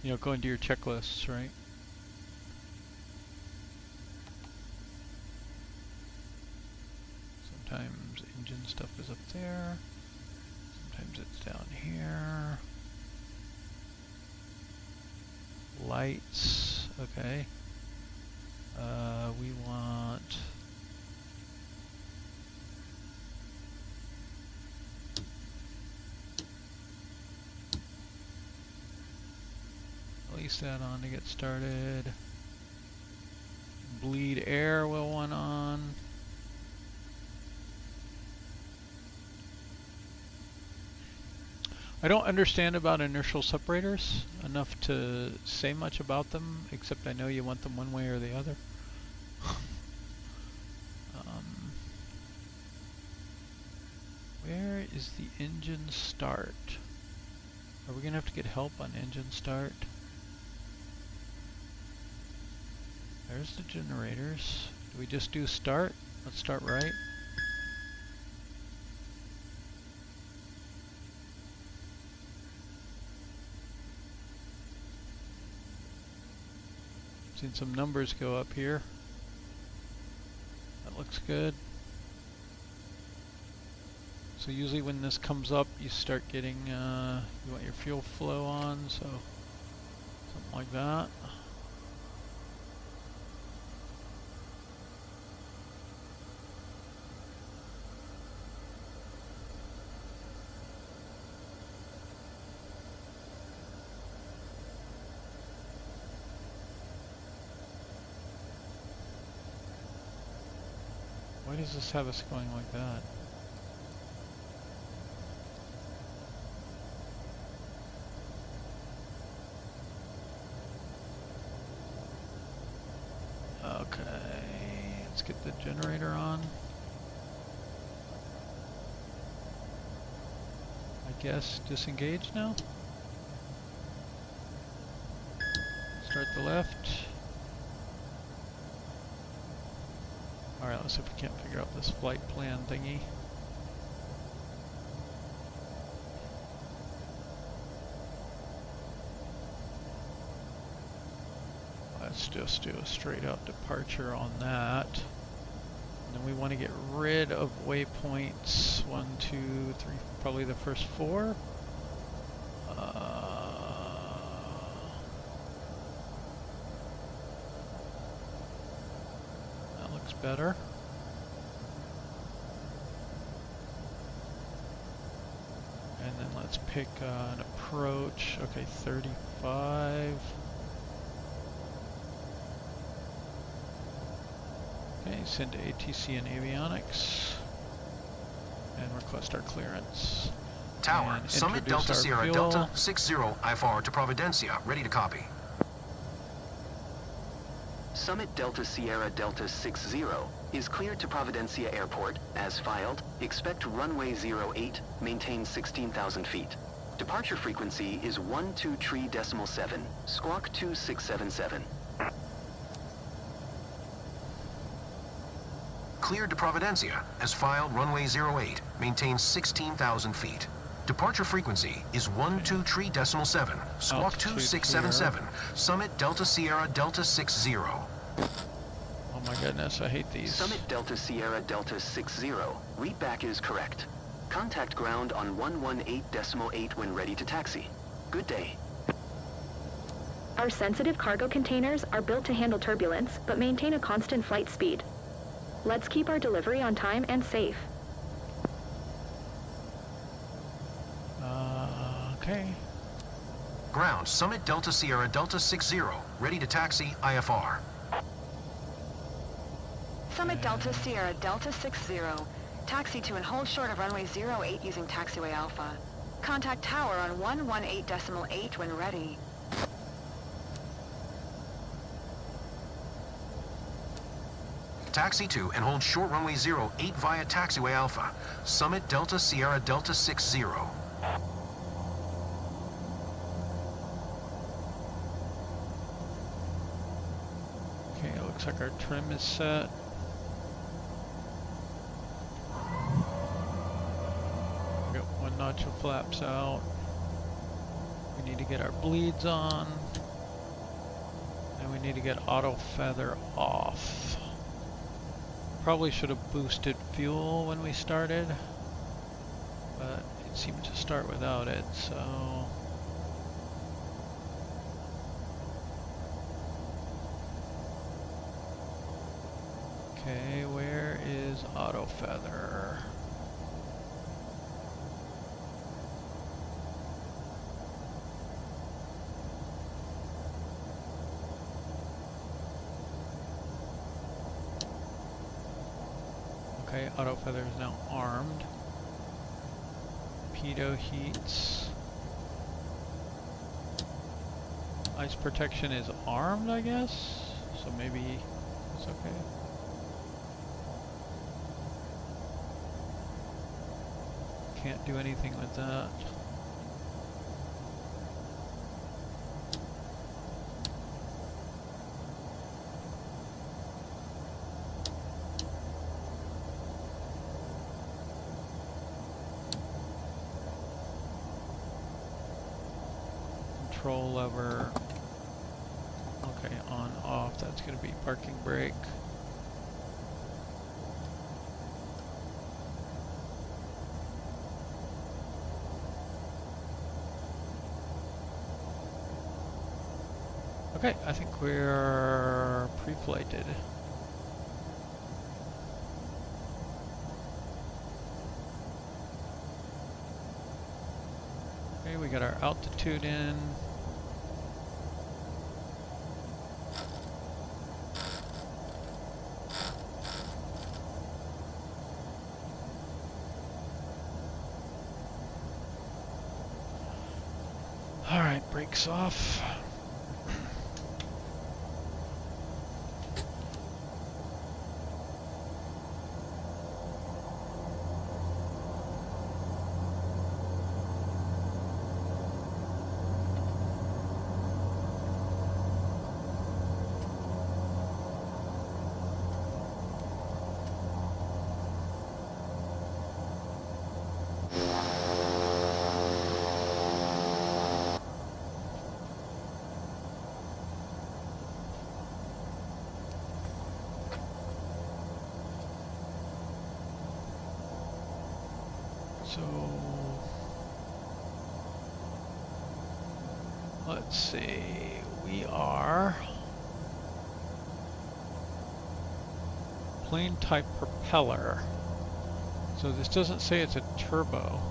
you know, go into your checklists, right? Sometimes engine stuff is up there. Sometimes it's down here. Lights, okay. We want Place that on to get started. Bleed air will want on. I don't understand about inertial separators enough to say much about them, except I know you want them one way or the other. Where is the engine start? Are we gonna have to get help on engine start? There's the generators. Do we just do start? Let's start right. Seen some numbers go up here. That looks good. So usually when this comes up, you start getting, you want your fuel flow on, so something like that. Why does this have us going like that? Okay, let's get the generator on. I guess disengage now. Start the left. Alright, let's see if we can't figure out this flight plan thingy. Let's just do a straight out departure on that. And then we want to get rid of waypoints 1, 2, 3, probably the first 4. That looks better. And then let's pick an approach. Okay, 35. Okay, send to ATC and avionics. And request our clearance. Tower, And Summit introduce Delta our Sierra fuel. Delta 60 IFR to Providencia. Ready to copy. Summit Delta Sierra Delta 60 is cleared to Providencia Airport, as filed. Expect runway 08, maintain 16,000 feet. Departure frequency is 123.7, squawk 2677. Cleared to Providencia. As filed, runway 08. Maintain 16,000 feet. Departure frequency is 123.7. Squawk Altitude 2677. Summit Delta Sierra Delta 60. Oh my goodness, I hate these. Summit Delta Sierra Delta 60. Readback is correct. Contact ground on 118.8 when ready to taxi. Good day. Our sensitive cargo containers are built to handle turbulence, but maintain a constant flight speed. Let's keep our delivery on time and safe. Okay. Ground, Summit Delta Sierra Delta 60. Ready to taxi, IFR. Summit Delta Sierra Delta 60. Taxi to and hold short of runway 08 using taxiway Alpha. Contact tower on 118.8 when ready. Taxi to and hold short runway 08 via taxiway Alpha. Summit Delta Sierra Delta 60. Okay, it looks like our trim is set. We got one notch of flaps out. We need to get our bleeds on. And we need to get auto feather off. Probably should have boosted fuel when we started, but it seemed to start without it, so... Okay, where is auto feather? Okay, auto feather is now armed. Pedo heats. Ice protection is armed, I guess? So maybe it's okay. Can't do anything with that. Control lever. Okay, on, off. That's going to be parking brake. Okay, I think we're pre-flighted. Okay, we got our altitude in. All right, brakes off. So let's see, we are plane type propeller. So this doesn't say it's a turbo.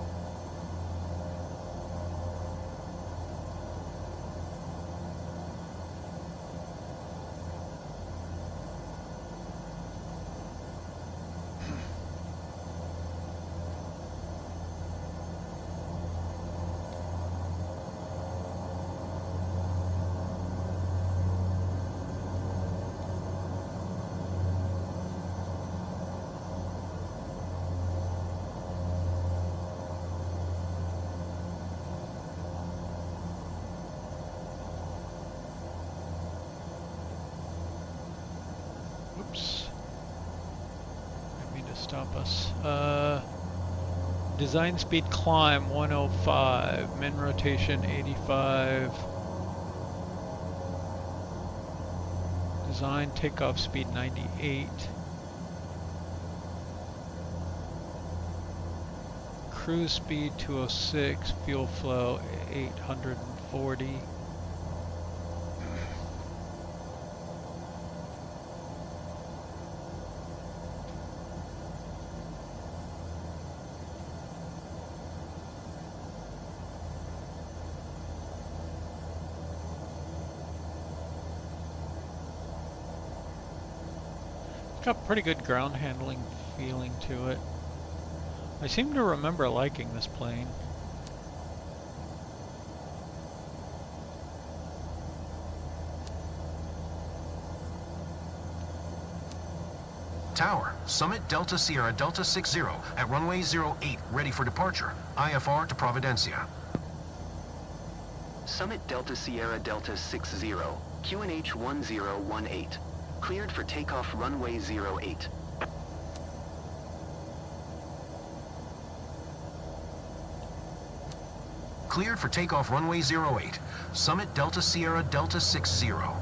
Oops. Didn't mean to stop us. Design speed climb 105, min rotation 85. Design takeoff speed 98. Cruise speed 206, fuel flow 840. Got pretty good ground handling feeling to it. I seem to remember liking this plane. Tower, Summit Delta Sierra Delta 60 at runway 08, ready for departure. IFR to Providencia. Summit Delta Sierra Delta 60, QNH 1018. Cleared for takeoff runway 08. Cleared for takeoff runway 08. Summit Delta Sierra Delta 60. How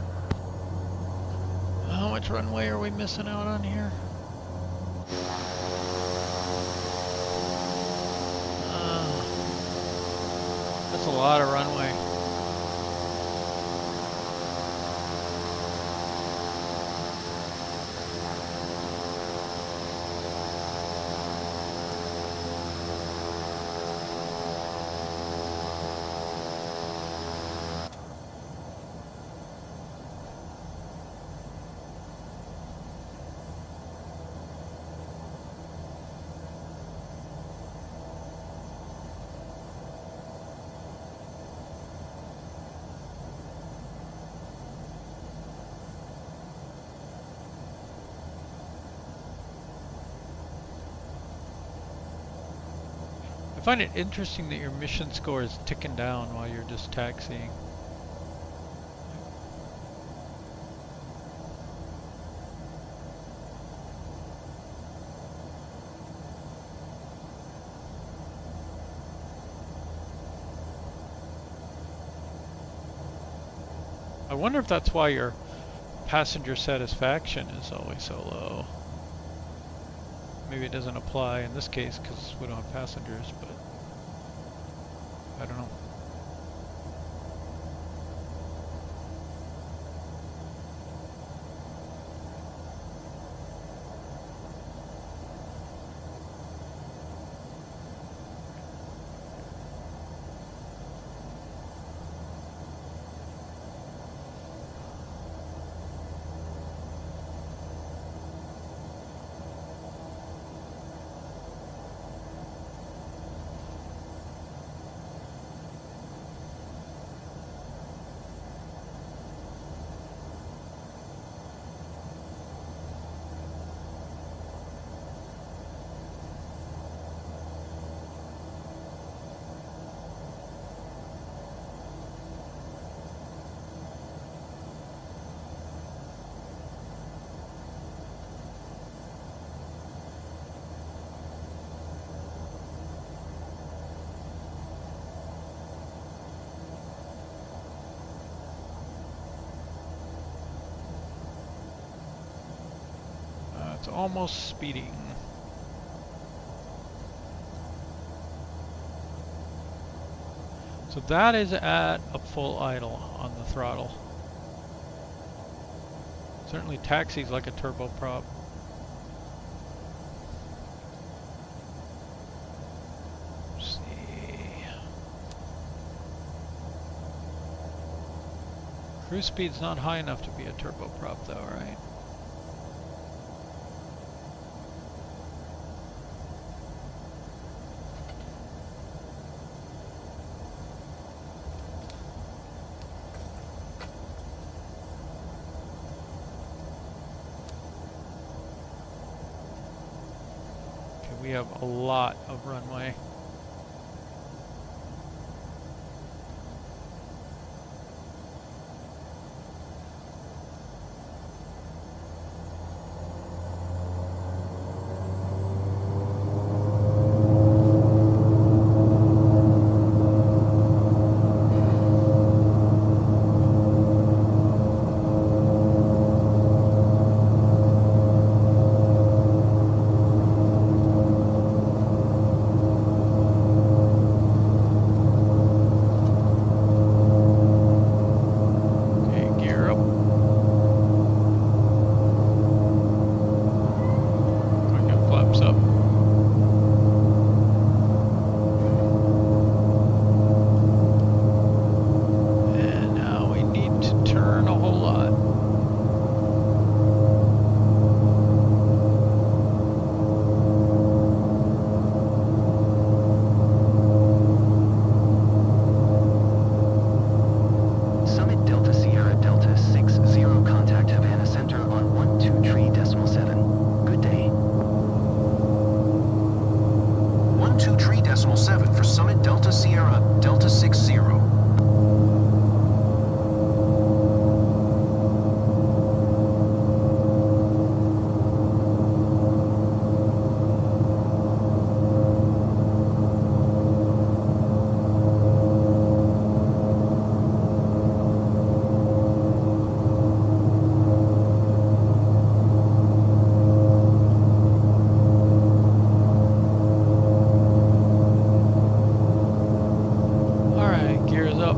much runway are we missing out on here? That's a lot of runway. find it interesting that your mission score is ticking down while you're just taxiing. I wonder if that's why your passenger satisfaction is always so low. Maybe it doesn't apply in this case because we don't have passengers, but I don't know. It's almost speeding. So that is at a full idle on the throttle. Certainly taxis like a turboprop. Let's see. Cruise speed's not high enough to be a turboprop though, right? We have a lot of runway.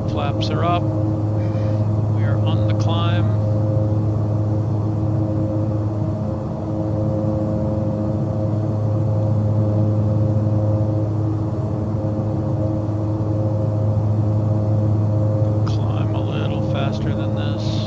Flaps are up. We are on the climb. Climb a little faster than this.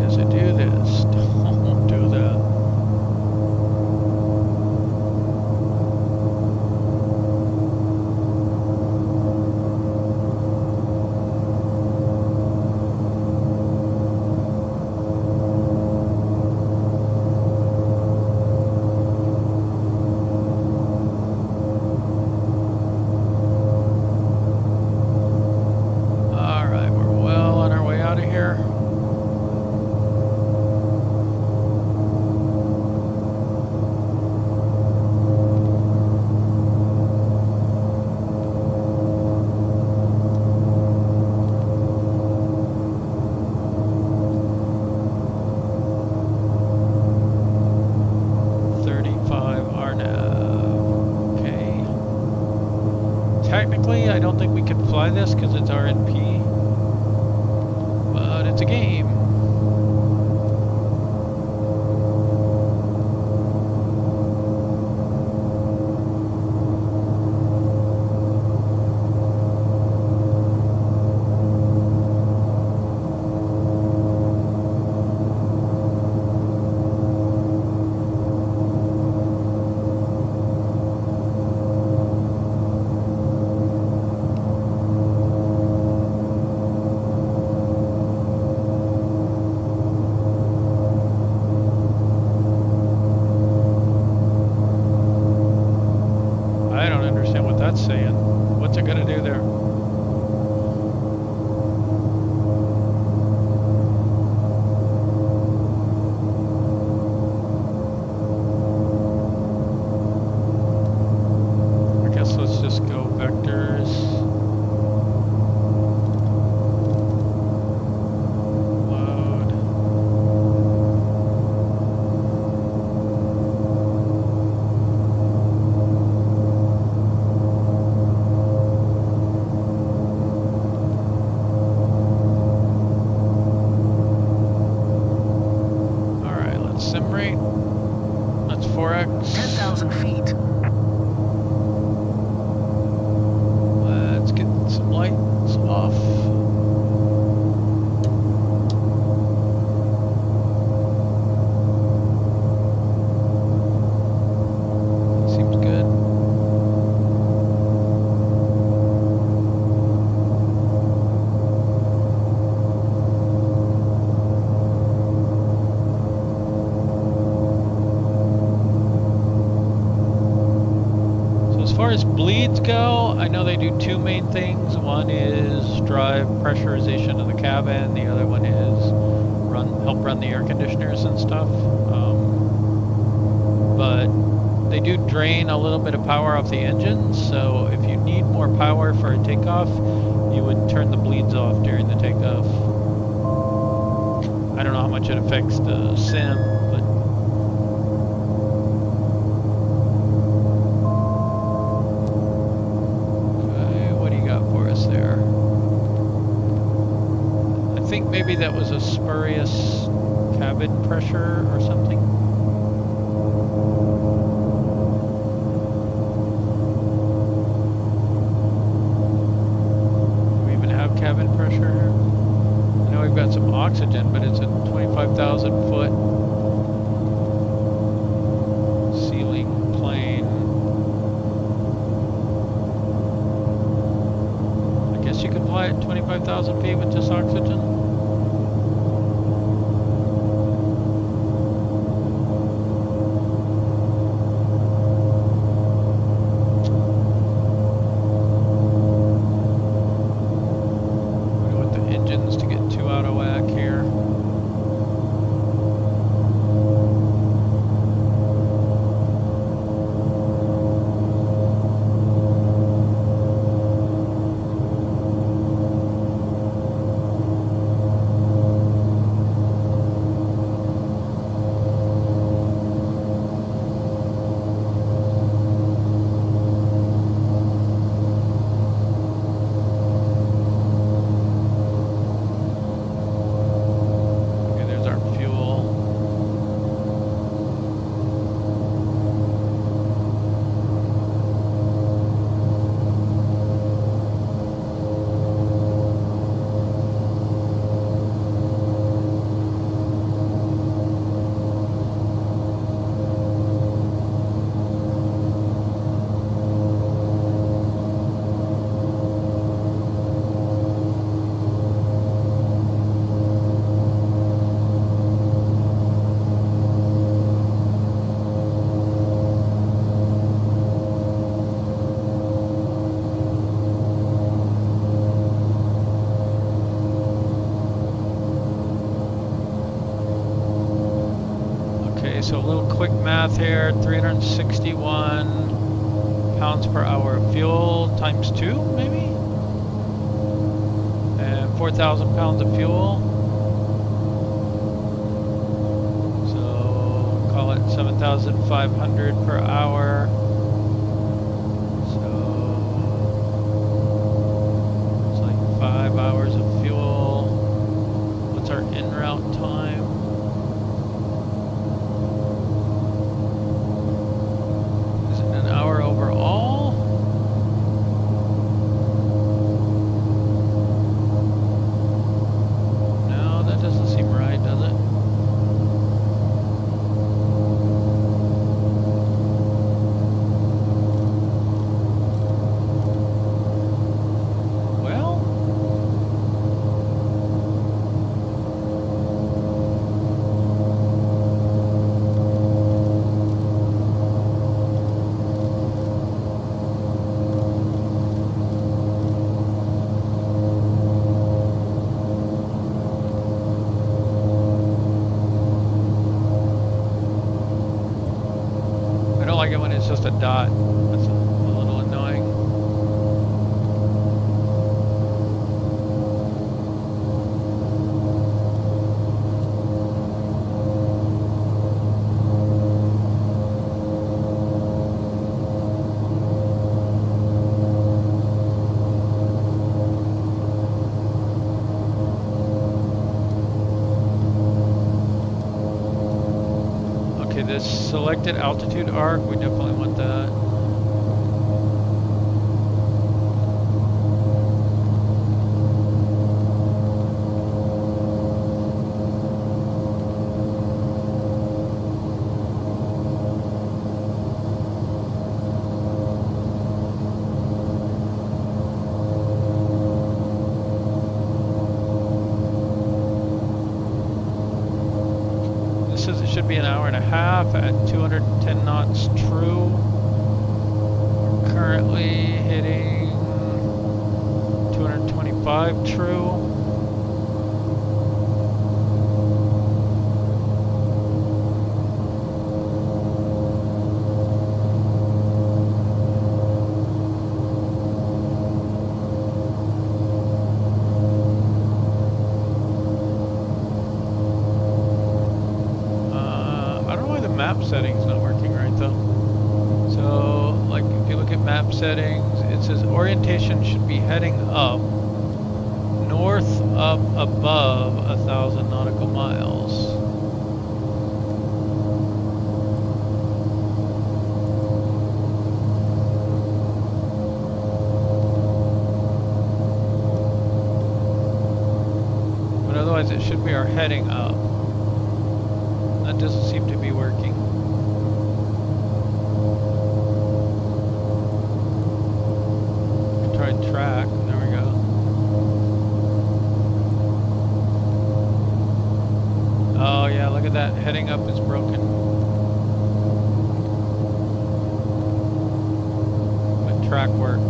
does it do this? Don't do that. Technically, I don't think we can fly this because it's RNP, but it's a game. Saying, what's it gonna do there? I guess let's just go vectors. Load. Sim rate. That's 4x. 10,000 feet. Let's get some lights off. Seems good. As far as bleeds go, I know they do two main things. One is drive pressurization of the cabin. The other one is help run the air conditioners and stuff. But they do drain a little bit of power off the engines. So if you need more power for a takeoff, you would turn the bleeds off during the takeoff. I don't know how much it affects the sim, but there. I think maybe that was a spurious cabin pressure or something. Do we even have cabin pressure here? I know we've got some oxygen, but it's a 25,000 foot ceiling plane. You can fly at 25,000 feet with just oxygen. We want the engines to get too out of whack here. Okay, so a little quick math here. 361 pounds per hour of fuel times 2, maybe? And 4,000 pounds of fuel. So call it 7,500 per hour. So it's like 5 hours of fuel. What's our en route time? Is it an hour overall? No, that doesn't seem right, does it? Well, I don't like it when it's just a dot. That's a little annoying. Okay, this selected altitude arc, we definitely want that. This says it should be an hour and a half at 210 knots true. We're currently hitting 225 true. I don't know why the map setting's not working right though. So, like, if you look at map settings, it says orientation should be heading up, north up above 1,000 nautical miles. But otherwise it should be our heading up. That doesn't seem to be working. Try track. There we go. Oh yeah, look at that. Heading up is broken. But track worked.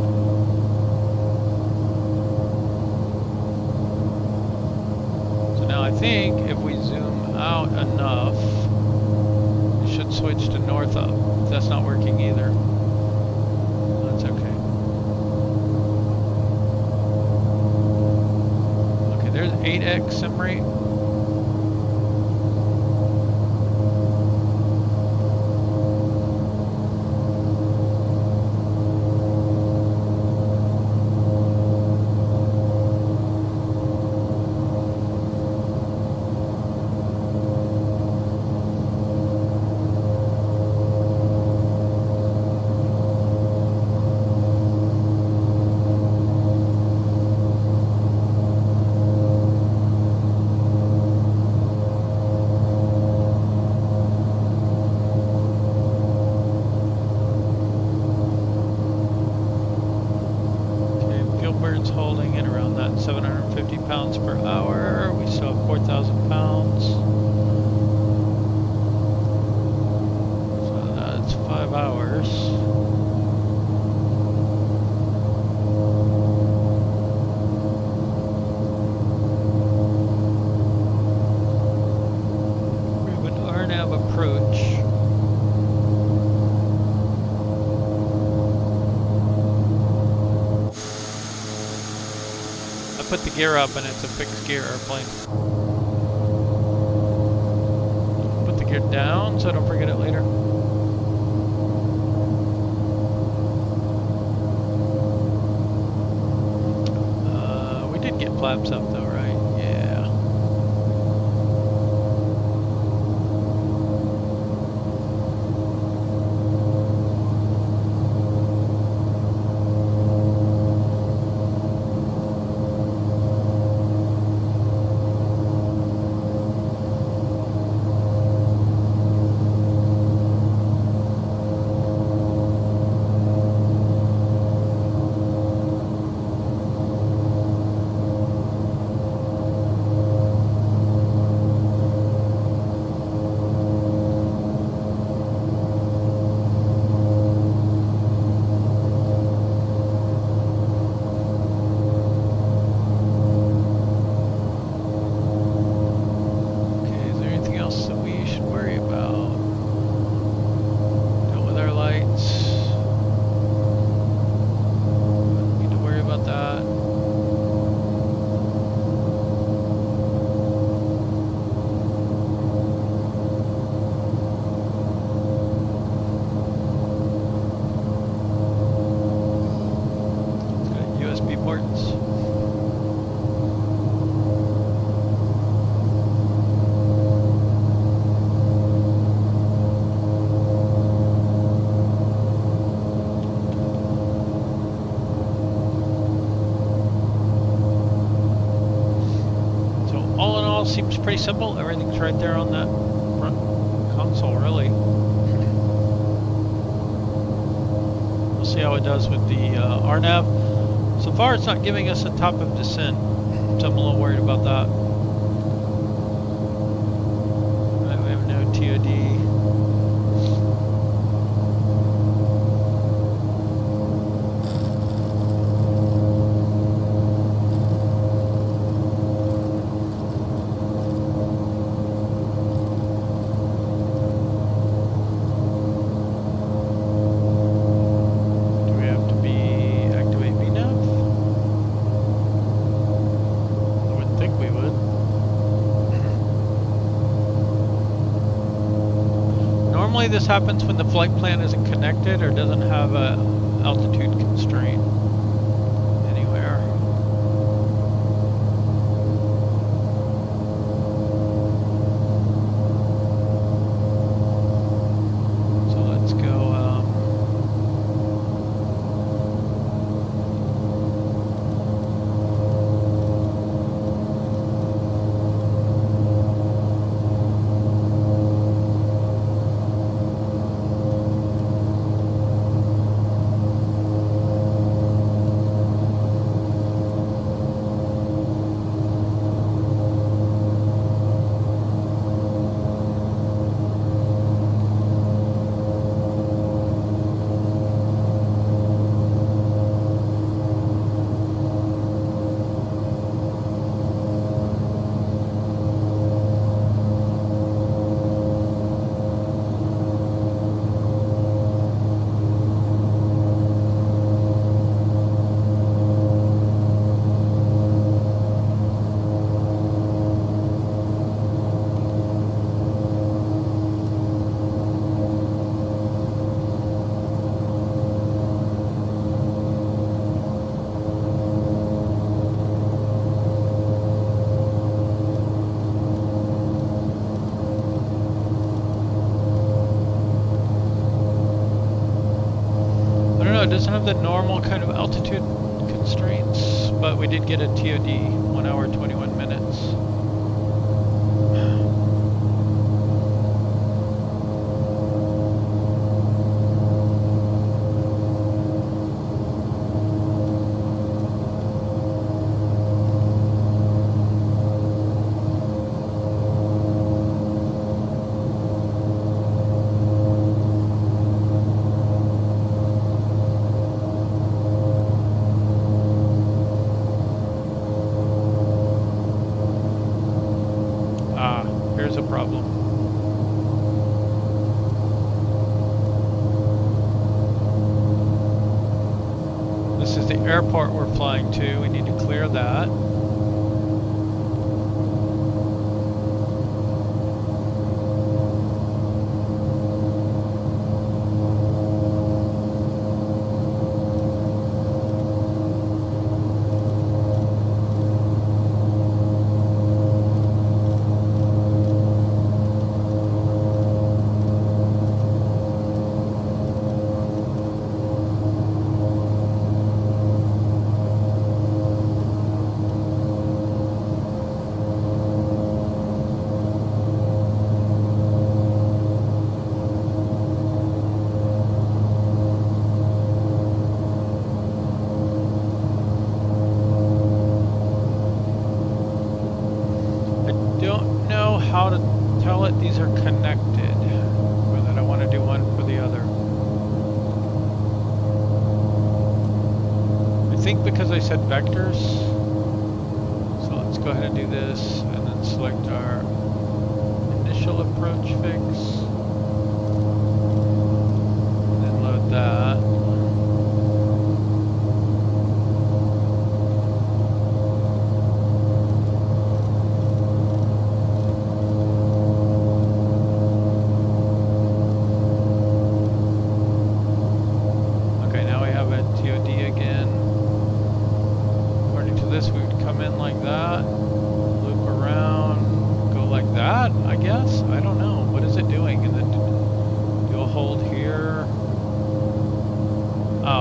So now I think if we zoom out enough, it should switch to north up. That's not working either. That's okay. Okay, there's 8x sim rate. Bird's holding at around that 750 pounds per hour. We still have 4,000 pounds. So that's 5 hours. We would have a approach. I put the gear up and it's a fixed gear airplane. Put the gear down so I don't forget it later. We did get flaps up though, right? Yeah. Seems pretty simple. Everything's right there on that front console, really. We'll see how it does with the RNAV. So far, it's not giving us a top of descent, so I'm a little worried about that. Right, we have no TOD. This happens when the flight plan isn't connected or doesn't have a altitude constraint anywhere. So let's go. It doesn't have the normal kind of altitude constraints, but we did get a TOD, 1 hour, 21 minutes. Here's a problem. is the airport we're flying to. We need to clear that. How to tell it these are connected, or that I want to do one for the other. I think because I said vectors, so let's go ahead and do this and then select our initial approach fix and then load that.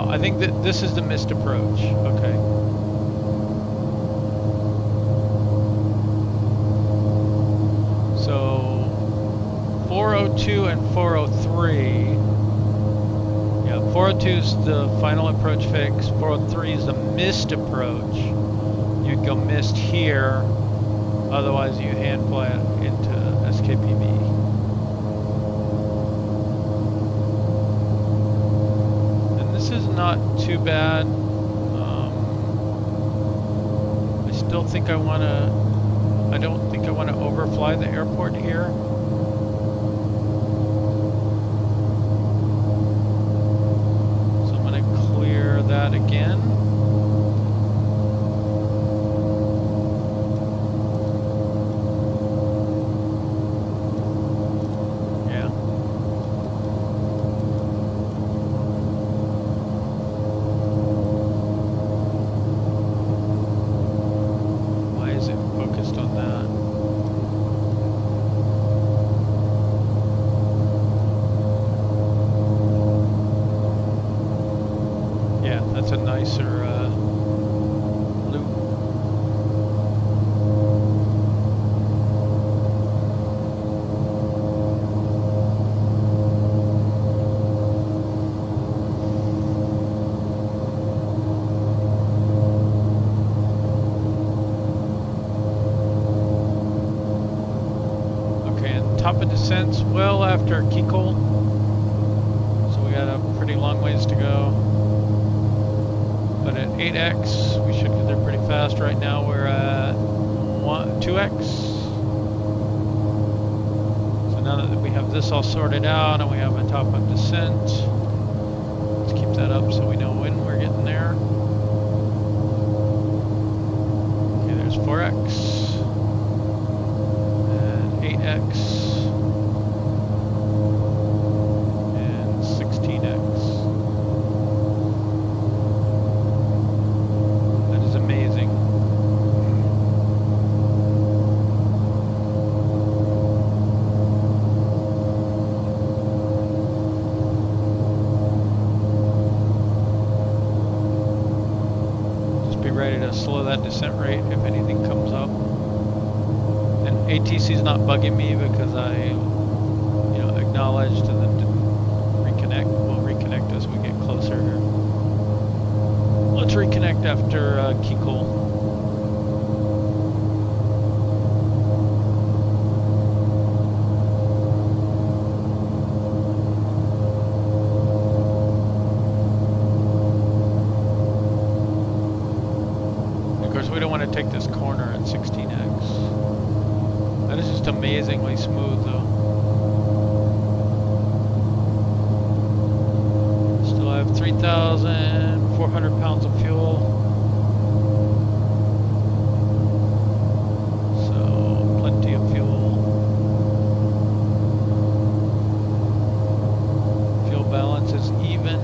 I think that this is the missed approach. Okay. So 402 and 403. Yeah, 402 is the final approach fix. 403 is the missed approach. You'd go missed here. Otherwise, you hand fly it into SKPB. Not too bad. I still think I want to. I don't think I want to overfly the airport here. So I'm going to clear that again. Top of descent's well after Courchevel, so we got a pretty long ways to go. But at 8x, we should get there pretty fast. Right now we're at 2x. So now that we have this all sorted out and we have a top of descent, let's keep that up so we know when we're getting there. Okay, there's 4x and 8x. Ready to slow that descent rate if anything comes up. And ATC's not bugging me because I, acknowledged and then didn't reconnect. We'll reconnect as we get closer here. Let's reconnect after Courchevel. We don't want to take this corner at 16x. That is just amazingly smooth though. Still have 3,000 400 pounds of fuel. So plenty of fuel. Fuel balance is even.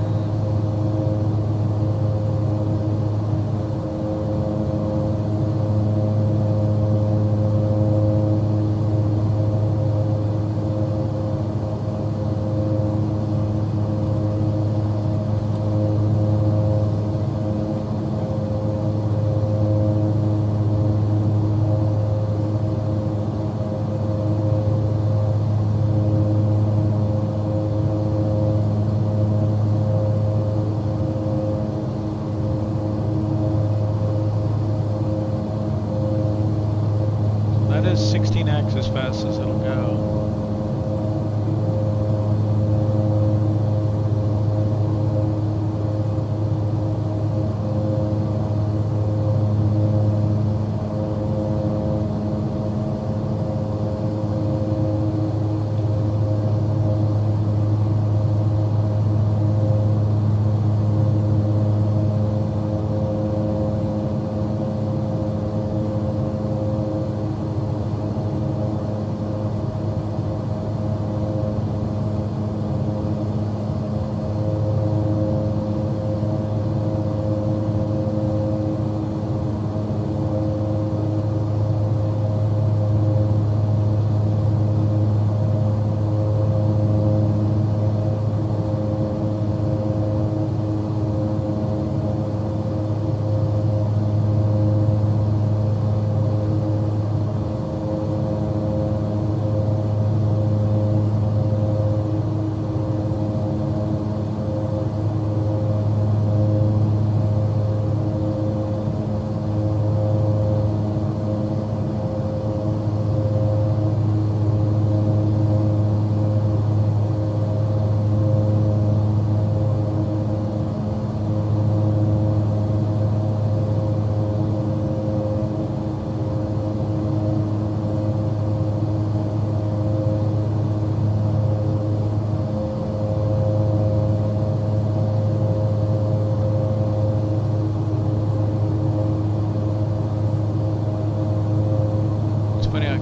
That is 16x as fast as it'll go.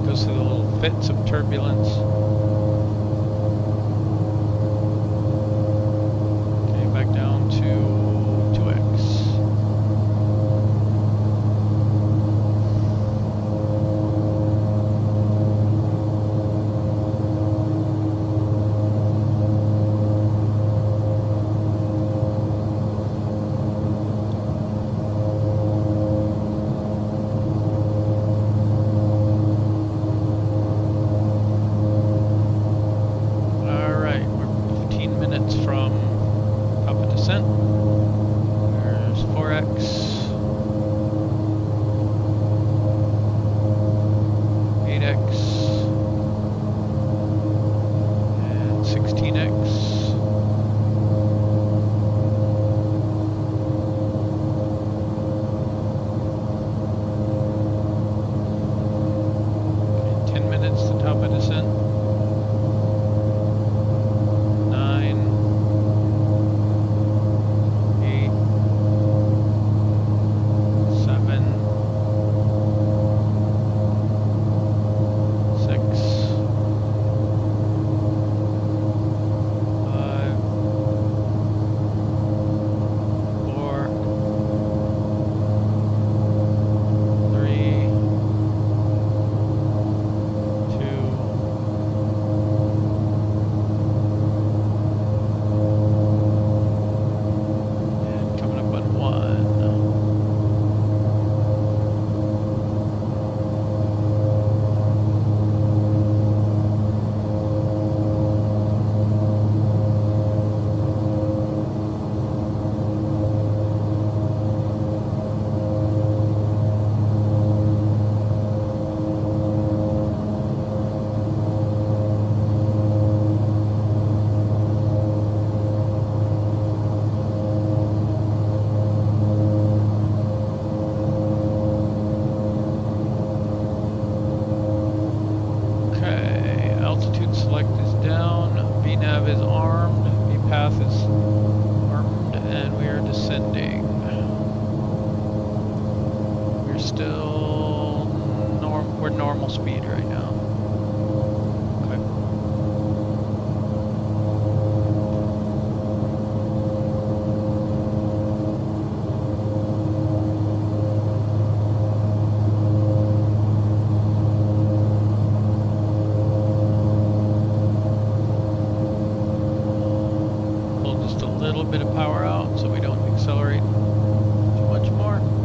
Goes through the little fits of turbulence. Okay, back down to 2x. There's 4x, 8x, and 16x. Okay, 10 minutes to top of descent. 9. 7, 6, 5, 4, 3, 2, and coming up on 1. Altitude select is down, VNav is armed, VPath is armed and we are descending. We're still we're normal speed right now. Okay. Pull just a little bit of power out so we don't accelerate too much more.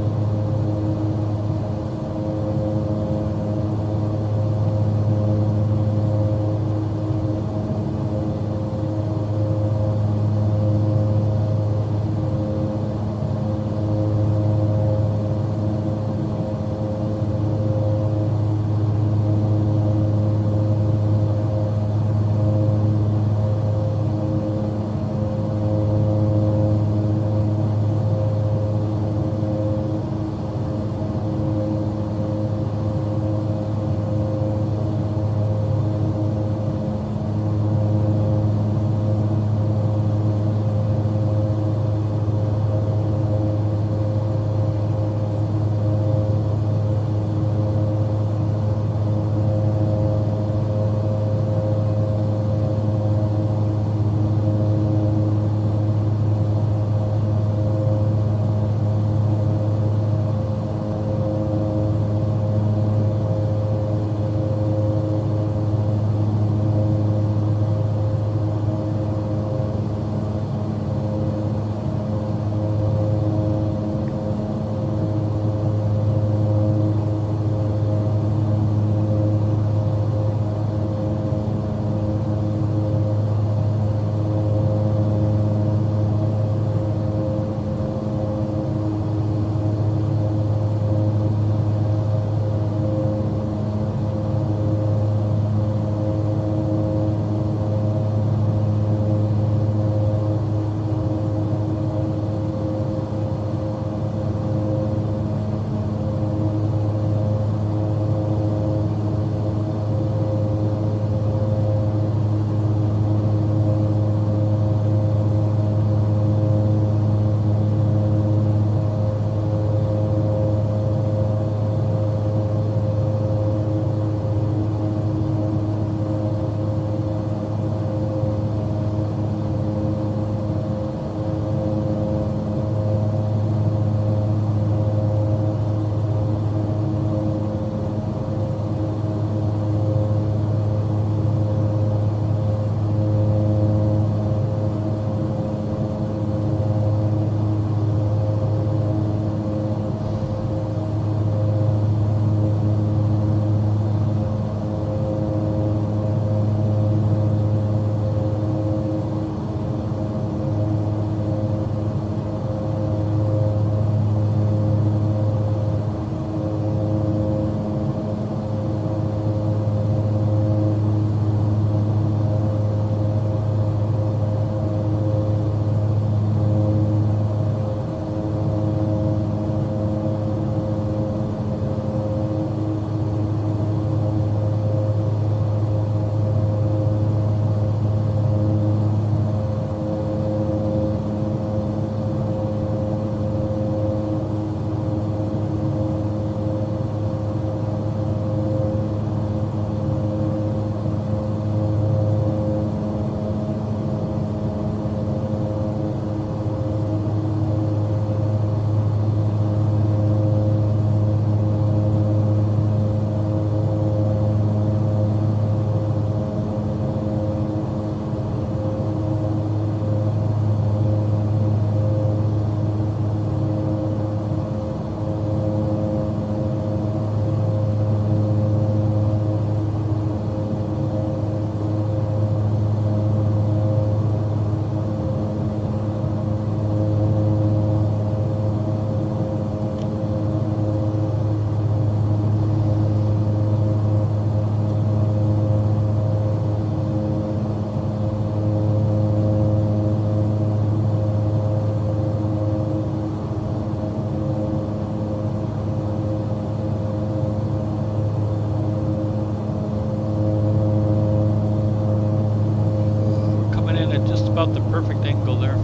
about the perfect angle there.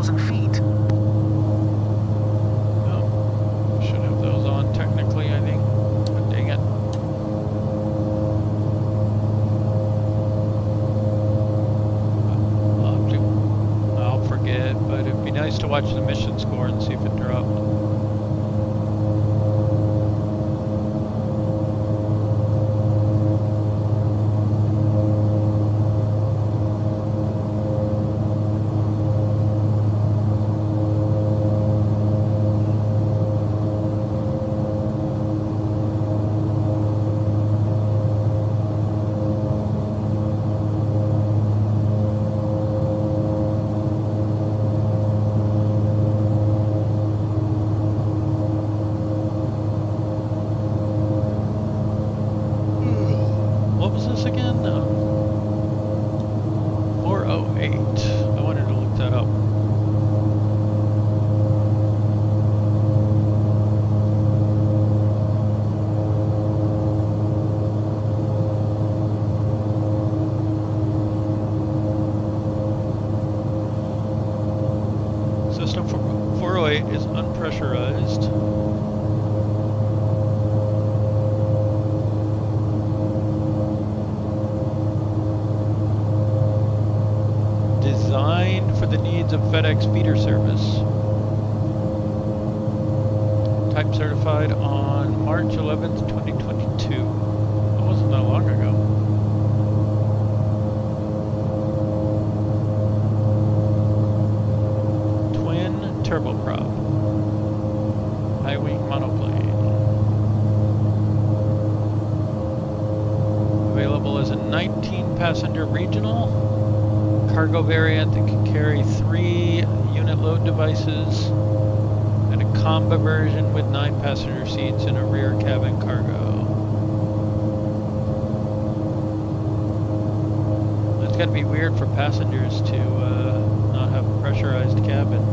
7,000 feet. Oh, should have those on technically, I think. But dang it. I'll forget, but it'd be nice to watch the mission score and see if it dropped. What was this again? 408. I wanted to look that up. System 408 is unpressurized. Designed for the needs of FedEx feeder service. Type certified on March 11th, 2022. That wasn't that long ago. Twin turboprop. High wing monoplane. Available as a 19-passenger regional. Cargo variant that can carry 3 unit load devices, and a combo version with 9 passenger seats and a rear cabin cargo. That's gotta be weird for passengers to not have a pressurized cabin.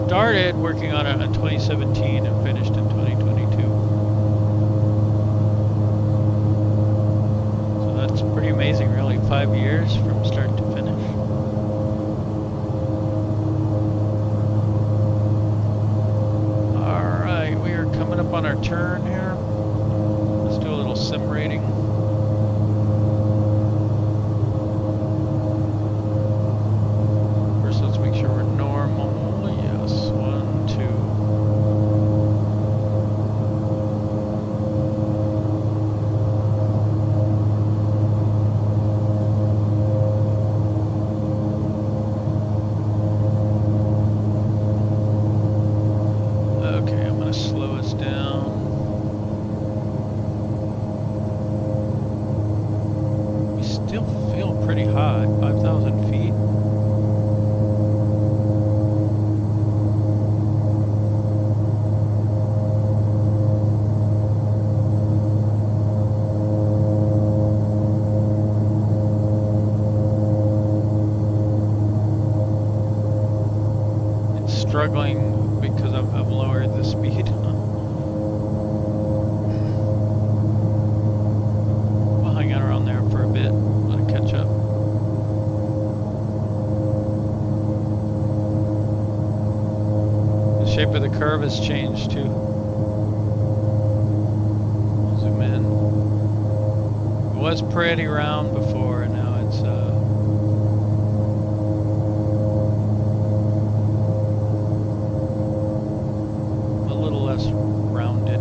Started working on it in 2017 and finished in 2022. So that's pretty amazing, really. 5 years from start to finish. Alright, we are coming up on our turn here. Let's do a little sim rating. First, let's make sure we're normal. Yes, 1, 2. Okay, I'm gonna slow us down. We still feel pretty high, 5,000 feet. Struggling because I've lowered the speed. We'll hang out around there for a bit, let it catch up. The shape of the curve has changed too. Zoom in. It was pretty round before, and now it's less rounded.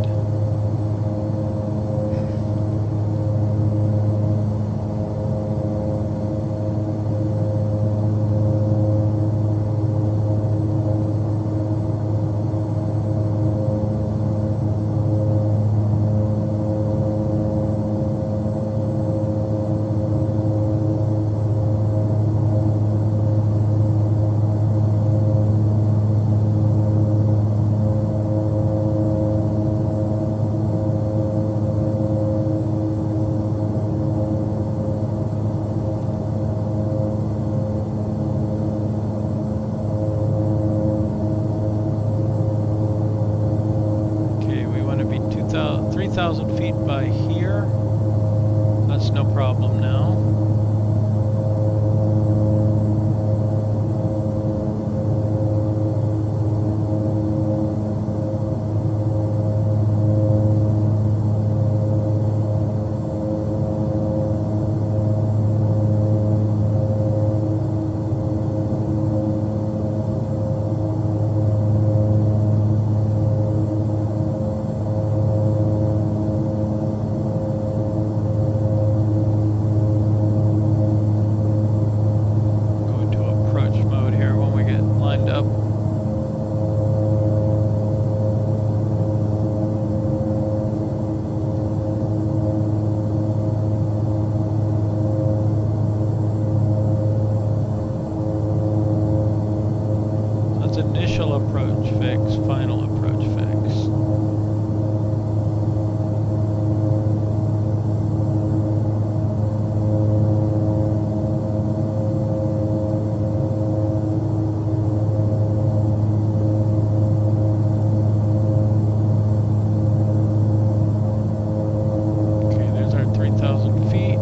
3,000 feet by here. That's no problem now. Initial approach fix, final approach fix. Okay, there's our 3,000 feet.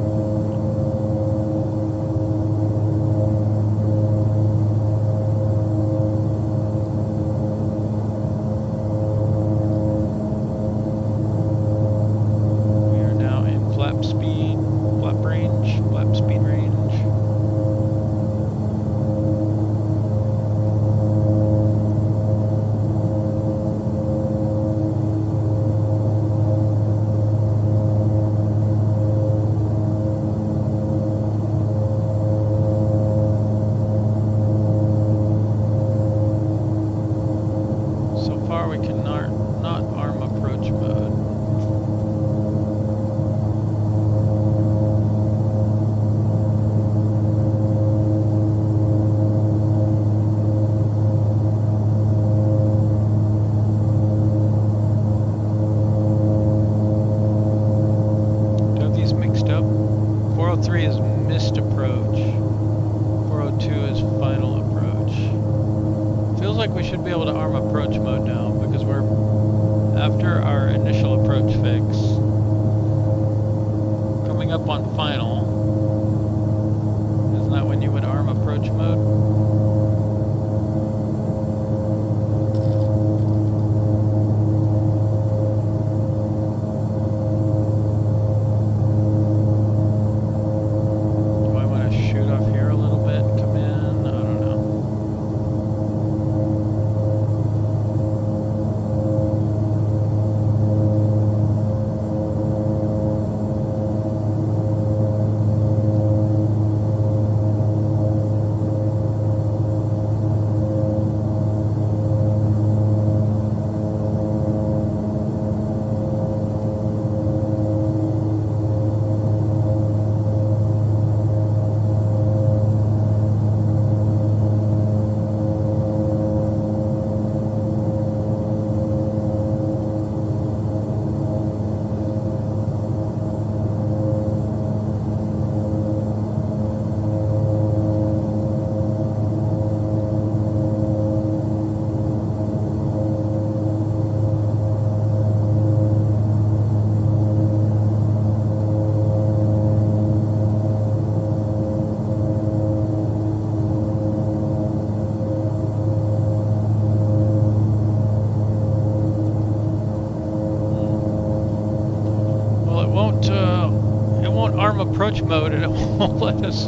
Approach mode and it won't let us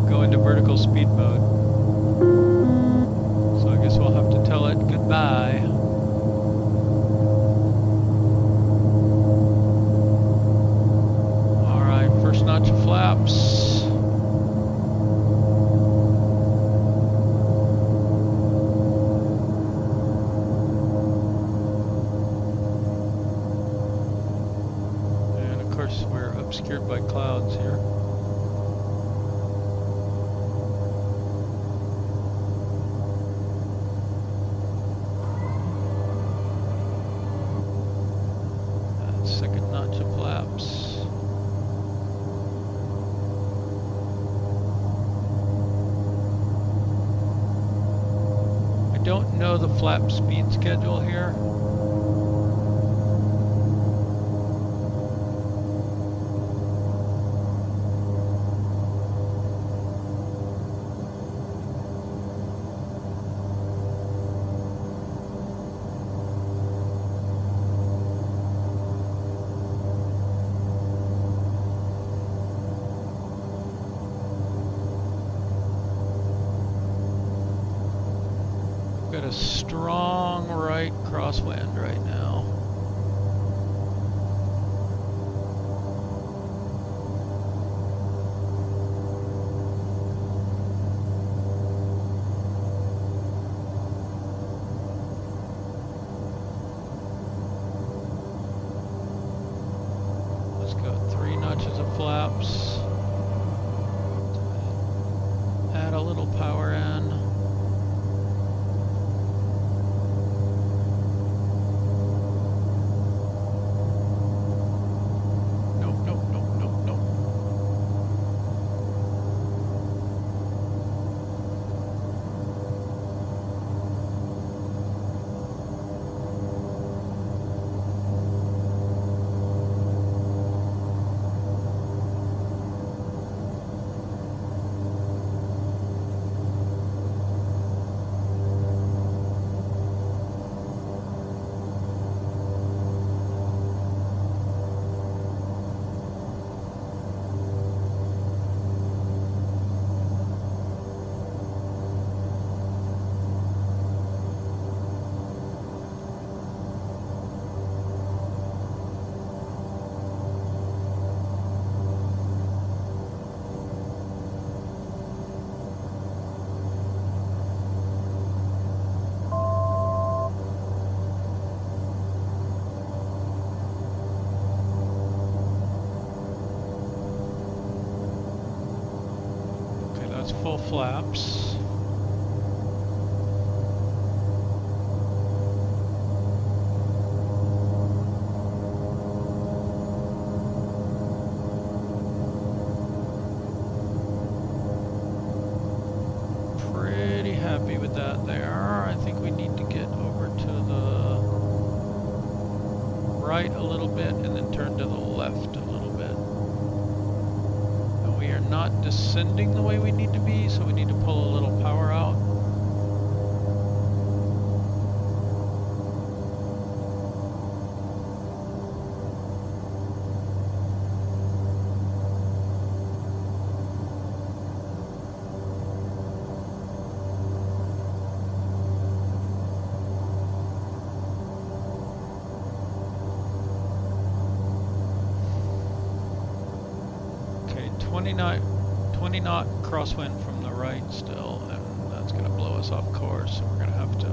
go into vertical speed mode. So I guess we'll have to tell it goodbye. Alright, first notch of flaps. We're obscured by clouds here. Second notch of flaps. I don't know the flap speed schedule here. got a strong right crosswind right now. Let's go 3 notches of flaps. Add a little power in. Full flaps. Pretty happy with that there. I think we need to get over to the right a little bit and then turn to the left a little bit. We are not descending the way we need to be, so we need to pull a little power out. Okay, 20 knot crosswind from the right still, and that's going to blow us off course, so we're going to have to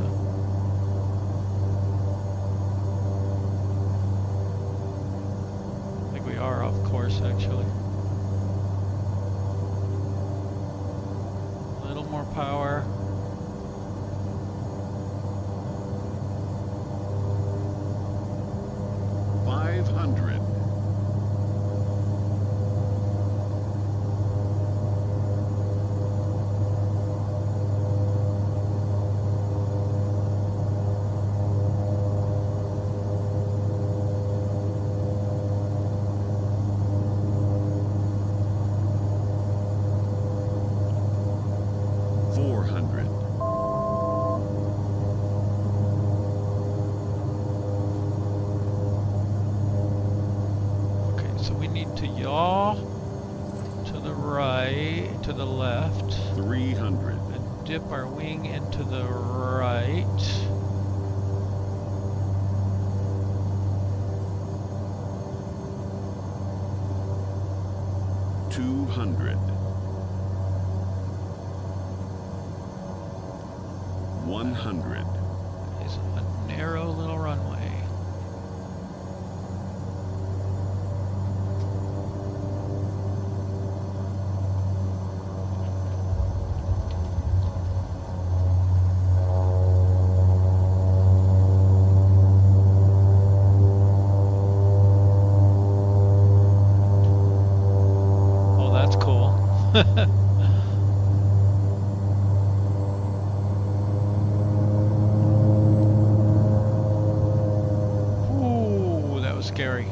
I think we are off course actually. A little more power. To yaw to the right, to the left. 300. And dip our wing into the right. $200. 100. It's a narrow little runway. Ooh, that was scary.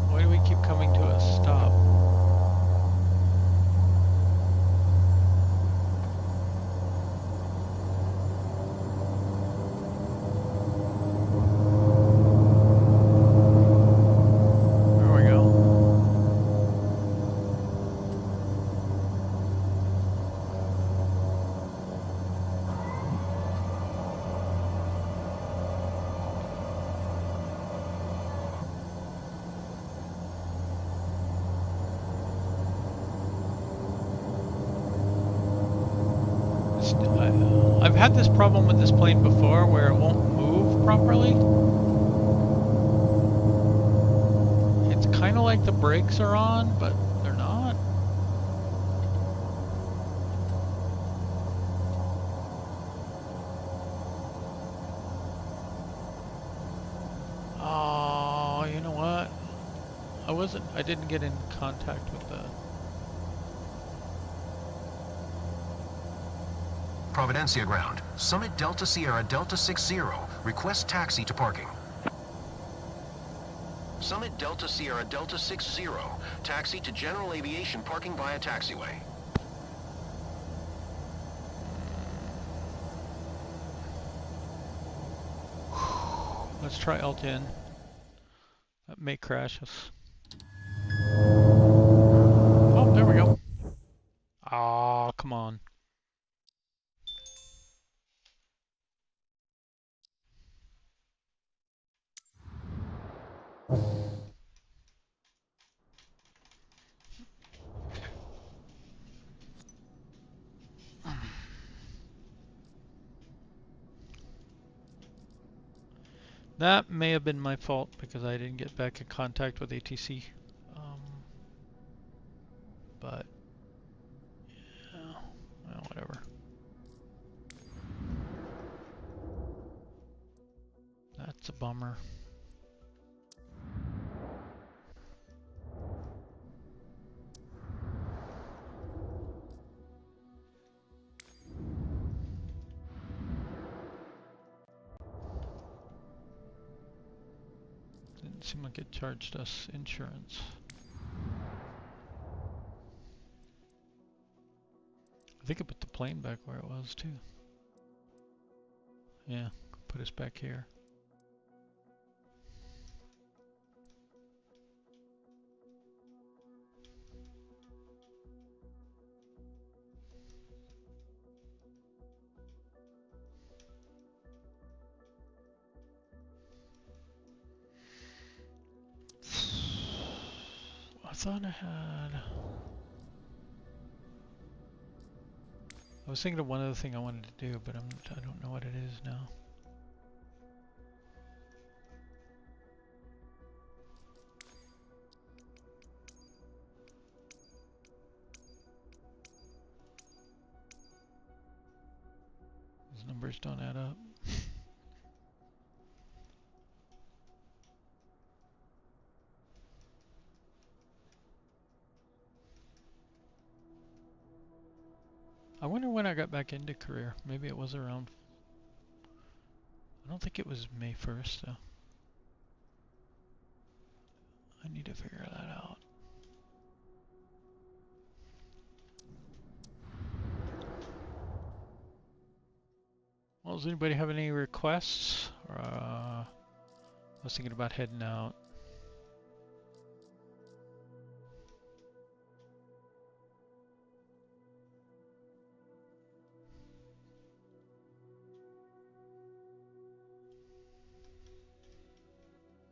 Why do we keep coming to a stop? had this problem with this plane before where it won't move properly. It's kind of like the brakes are on, but they're not. Oh, you know what? I didn't get in contact with the... Providencia ground. Summit Delta Sierra Delta 60. Request taxi to parking. Summit Delta Sierra Delta 60. Taxi to general aviation parking via taxiway. Let's try Alt-in. That may crash us. Oh, there we go. Oh, come on. That may have been my fault because I didn't get back in contact with ATC. But, yeah, well, whatever. That's a bummer. Didn't seem like it charged us insurance. I think it put the plane back where it was too. Yeah, put us back here. I thought I had... I was thinking of one other thing I wanted to do, but I don't know what it is now. These numbers don't add up. I wonder when I got back into career. Maybe it was around... I don't think it was May 1st though. I need to figure that out. Well, does anybody have any requests? Or, I was thinking about heading out.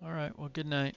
All right, well, good night.